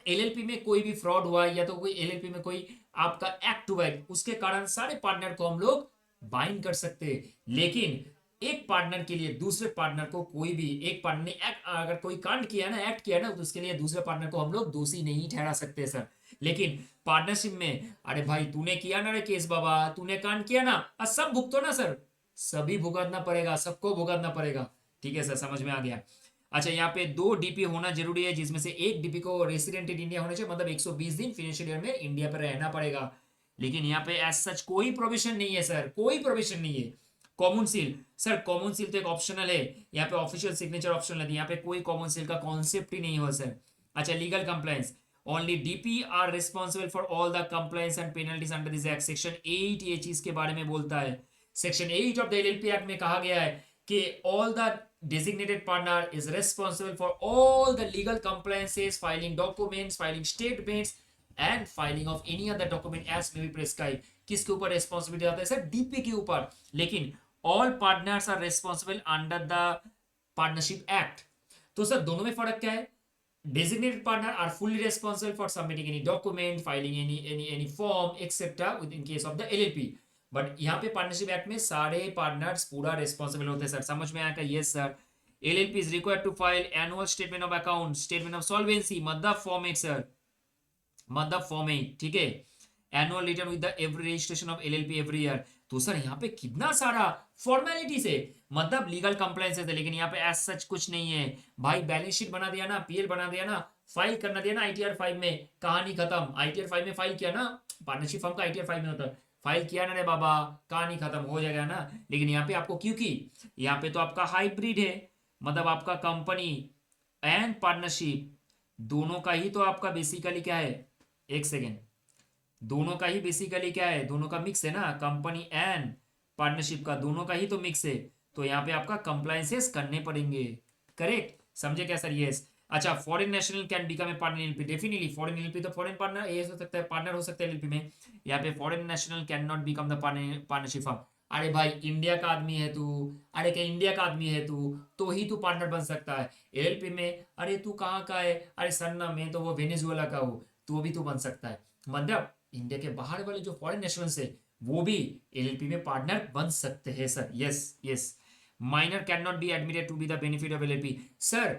एलएलपी में कोई भी फ्रॉड हुआ या तो कोई एलएलपी में कोई आपका एक्ट हुआ है उसके कारण सारे पार्टनर को हम लोग बाइंड कर सकते हैं, लेकिन एक पार्टनर के लिए दूसरे पार्टनर को कोई भी एक पार्टनर ने एक्ट अगर कोई कांड किया ना एक्ट किया ना तो उसके लिए दूसरे पार्टनर को हम लोग दोषी नहीं ठहरा सकते सर। लेकिन पार्टनरशिप में अरे भाई तूने किया ना रे केस बाबा, तूने कांड किया ना, सब भुगतो ना सर, सभी भुगतना पड़ेगा, सबको भुगतना पड़ेगा। ठीक है सर, समझ में आ गया। अच्छा, यहाँ पे 2 डीपी होना जरूरी है जिसमें से एक डीपी को रेसिडेंट इन इंडिया होना चाहिए, मतलब 120 दिन फाइनेंशियल ईयर में इंडिया पर रहना पड़ेगा। लेकिन यहाँ पे एज सच कोई प्रोविजन नहीं है सर, कोई प्रोविजन नहीं है। Common seal sir, common seal तो एक ऑप्शनल है, यहाँ पे ऑफिशियल सिग्नेचर ऑप्शनल है, यहाँ पे कोई कॉमन सील का कॉन्सेप्ट ही नहीं हो सर। अच्छा, legal compliance, only DP are responsible for all the compliance and penalties under this act. Section 8 ये चीज के बारे में बोलता है। Section 8 of the LLP act में कहा गया है कि all the designated partner is responsible for all the legal compliances, filing documents, filing statements and filing of any other document as may be prescribed। किसके ऊपर रिस्पॉन्सिबिलिटी आता है sir, DP के ऊपर। लेकिन all partners are responsible under the partnership act. तो sir दोनों में फर्क क्या है? Designated partner are fully responsible for submitting any document, filing any form, etc. in case of the LLP. But यहाँ पे पार्टनरशिप एक्ट में सारे पार्टनर्स पूरा रेस्पॉन्सिबल होते हैं सर। समझ में आएगा? Yes sir. LLP is required to file annual statement of account, statement of solvency, मतलब फॉर्मेट सर, मतलब फॉर्मेट, ठीक है। Annual return with the every registration of LLP every year. तो सर यहाँ पे कितना सारा फॉर्मेलिटीज है, मतलब लीगल कंप्लायंस है, लेकिन यहाँ पे एज सच कुछ नहीं है भाई। बैलेंस शीट बना दिया ना, पीएल बना दिया ना, फाइल करना दिया ना आईटीआर 5 में, कहानी खत्म। आईटीआर 5 में फाइल किया ना, पार्टनरशिप फर्म का आईटीआर 5 में होता है, फाइल किया ना रे बाबा, कहानी खत्म हो जाएगा ना। लेकिन यहाँ पे आपको, क्योंकि यहाँ पे तो आपका हाइब्रिड है, मतलब आपका कंपनी एंड पार्टनरशिप दोनों का ही तो आपका बेसिकली क्या है, एक सेकेंड, दोनों का ही बेसिकली क्या है, दोनों का मिक्स है ना, कंपनी एंड पार्टनरशिप का दोनों का ही तो मिक्स है। तो यहाँ पे आपका कंप्लायंसेस करने पड़ेंगे। करेक्ट, समझे क्या सर? यस। अच्छा, foreign national can become a partner LP, definitely foreign LP तो फॉरेन पार्टनर ये हो सकता है, पार्टनर हो सकता है एलपी में। यहाँ पे foreign national can not become the partnership firm. अरे भाई इंडिया का आदमी है तू, अरे क्या इंडिया का आदमी है तू, तो ही तू पार्टनर बन सकता है एलपी में। अरे तू कहाँ का है? अरे सर ना मैं तो वो वेनेजुएला का हूँ, तो भी तू बन सकता है। मतलब इंडिया के बाहर वाले जो फॉरेन नेशनल्स है वो भी एलएलपी में पार्टनर बन सकते हैं sir. Yes yes. Minor can not be admitted to be the benefit of LLP. Sir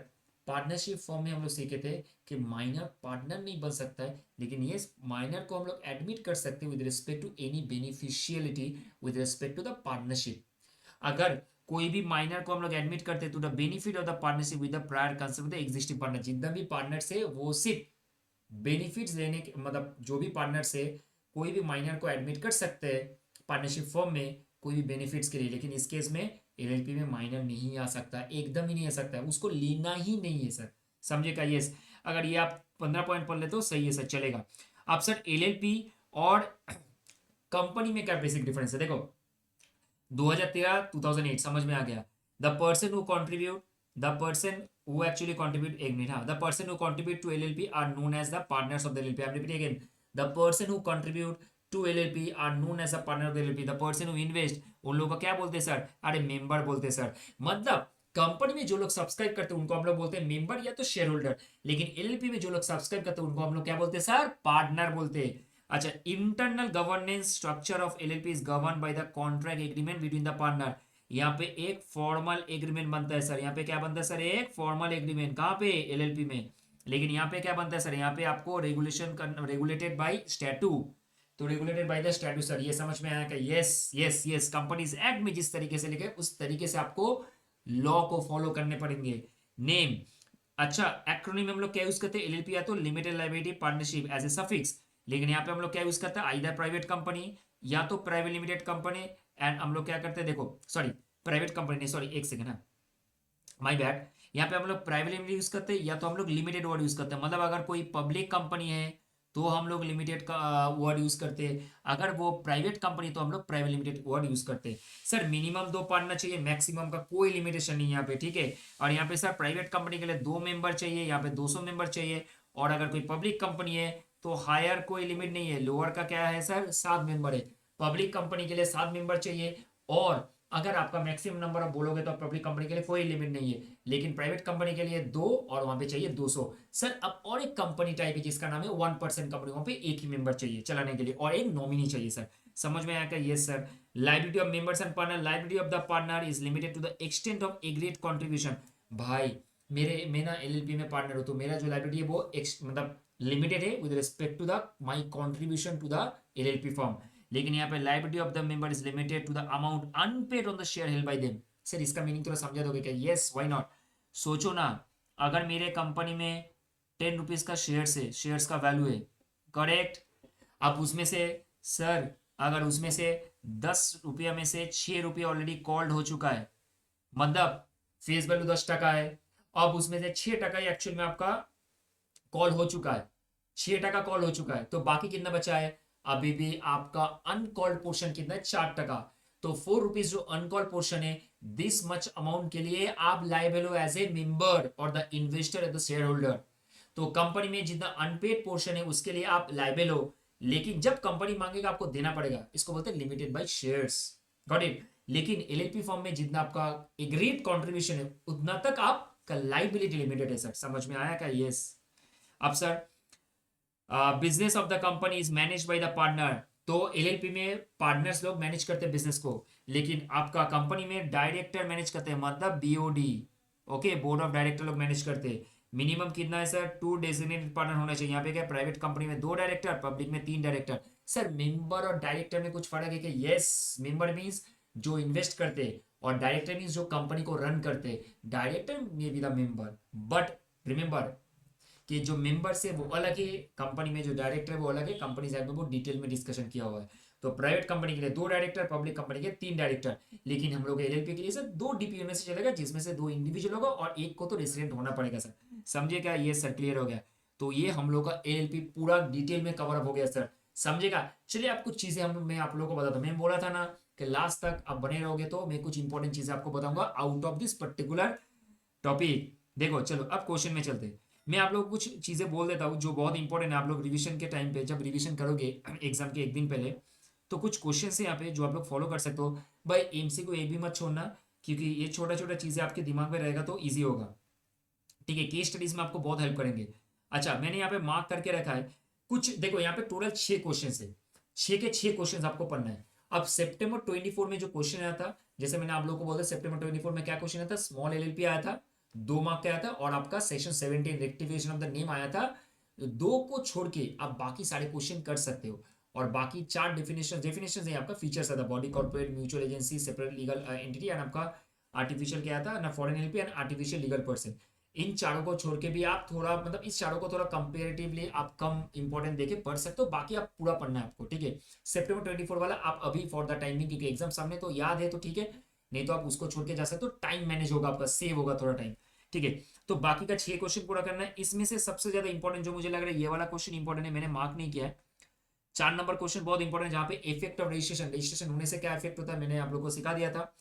partnership form में हम लोग सीखे थे कि माइनर पार्टनर नहीं बन सकता है, लेकिन ये माइनर को हम लोग एडमिट कर सकते हैं with respect to any beneficiality with respect to the partnership. अगर कोई भी माइनर को हम लोग एडमिट करते हैं to the benefit of the partnership with the prior concept of the existing partner, जितना भी पार्टनर से वो सिर्फ बेनिफिट्स लेने के, मतलब जो भी पार्टनर से कोई भी माइनर को एडमिट कर सकते हैं पार्टनरशिप फॉर्म में कोई भी बेनिफिट्स के लिए, लेकिन इस केस में एलएलपी में माइनर नहीं आ सकता, एकदम ही नहीं आ सकता है, उसको लेना ही नहीं है सर। समझे क्या? यस। अगर ये आप 15 पॉइंट पढ़ ले तो सही है सर, चलेगा। अब सर एलएलपी और कंपनी में क्या बेसिक डिफरेंस है, देखो 2013 2008 समझ में आ गया। The person who contribute, the person who actually contribute, एक मिनट, हाँ, the person who contribute to LLP are known as the partners of the LLP. I'm repeating again, the person who contribute to LLP are known as a partner of the LLP. The person who invest, उन लोगों को क्या बोलते हैं sir? अरे member बोलते हैं sir. मतलब कंपनी में जो लोग सब्सक्राइब करते हैं उनको हम लोग बोलते हैं मेंबर या तो शेयर होल्डर, लेकिन एलएलपी में जो लोग सब्सक्राइब करते हैं उनको हम लोग क्या बोलते हैं सर? पार्टनर बोलते हैं। अच्छा, internal governance structure of LLP is govern by the contract agreement between the partner. यहाँ पे एक फॉर्मल एग्रीमेंट बनता है सर, यहाँ पे क्या बनता है सर? एक फॉर्मल एग्रीमेंट, कहाँ पे? एलएलपी में। लेकिन यहाँ पे क्या बनता है सर? यहाँ पे आपको रेगुलेशन रेगुलेटेड बाय स्टैटू, तो regulated by the statue sir. ये समझ में आया क्या? Yes yes yes. Companies act में जिस तरीके से लिखे उस तरीके से आपको लॉ को फॉलो करने पड़ेंगे। नेम, अच्छा एक्रोनिम में हम लोग क्या यूज करते हैं? एलएलपी या तो limited liability partnership as a suffix, लेकिन यहाँ पे हम लोग क्या यूज करते हैं? आइदर प्राइवेट कंपनी या तो प्राइवेट लिमिटेड कंपनी। एंड हम लोग क्या करते हैं, देखो सॉरी प्राइवेट कंपनी नहीं, सॉरी एक सेकेंड, माय बैड। यहाँ पे हम लोग प्राइवेट लिमिटेड यूज करते हैं या तो हम लोग लिमिटेड वर्ड यूज करते हैं। मतलब अगर कोई पब्लिक कंपनी है तो हम लोग लिमिटेड का वर्ड यूज करते हैं, अगर वो प्राइवेट कंपनी तो हम लोग प्राइवेट लिमिटेड वर्ड यूज करते हैं। सर मिनिमम 2 पार्टनर चाहिए, मैक्सिमम का कोई लिमिटेशन नहीं यहाँ पे, ठीक है। और यहाँ पे सर प्राइवेट कंपनी के लिए 2 मेंबर चाहिए, यहाँ पे 200 मेंबर चाहिए। और अगर कोई पब्लिक कंपनी है तो हायर कोई लिमिट नहीं है, लोअर का क्या है सर? 7 मेंबर है। पब्लिक कंपनी के लिए 7 मेंबर चाहिए, और अगर आपका मैक्सिमम नंबर आप बोलोगे तो पब्लिक कंपनी के लिए कोई लिमिट नहीं है, लेकिन प्राइवेट कंपनी के लिए 2 और वहां पे चाहिए 200। सर अब और एक कंपनी टाइप है जिसका नाम है 1% कंपनी, वहां पे एक ही मेंबर चाहिए चलाने के लिए और एक नॉमिनी चाहिए सर। समझ में आया क्या? Yes sir. Liability of members and partner, liability of the partner is limited to the extent of agreed contribution. भाई मैं ना एलएलपी में पार्टनर हूं, तो मेरा जो लाइबिलिटी है वो मतलब लिमिटेड है with respect to the my contribution to the LLP form. लेकिन यहाँ पे liability of the member is limited to the amount unpaid on the share held by them. Sir इसका मीनिंग थोड़ा समझा दोगे क्या? Yes, why not. सोचो ना, अगर मेरे कंपनी में 10 रुपीज का शेयर्स का वैल्यू है, करेक्ट। अब उसमें से सर अगर उसमें से 10 रुपया में से 6 रुपया ऑलरेडी कॉल्ड हो चुका है, मतलब फेस वैल्यू 10 टका है, अब उसमें से 6 टका ही एक्चुअल में आपका कॉल हो चुका है, 6 टका कॉल हो चुका है, तो बाकी कितना बचा है? अभी भी आपका अनकॉल्ड पोर्शन कितना है? 4 टका। तो 4 रुपीज जो अनकॉल्ड पोर्शन है, दिस मच अमाउंट के लिए आप लायबल हो एज ए मेंबर और the investor as the share holder. तो कंपनी में जितना अनपेड पोर्शन है उसके लिए आप लायबल हो, लेकिन जब कंपनी मांगेगा आपको देना पड़ेगा। इसको बोलते हैं limited by shares, got it. लेकिन एलएलपी फॉर्म में जितना आपका एग्रीड कंट्रीब्यूशन है उतना तक आपका लाइबिलिटी लिमिटेड है सर। समझ में आया क्या? यस। अब sir business of the company is manage by the partner. तो एलएलपी में पार्टनर्स लोग मैनेज करते हैं बिजनेस को, लेकिन आपका कंपनी में डायरेक्टर मैनेज करते हैं, मतलब BOD. Okay, board of director लोग मैनेज करते हैं। मिनिमम कितना है सर? 2 डेजिग्नेटेड पार्टनर होना चाहिए। यहाँ पे क्या, प्राइवेट कंपनी में 2 डायरेक्टर, पब्लिक में 3 डायरेक्टर। सर मेंबर और डायरेक्टर में कुछ फर्क है क्या? यस, मेंबर मीन्स जो इन्वेस्ट करते हैं और डायरेक्टर मीन्स जो कंपनी को रन करते हैं। Director may be the member, but remember कि जो मेंबर्स है वो अलग है, कंपनी में जो डायरेक्टर है वो अलग है। कंपनी एक्ट में वो डिटेल में डिस्कशन किया हुआ है। तो प्राइवेट कंपनी के लिए 2 डायरेक्टर, पब्लिक कंपनी के 3 डायरेक्टर। लेकिन हम लोग एलएलपी के लिए सर 2 डीपी होने से चलेगा, जिसमें से 2 इंडिविजुअल होगा और एक को तो रेसिडेंट होना पड़ेगा सर। समझे क्या? ये सर क्लियर हो गया। तो ये हम लोग का एलएलपी पूरा डिटेल में कवर अप हो गया सर। समझेगा? चलिए आप कुछ चीजें मैं आप लोगों को बताता हूँ। मैं बोला था ना कि लास्ट तक आप बने रहोगे तो मैं कुछ इंपॉर्टेंट चीजें आपको बताऊंगा out of this particular topic. देखो चलो अब क्वेश्चन में चलते हैं। मैं आप लोग कुछ चीजें बोल देता हूँ जो बहुत इंपॉर्टेंट है। आप लोग रिवीजन के टाइम पे जब रिवीजन करोगे एग्जाम के एक दिन पहले, तो कुछ क्वेश्चन है यहाँ पे जो आप लोग फॉलो कर सकते हो। भाई एमसी को एक भी मत छोड़ना, क्योंकि ये छोटा छोटा चीजें आपके दिमाग में रहेगा तो ईजी होगा। ठीक है, केस स्टडीज में आपको बहुत हेल्प करेंगे। अच्छा, मैंने यहाँ पे मार्क करके रखा है कुछ। देखो यहाँ पे टोटल 6 क्वेश्चन है, 6 के 6 क्वेश्चन आपको पढ़ना है। अब सितंबर 24 में जो क्वेश्चन आया था, जैसे मैंने आप लोगों को बोला सितंबर 24 में क्या क्वेश्चन आया था, स्मॉल एलएलपी आया था, 2 मार्क का आया था। और आपका section 17 rectification of the name आया था। 2 को छोड़ के आप बाकी सारे क्वेश्चन कर सकते हो। और बाकी 4 डेफिनेशन है आपका, फीचर्स आता body corporate mutual agency separate legal entity and आपका आर्टिफिशियल क्या आता ना, foreign LP and artificial legal person. इन चारों को छोड़ के भी आप थोड़ा मतलब इस चारों को थोड़ा कंपेरेटिवली आप कम इंपॉर्टेंट देके पढ़ सकते हो। बाकी आप पूरा पढ़ना है आपको। ठीक है, सितंबर 24 वाला आप अभी फॉर द टाइमिंग, क्योंकि एग्जाम सामने तो याद है तो ठीक है, नहीं तो आप उसको छोड़ के जा सकते हो। टाइम मैनेज होगा आपका, सेव होगा थोड़ा टाइम। ठीक है, तो बाकी का 6 क्वेश्चन पूरा करना है। इसमें से सबसे ज्यादा इंपॉर्टेंट जो मुझे लग रहा है ये वाला क्वेश्चन इंपॉर्टेंट है, मैंने मार्क नहीं किया है। 4 नंबर क्वेश्चन बहुत इंपॉर्टेंट है, जहां पे इफेक्ट ऑफ रजिस्ट्रेशन होने से क्या इफेक्ट होता है मैंने आप लोगों को सिखा दिया था।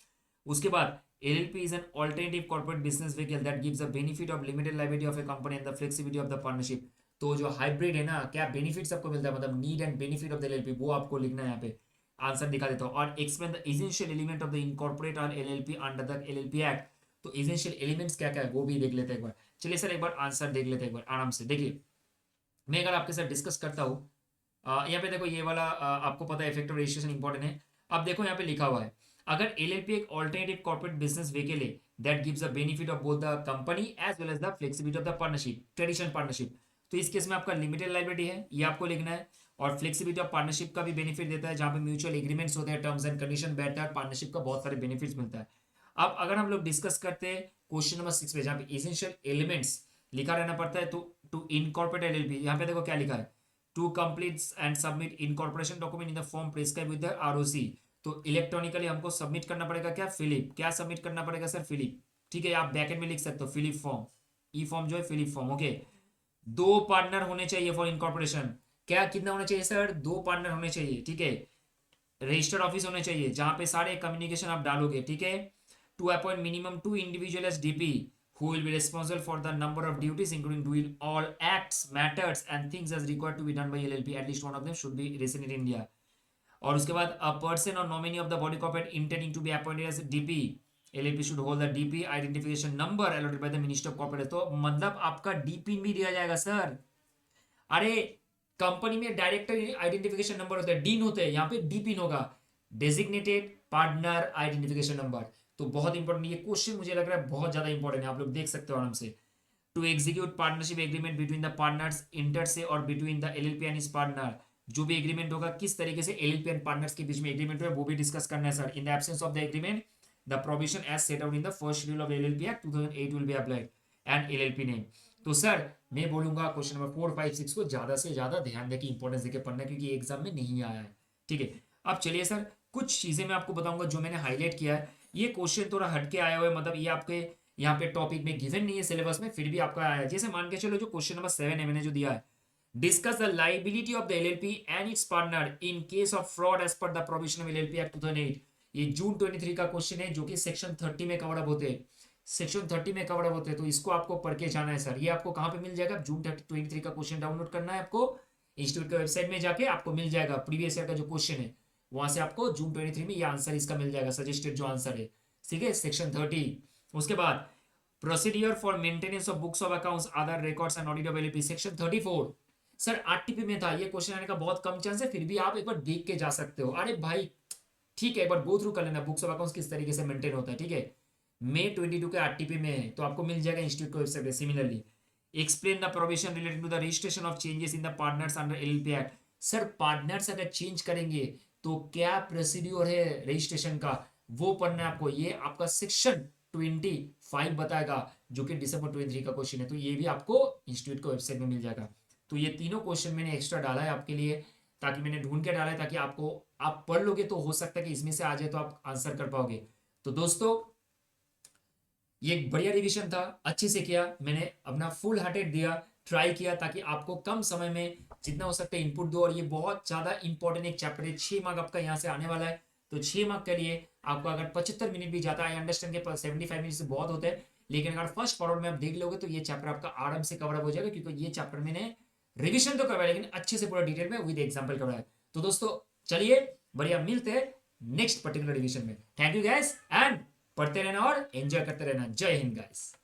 उसके बाद LLP is an alternative corporate business vehicle that gives the benefit of limited liability of a company and the flexibility of the partnership। तो जो हाइब्रिड है ना, क्या बेनिफिट्स आपको मिलता है, मतलब need and benefit of the LLP, वो आपको लिखना है यहाँ पे। आंसर दिखा देता हूँ। और explain the essential element of the incorporate or LLP under the LLP act. तो एसेंशियल एलिमेंट्स क्या क्या है वो भी देख लेते हैं एक बार। चलिए सर एक बार आंसर देख लेते हैं एक बार आराम से। देखिए मैं अगर आपके साथ डिस्कस करता हूँ, यहाँ पे देखो ये वाला आपको पता है इफेक्टिव रजिस्ट्रेशन इंपॉर्टेंट है। अब देखो यहाँ पे लिखा हुआ है, अगर एलएलपी एक ऑल्टरनेटिव कॉर्पोरेट बिजनेस व्हीकल है that gives the benefit of both the company as well as the flexibility of the partnership, traditional partnership. तो इस केस में आपका लिमिटेड लाइबिलिटी है, ये आपको लिखना है। और फ्लेक्सिबिलिटी ऑफ पार्टनरशिप का भी बेनिफिट देता है, जहां पे म्यूचुअल एग्रीमेंट्स होते हैं, terms and condition better, partnership का बहुत सारे बेनिफिट्स मिलता है। अब अगर हम लोग डिस्कस करते हैं क्वेश्चन नंबर 6 पे, जहां पे एसेंशियल एलिमेंट्स लिखा रहना पड़ता है, तो टू इनकॉर्पोरेट एलएलपी, यहाँ पे देखो क्या लिखा है, to complete and submit incorporation document in the form prescribe with the ROC. तो इलेक्ट्रॉनिकली हमको सबमिट करना पड़ेगा क्या, फिलिप। क्या सबमिट करना पड़ेगा सर, फिलिप। ठीक है, आप बैकेंड में लिख सकते हो फिलिप फॉर्म, ई फॉर्म जो है फिलिप फॉर्म। ओके, 2 पार्टनर होने चाहिए फॉर इनकॉर्पोरेशन। क्या कितना होना चाहिए सर, 2 पार्टनर होने चाहिए। ठीक है, रजिस्टर्ड ऑफिस होने चाहिए जहां पे सारे कम्युनिकेशन आप डालोगे। ठीक है, to appoint minimum 2 individual as DP who will be responsible for the number of duties including doing all acts, matters and things as required to be done by LLP. At least one of them should be resident in India. और उसके बाद a person or nominee of the body corporate intending to be appointed as DP, LLP should hold the DP identification number allotted by the Minister of Corporate। तो मतलब आपका DP भी दिया जाएगा sir. अरे कंपनी में डायरेक्टर आइडेंटिफिकेशन नंबर होता है, डीन होते हैं, यहाँ पे डीपिन होगा, डेजिग्नेटेड पार्टनर आइडेंटिफिकेशन नंबर। तो बहुत इंपॉर्टेंट ये क्वेश्चन मुझे लग रहा है बहुत ज्यादा इंपॉर्टेंट है, आप लोग देख सकते हो आराम से। To execute partnership agreement between the partners inter se और between the LLP and its partner, जो भी एग्रीमेंट होगा किस तरीके से एलएलपी एंड पार्टनर्स के बीच में एग्रीमेंट है वो भी डिस्कस करना है sir. In the absence of the agreement the provision as set out in the first schedule of LLP act 2008 will be applied and LLP name. तो सर मैं बोलूंगा क्वेश्चन नंबर 4, 5, 6 को ज्यादा से ज्यादा ध्यान देकर इंपॉर्टेंस देकर पढ़ना है, क्योंकि एग्जाम में नहीं आया है। ठीक है, अब चलिए सर कुछ चीजें मैं आपको बताऊंगा जो मैंने हाईलाइट किया है। ये क्वेश्चन थोड़ा हटके आया हुआ है, मतलब ये आपके यहाँ पे टॉपिक में गिवन नहीं है सिलेबस में, फिर भी आपका आया है। जैसे मान के चलो जो क्वेश्चन नंबर 7 है मैंने जो दिया है, discuss the liability of the LLP and its partner in case of fraud as per the provision of LLP act 2008। ये जून 23 का क्वेश्चन है, जो कि सेक्शन 30 में कवर अप होते हैं, सेक्शन 30 में कवर अप होते हैं। तो इसको आपको पढ़ के जाना है सर। ये आपको कहाँ पे मिल जाएगा, जून 23 का क्वेश्चन डाउनलोड करना है आपको, इंस्टीट्यूट के वेबसाइट में जाके आपको मिल जाएगा प्रीवियस ईयर का जो क्वेश्चन है। वहां से आपको जून 23 में ये आंसर इसका मिल जाएगा, सजेस्टेड जो आंसर है, ठीक है, सेक्शन 30। उसके बाद procedure for maintenance of books of accounts, other records and audit of LP, section 34। Sir RTP में था, ये क्वेश्चन आने का बहुत कम चांस है, फिर भी आप एक बार देख के जा सकते हो। अरे भाई ठीक है, एक बार गो थ्रू कर लेना बुक्स ऑफ अकाउंट्स किस तरीके से मेंटेन होता है, ठीक है। मे 22 के आरटीपी में है, तो आपको मिल जाएगा इंस्टीट्यूट को वेबसाइट पे। Similarly explain the provision related to the registration of changes in the partners under LLP act. Sir partners अगर चेंज करेंगे तो क्या प्रोसीड्योर है रजिस्ट्रेशन का, वो पढ़ना है आपको। ये आपका सेक्शन 25 बताएगा, जो कि दिसंबर 23 का क्वेश्चन है, तो ये भी आपको इंस्टीट्यूट को वेबसाइट में मिल जाएगा। तो ये तीनों क्वेश्चन मैंने एक्स्ट्रा डाला है आपके लिए, ताकि मैंने ढूंढ के डाला है, ताकि आपको, आप पढ़ लोगे तो हो सकता है कि इसमें से आ जाए तो आप आंसर कर पाओगे। तो दोस्तों ये एक बढ़िया रिवीजन था, अच्छे से किया मैंने, अपना फुल हार्टेड दिया, ट्राई किया, ताकि आपको कम समय में जितना हो सकता है इनपुट दो। और ये बहुत ज्यादा इंपॉर्टेंट एक चैप्टर है, 6 मार्क आपका यहाँ से आने वाला है। तो 6 मार्क के लिए आपको अगर 75 मिनट भी जाता है, आई अंडरस्टैंड के 75 मिनट से बहुत होते हैं, लेकिन अगर फर्स्ट फॉरवर्ड में आप देख लोगे तो ये चैप्टर आपका आराम से कवर अप हो जाएगा, क्योंकि ये चैप्टर मैंने रिविजन तो करवाया, लेकिन अच्छे से पूरा डिटेल में विद एग्जाम्पल करवाया। तो दोस्तों चलिए बढ़िया, मिलते हैं नेक्स्ट पर्टिकुलर रिविजन में। थैंक यू गाइस, एंड पढ़ते रहना और एंजॉय करते रहना। जय हिंद गाइस।